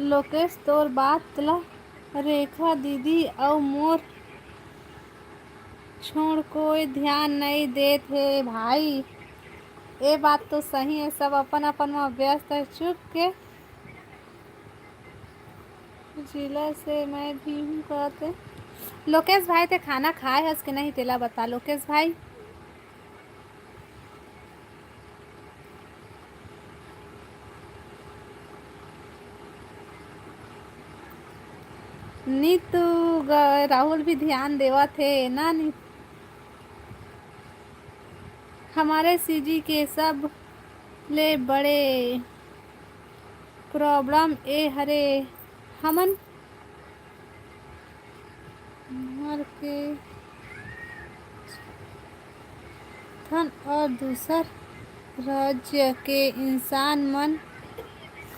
लोकेश तोर बात ला रेखा दीदी और मोर छोड़ कोई ध्यान नहीं देते है भाई। ये बात तो सही है, सब अपन अपन में व्यस्त है। चुप के जिला से मैं भी हूँ कहते। लोकेश भाई ते खाना खाए हस के नहीं तेला बता लोकेश भाई। नीतू राहुल भी ध्यान देवा थे ना नी। हमारे सीजी के सब ले बड़े प्रॉब्लम ए हरे हमन मर के थन और दूसर राज्य के इंसान मन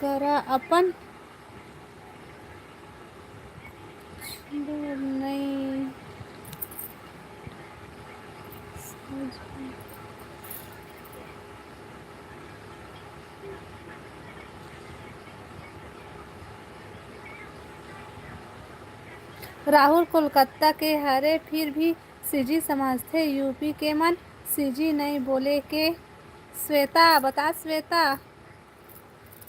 करा अपन नहीं राहुल कोलकाता के हरे फिर भी सीजी समझते यूपी के मन सीजी नहीं बोले के। श्वेता बता श्वेता।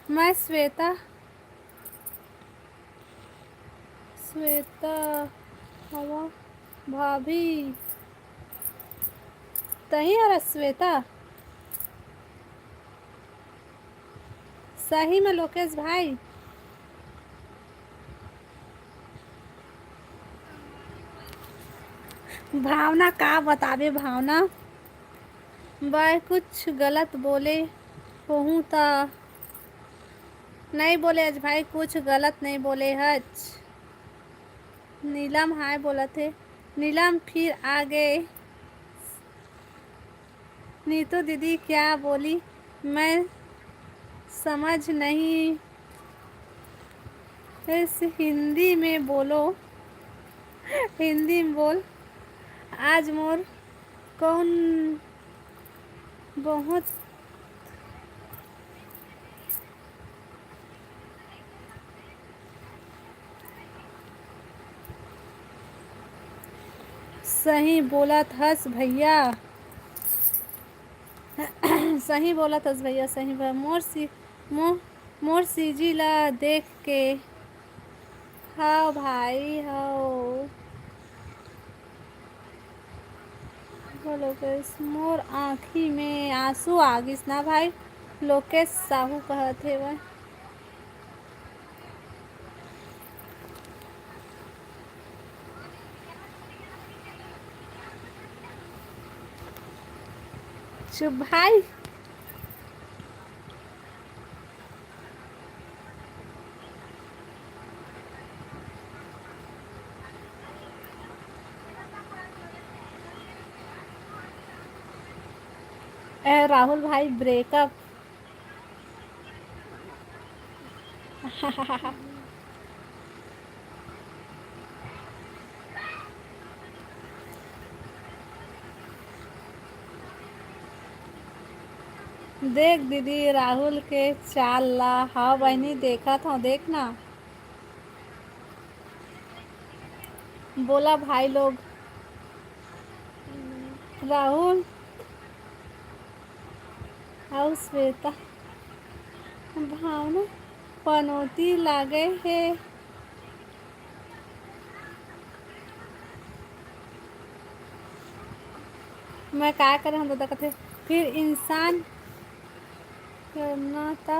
मैं श्वेता हवा भाभी तही अरे श्वेता सही में लोकेश भाई। भावना का बतावे भावना भाई कुछ गलत बोले होहूँ ता नहीं बोले हज भाई कुछ गलत नहीं बोले हज। नीलम हाय बोला थे नीलम फिर आ गए। नीतू दीदी क्या बोली मैं समझ नहीं। इस हिंदी में बोलो हिंदी में बोल। आज मोर कौन बहुत सही बोला थस भैया सही बोला थस भैया सही मोर सीजी ला देख के हाँ भाई हाँ लोकेश मोर आँखी में आंसू आ गिस ना भाई। लोकेश साहू कहते वह चुप भाई। राहुल भाई ब्रेकअप देख दीदी राहुल के चाल ला। हाँ बहनी देखा था देखना बोला भाई लोग राहुल और श्वेता भावना पनौती लागे है। मैं क्या करें हम तो कहते फिर इंसान करना था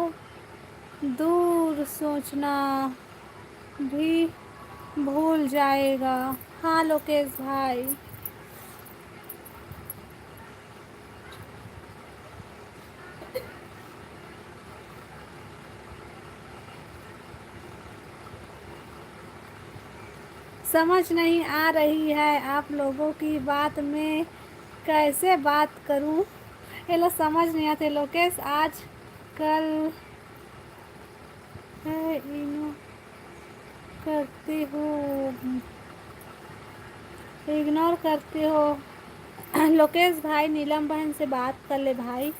दूर सोचना भी भूल जाएगा। हाँ लोकेश भाई समझ नहीं आ रही है आप लोगों की बात, मैं कैसे बात करूं। ये लोग समझ नहीं आते। लोकेश आज कल है इग्नोर करते हो, इग्नोर करते हो। लोकेश भाई नीलम बहन से बात कर ले भाई।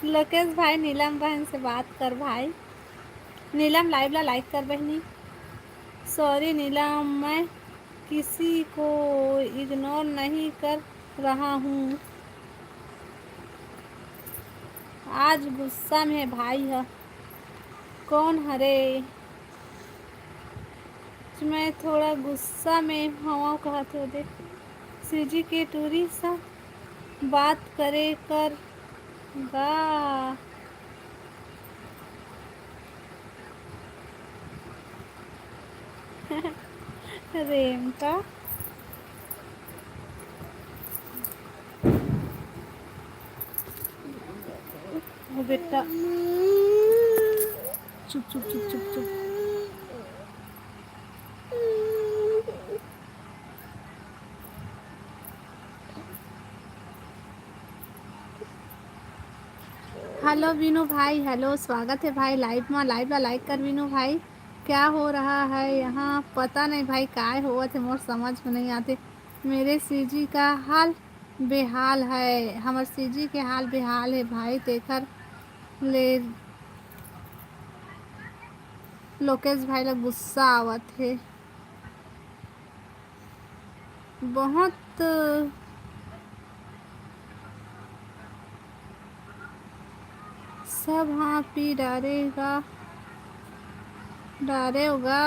लोकेश भाई नीलम बहन से बात कर भाई। नीलम लाइव ला लाइक कर बहनी। सॉरी नीलम, मैं किसी को इग्नोर नहीं कर रहा हूँ, आज गुस्सा में भाई है। कौन हरे? मैं थोड़ा गुस्सा में हवा कहते हो देख। सीजी के टूरी सा बात करे कर गा। रेम का वो बेटा चुप चुप चुप चुप चुप। हेलो विनू भाई, हेलो, स्वागत है भाई लाइव में। लाइव ला लाइक कर विनू भाई। क्या हो रहा है यहाँ पता नहीं भाई, काय हुआ थे मोर समझ में नहीं आते। मेरे सीजी का हाल बेहाल है, हमारे सीजी के हाल बेहाल है भाई, तेकर ले लोकेश भाई लोग गुस्सा आवत है बहुत। सब हाँ पी डालेगा, डालेगा।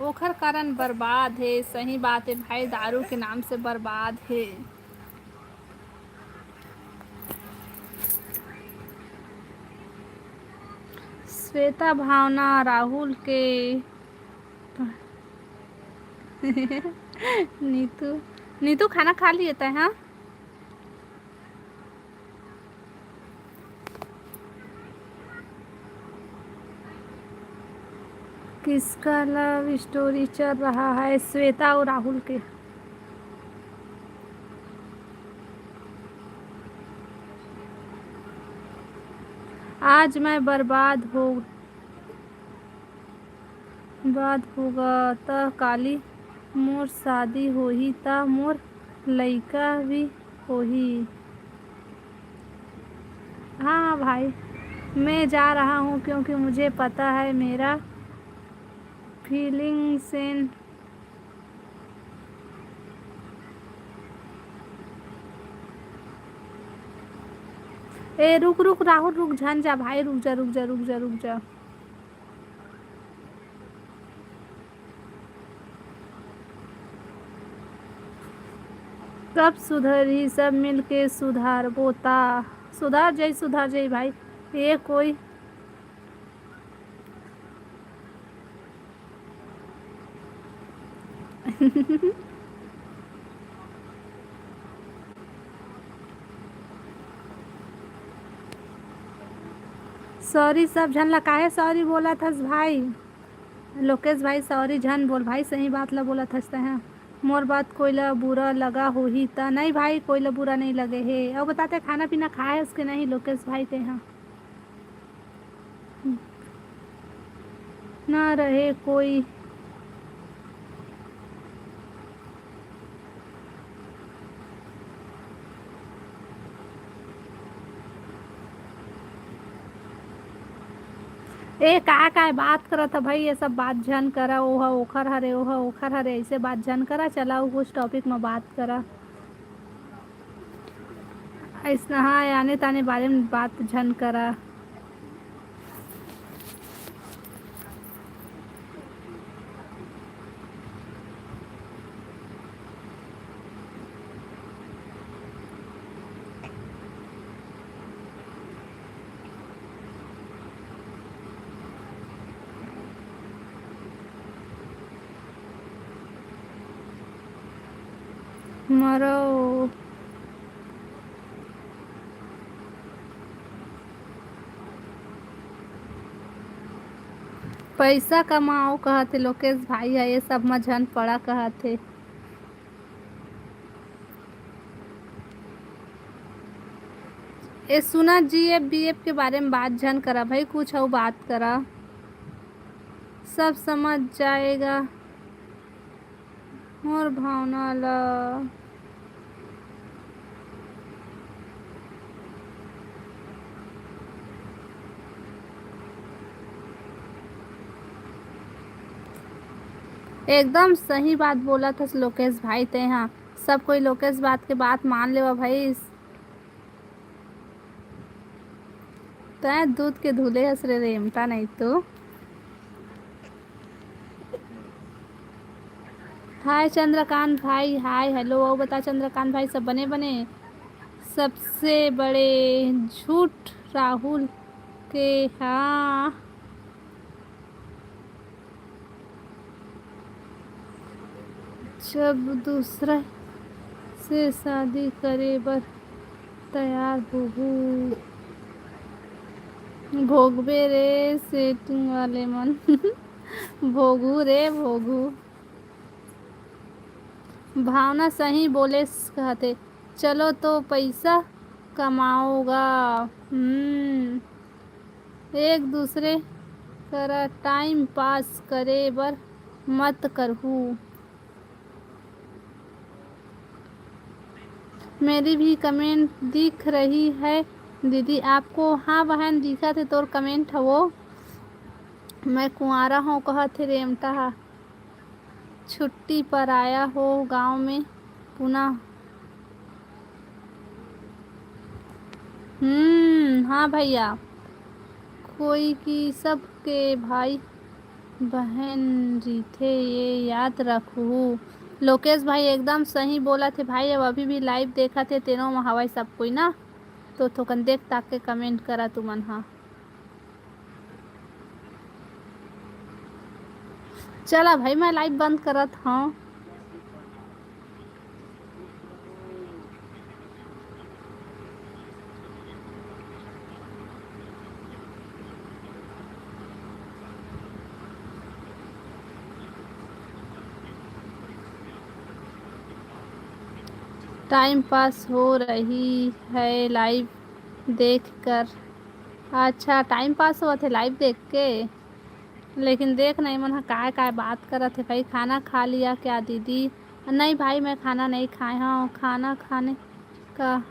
ओखर कारण बर्बाद है, सही बात है भाई, दारू के नाम से बर्बाद है। श्वेता भावना राहुल के नीतू, नीतू खाना खा लिए था? हाँ किसका लव स्टोरी चल रहा है? श्वेता और राहुल के। आज मैं बर्बाद होगा त काली मोर शादी होही त मोर लइका भी होही। हाँ भाई, मैं जा रहा हूँ क्योंकि मुझे पता है मेरा फीलिंग सेन। ए रुक रुक राहुल रुक, झन जा भाई, रुक जा रुक जा रुक जा रुक जा। सब सुधरी, सब मिलके सुधारबो ता सुधार जाई भाई। ये कोई सॉरी सब झन ला काहे सॉरी बोला थस भाई? लोकेश भाई सॉरी झन बोल भाई, सही बात ला बोला थस है। मोर बात कोई ला बुरा लगा हो ही ता नहीं भाई, कोई ला बुरा नहीं लगे है। अब बताते खाना पीना खाए उसके नहीं लोकेश भाई के यहाँ ना रहे कोई। ए का बात करा था भाई, ये सब बात जन करा। ओहा ओखर हरे, ओहा ओखर हरे, ऐसे बात जन करा। चलाओ कुछ टॉपिक में बात करा, ऐसा हाँ आने ताने बारे में बात जन करा। मरो। पैसा कमाओ कहते लोकेश भाई है, ये सब में झन पड़ा कहते। ए सुना जीएफ बीएफ के बारे में बात झन करा भाई, कुछ और बात करा, सब समझ जाएगा। और भावना ला एकदम सही बात बोला था लोकेश भाई ते। हाँ सब कोई लोकेश बात के बात मान ले भाई। तय दूध के धुले हसरे रेमता नहीं तो। हाय चंद्रकांत भाई, हाय हेलो। और बता चंद्रकांत भाई सब बने बने। सबसे बड़े झूठ राहुल के। हाँ जब दूसरा से शादी करे बर तैयार होहू, भोगबे रे सेटिंग वाले मन। भोगू रे भोगू। भावना सही बोले कहते, चलो तो पैसा कमाओगा। एक दूसरे करा टाइम पास करे बर मत करहू। मेरी भी कमेंट दिख रही है दीदी आपको। हाँ बहन दिखा थे तोर कमेंट है वो। मैं कुंवारा हूँ कहा थे रेमटा, छुट्टी पर आया हो गांव में पुनः। हाँ भैया, कोई की सब के भाई बहन जी थे ये याद रखू। लोकेश भाई एकदम सही बोला थे भाई। अब अभी भी लाइव देखा थे तेनों में हवाई सब कोई ना, तो थोकन देख ताक के कमेंट करा तुमन। हाँ चला भाई मैं लाइव बंद करत हाँ। टाइम पास हो रही है लाइव देख कर। अच्छा टाइम पास हुआ थे लाइव देख के, लेकिन देख नहीं मन काय बात करत थे भाई। खाना खा लिया क्या दीदी? नहीं भाई मैं खाना नहीं खाए। हाँ खाना खाने का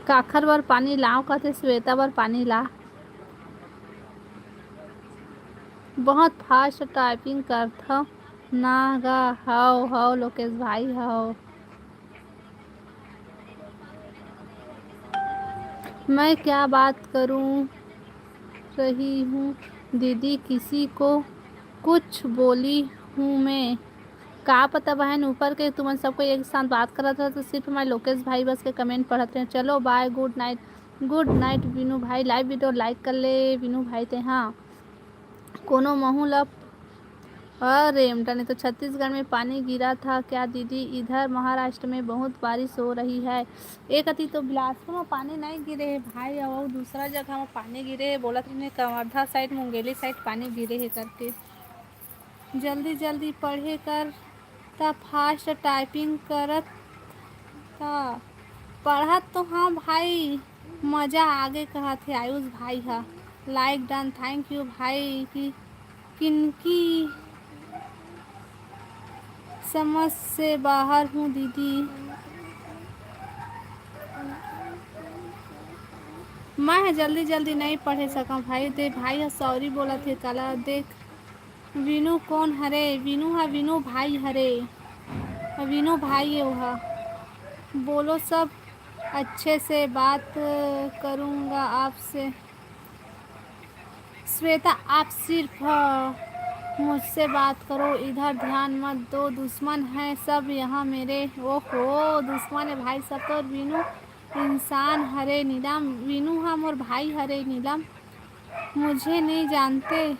काखर बर पानी लाओ कहते श्वेता बर पानी ला। बहुत फास्ट टाइपिंग करता ना गा। हाओ लोकेश भाई हाओ। मैं क्या बात करूं रही हूँ दीदी, किसी को कुछ बोली हूँ मैं? का पता बहन, ऊपर के तुम सबको एक साथ बात कर रहा था तो सिर्फ मैं लोकेश भाई बस के कमेंट पढ़ते हैं। चलो bye, good night. Good night Vinu भाई। लाइव वीडियो लाइक कर ले विनू भाई थे। हाँ कोनो महू लब। अरे ने तो छत्तीसगढ़ में पानी गिरा था क्या दीदी? इधर महाराष्ट्र में बहुत बारिश हो रही है। एक अति तो बिलासपुर में पानी नहीं गिरे है भाई, और दूसरा जगह में पानी गिरे है। बोला तुमने कवर्धा साइड मुंगेली साइड पानी गिरे है करके। जल्दी जल्दी पढ़े कर ता फास्ट टाइपिंग करत था। पढ़त तो हाँ भाई, मज़ा आगे कहा थे आयुष भाई। हा लाइक डन, थैंक यू भाई। कि किनकी समझ से बाहर हूँ दीदी। मैं जल्दी जल्दी नहीं पढ़े सका भाई। दे भाई सॉरी बोला थे कला। देख विनू कौन हरे? विनू है विनू भाई हरे, विनू भाई है वह। बोलो सब अच्छे से बात करूँगा आपसे। श्वेता आप सिर्फ मुझसे बात करो, इधर ध्यान मत दो। दुश्मन है सब यहाँ मेरे। ओहो दुश्मन है भाई सब तो। विनू इंसान हरे नीलम, वीनू हम और भाई हरे नीलम, मुझे नहीं जानते।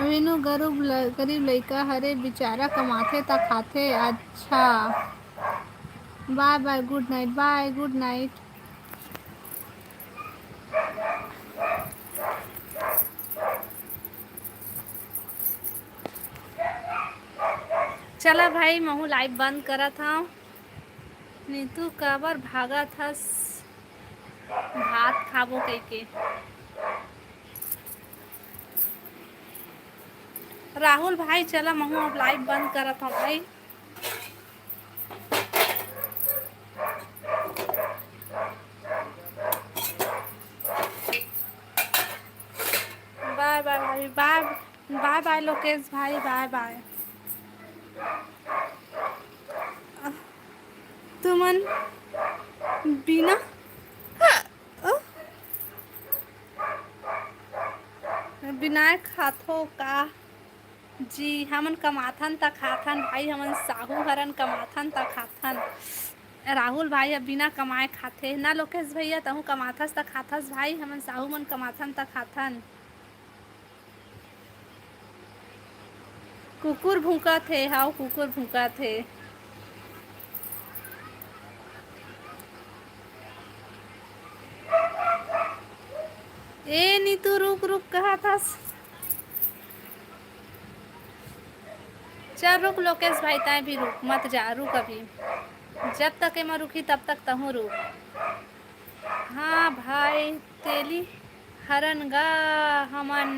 वीनू गरीब लइका हरे, बेचारा कमाथे त खाथे। अच्छा bye bye, good night, bye good night. चला भाई महू लाइव बंद करा था। नीतू काबर भागा था भात खाबो कह के। राहुल भाई चला महू अब लाइव बंद करा था भाई। बाय बाय भाई, बाय बाय बाय लोकेश भाई, बाय बाय। तुमन बिना विनायक खाथो का जी, हमन कमाथन त खाथन भाई, हमन साहू हरन कमाथन त खाथन। राहुल भाई अब बिना कमाए खाथे ना। लोकेश भैया तहू कमाथस त खाथस भाई, हमन साहू मन कमाथन त खाथन। कुकुर भूका थे, हाउ कुकुर भूका थे। ए नीतू रुक रुक कहा था। चल रुक लोकेश भाई, ताए भी रुक मत जा, रुक अभी। जब तक मैं रुकी तब तक तहूँ रुक। हाँ भाई तेली हरन गा, हमन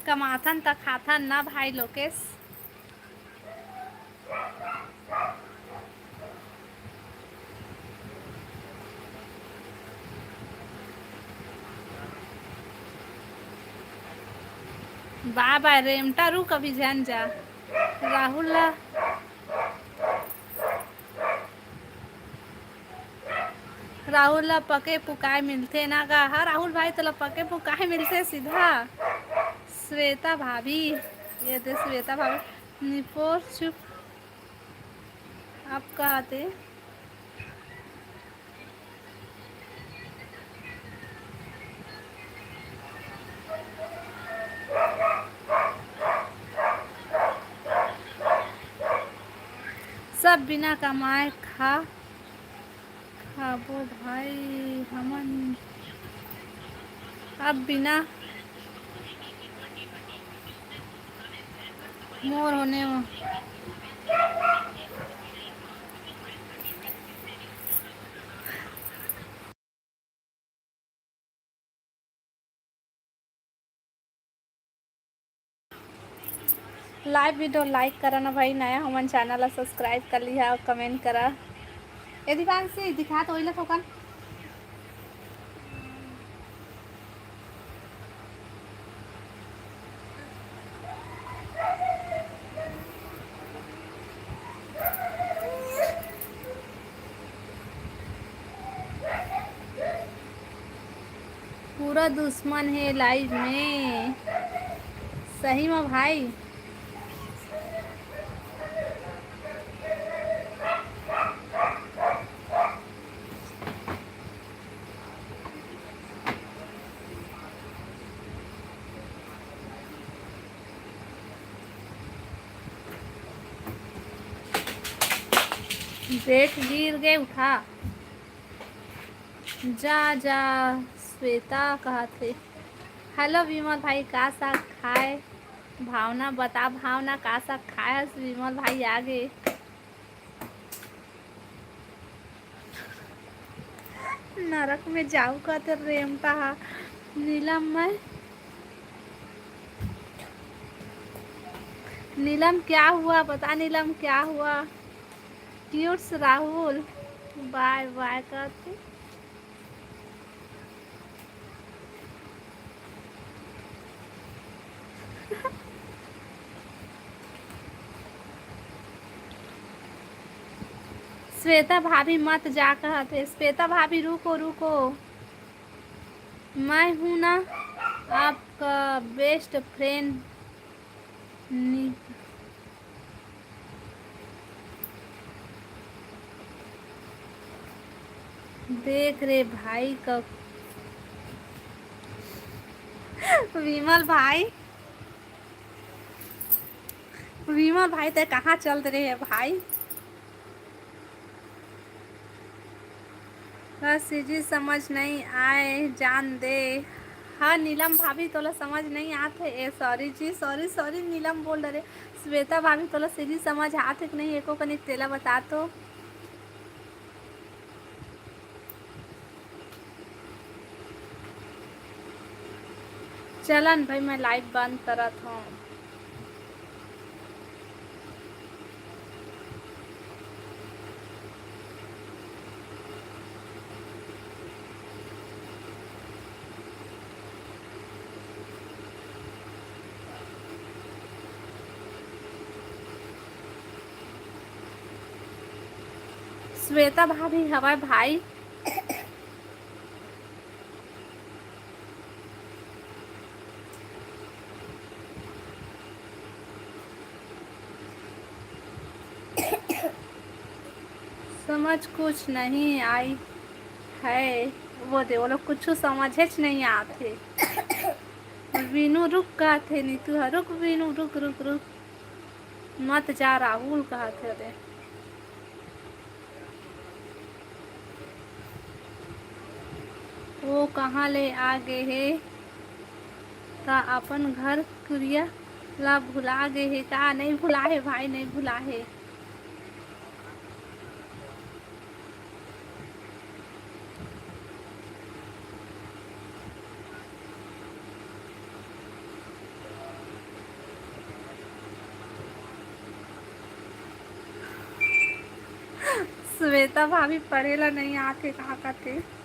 कमाथन त खाथन ना भाई लोकेश। बाय बाय रेमटा, रुक अभी जान जा। राहुल ला पके पुकाए मिलते ना गा। हाँ राहुल भाई तो पके पुकाए मिलते सीधा। श्वेता भाभी, ये दे श्वेता भाभी निपोर चुप। आप कहाँ थे? सब बिना कमाए खाबो भाई हमन। अब बिना मोर होने में लाइव वीडियो लाइक करा ना भाई, नया हमन चैनल ला सब्सक्राइब कर लिया और कमेंट करा। ये दीवान से दिखा तो इला थोकन। पूरा दुश्मन है लाइव में, सही में भाई। बेट गिर गए, उठा जा जा। श्वेता कहा थे। हेलो विमल भाई, का साग खाए? भावना बता, भावना का साग खाए? विमल भाई आगे नरक में जाऊ का तो रेमता। नीलम में नीलम क्या हुआ बता, नीलम क्या हुआ? क्यूट्स राहुल बाय बाय करते। श्वेता भाभी मत जा कहते। श्वेता भाभी रुको रुको, मैं हूं ना आपका बेस्ट फ्रेंड। देख रे भाई का विमल भाई, विमल भाई तो कहाँ चल रहे हैं भाई? बस जी समझ नहीं आए जान दे। हाँ नीलम भाभी तोला समझ नहीं आते। ए सॉरी जी, सॉरी सॉरी नीलम बोल रहे। श्वेता भाभी तोला सीधी समझ आते कि नहीं एको कनिक तेला बता तो। चलन भाई मैं लाइव बंद करत हूँ। श्वेता भाभी हवा भाई। समझ कुछ नहीं आई है, वो दे वो लोग कुछ समझे नहीं आते। वीनू रुक कहा थे नीतू, रुक वीनू रुक रुक रुक मत जा, राहुल कहा थे। अरे वो कहाँ ले आ गए है का अपन घर कुरिया ला भुला गए है का? नहीं भुला है भाई, नहीं भुला है। श्वेता भाभी पढ़ेला नहीं आते कहाँ का थे।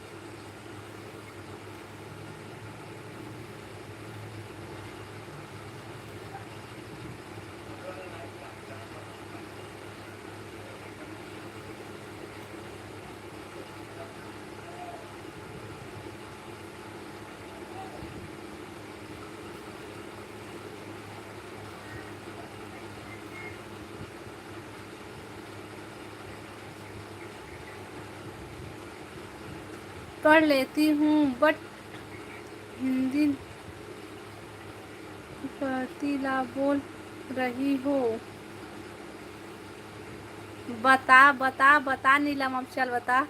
पढ़ लेती हूँ बट हिंदी पढ़ती ला बोल रही हो। बता बता बता नीलम, अब चल बता।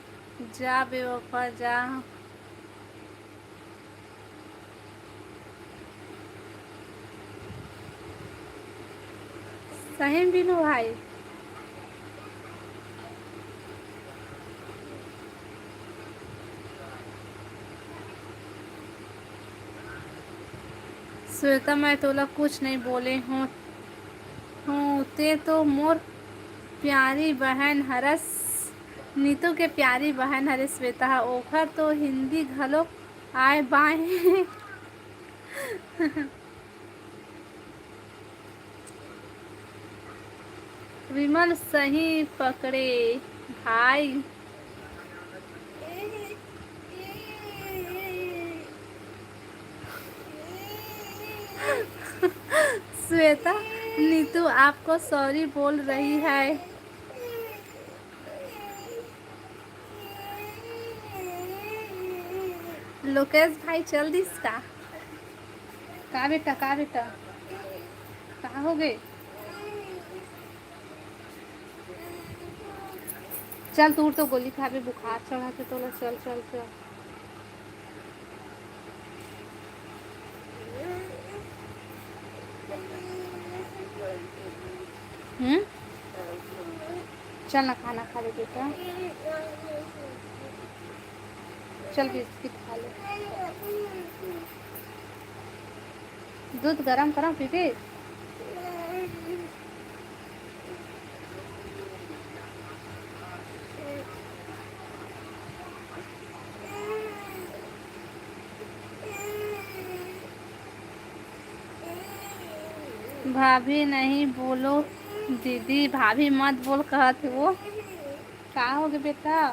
जा बेवफा जा। सही बिनू भाई। श्वेता मैं तोला कुछ नहीं बोले हूँ ते तो मोर प्यारी बहन हरस। नीतू के प्यारी बहन हरे श्वेता, ओखर तो हिंदी घलो आए बाए। विमल सही पकड़े भाई। श्वेता नीतू आपको सॉरी बोल रही है। लोकेश भाई चल दिस का बेटा कहाँ हो गए? चल तू तो गोली खा, बुखार चढ़ा के तो चल चल चल। चल ना खाना खा ले बेटा, चल बिस्किट खा ले। दूध गरम करा पीबे। भाभी नहीं बोलो दीदी, भाभी मत बोल कहत वो। का हो गया बेटा?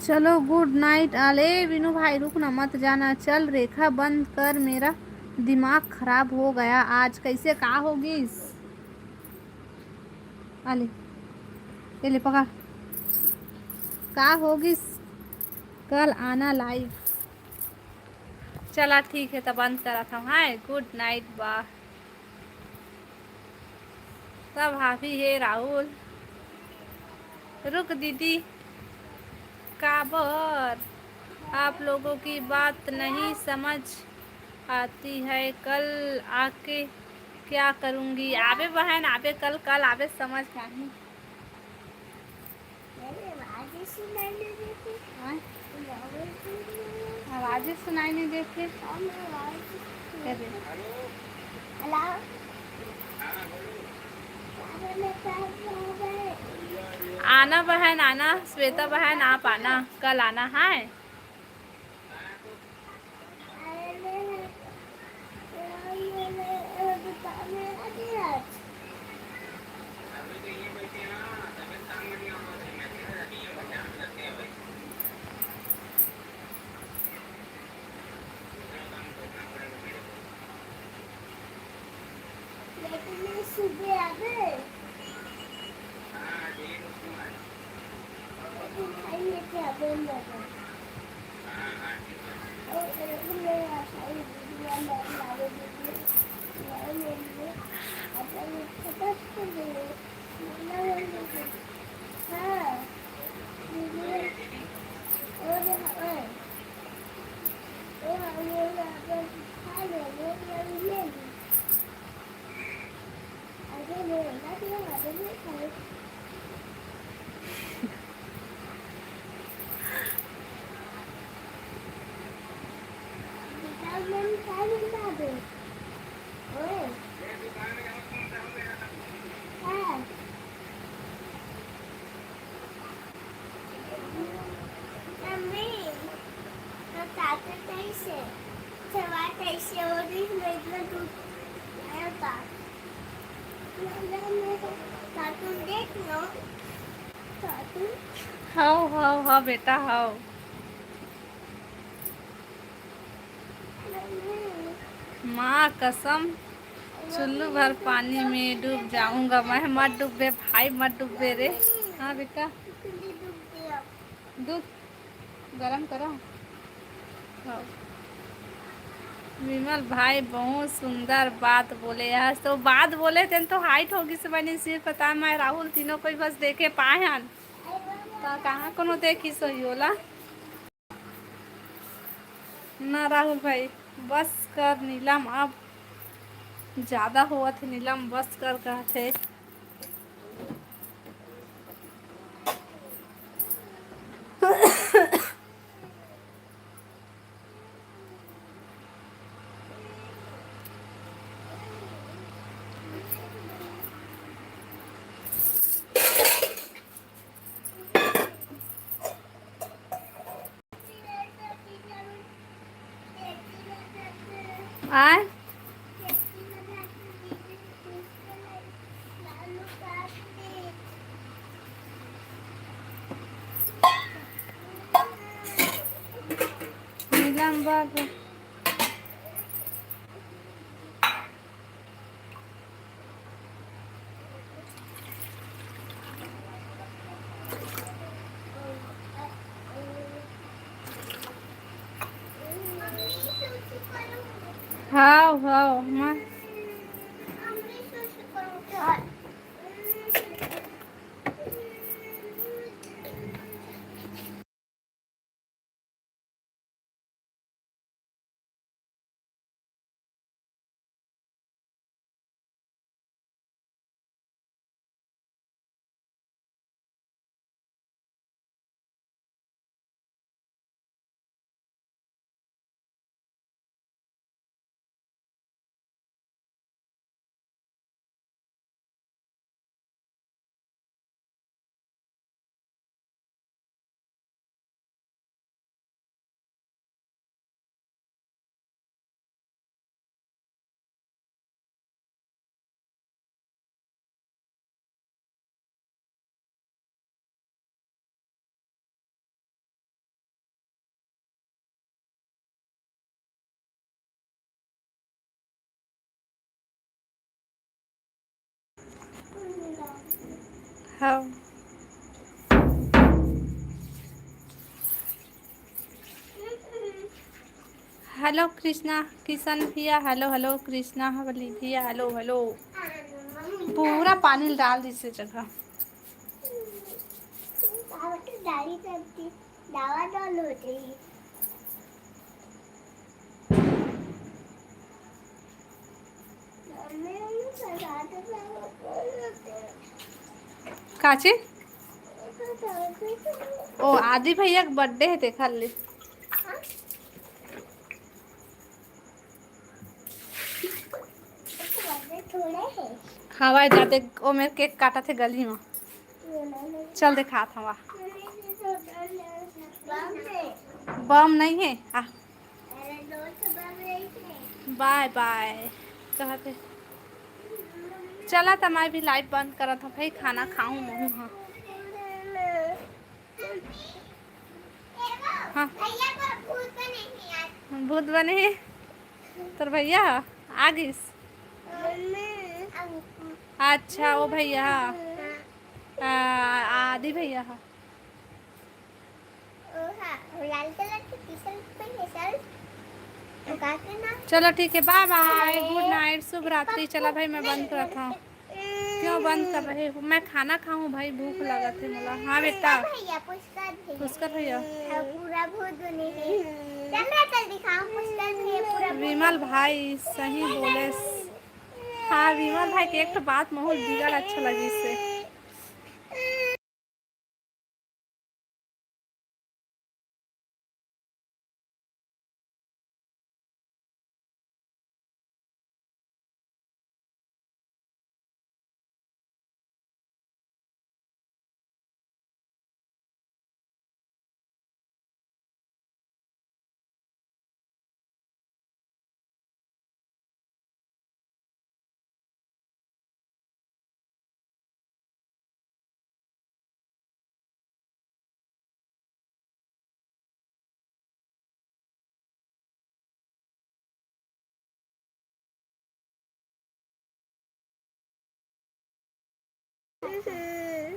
चलो गुड नाइट। अले विनू भाई रुकना मत जाना, चल रेखा बंद कर, मेरा दिमाग खराब हो गया आज। कैसे का होगी? अले ये ले पकड़। का होगी? कल आना लाइव। चला ठीक है, तो बंद करा था। हाय गुड नाइट बा। सब भाभी है राहुल। रुक दीदी, काबर आप लोगों की बात नहीं समझ आती है। कल आके क्या करूँगी? आबे बहन आबे, कल कल आबे, समझ नहीं। आवाज़ सुनाई नहीं देती। आना बहन आना, श्वेता बहन आप आना, कल आना है। सुबह आ गए हाँ बेटा हाँ। माँ कसम चुल्लू भर पानी में डूब जाऊंगा मैं। मत डूबे भाई, मत डूबे रे। हाँ बेटा, दूध गरम करो। हाँ। विमल भाई बहुत सुंदर बात बोले यार। तो बात बोले थे तो हाइट होगी से मैंने सिर्फ पता। मैं राहुल तीनों कोई बस देखे पाए हैं, तो कहाँ कोनो देखी सही होला ना। राहुल भाई बस कर नीलम, अब ज़्यादा हुआ थे नीलम, बस कर कहते। आए नीलम बाबू हाँ हाँ माँ हाँ हेलो कृष्णा किशन भैया हेलो हेलो कृष्णा हवली भैया हेलो हेलो पूरा पानी डाल दी से जगह काची ओ आदि भैया का बर्थडे है देखा ले हवा जाते ओ मेरे केक काटा थे गली में चल दिखा था वहाँ बम नहीं है आ बाय बाय कहते चला था मैं भी लाइट बंद करा था भाई खाना खाऊं महू हाँ भूत बने हैं तर भैया आगिस अच्छा ओ भैया आदि भैया हाँ चलो ठीक है बाय बाय गुड नाइट शुभ रात्रि। चला भाई मैं बंद करा था क्यों बंद कर रहे हो मैं खाना खाऊं भाई भूख लगा थे मला हाँ बेटा पुष्कर भैया विमल भाई सही बोले हाँ विमल भाई के एक तो बात बहुत बिगड़ अच्छा लगी इससे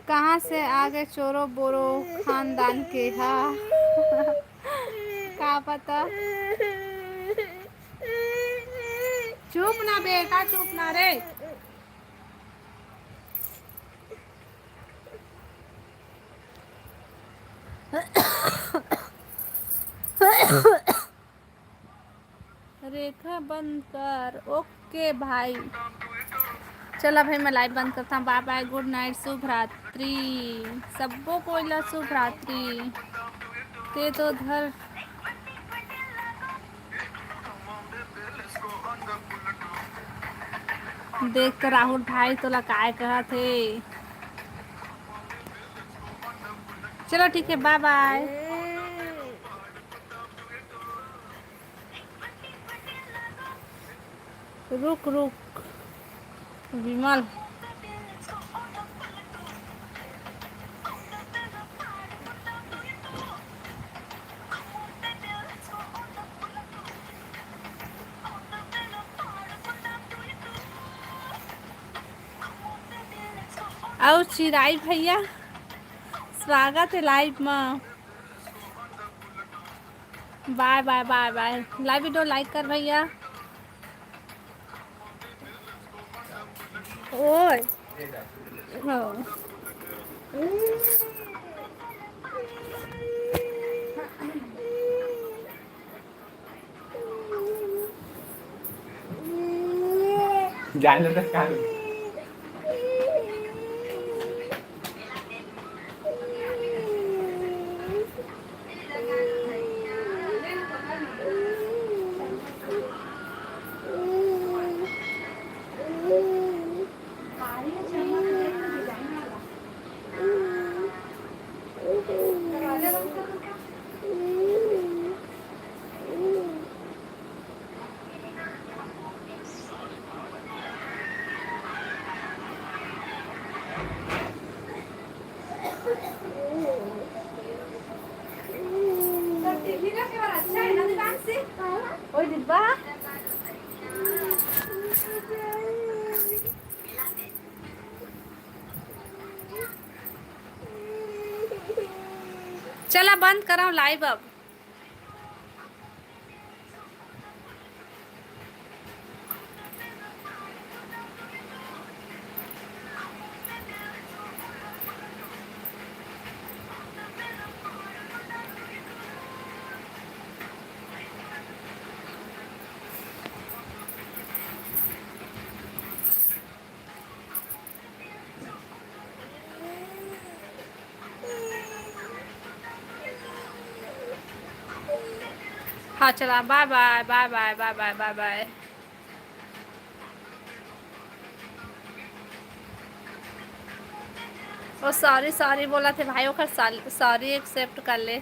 कहाँ से आगे चोरो बोरो खानदान के हाँ का पता चुप ना बेटा चुप ना रे रेखा बंद कर ओके भाई चला भाई मैं लाइव बंद करता हूँ बाय बाय गुड नाइट शुभ रात्रि सबको कोयला शुभ रात्रि ते तो धर देख कर राहुल भाई तो काय कहा थे चलो ठीक है बाय बाय रुक रुक विमल। आओ चिराई भैया, स्वागत है लाइव में। Bye bye bye bye. Live video like कर भैया। ओए हाँ। जाने तक काल ओए डिब्बा चला बंद कराओ लाइव अब। हाँ चला, bye bye bye bye bye bye bye bye. ओ सॉरी सॉरी बोला थे भाई, ओकर सॉरी एक्सेप्ट कर ले।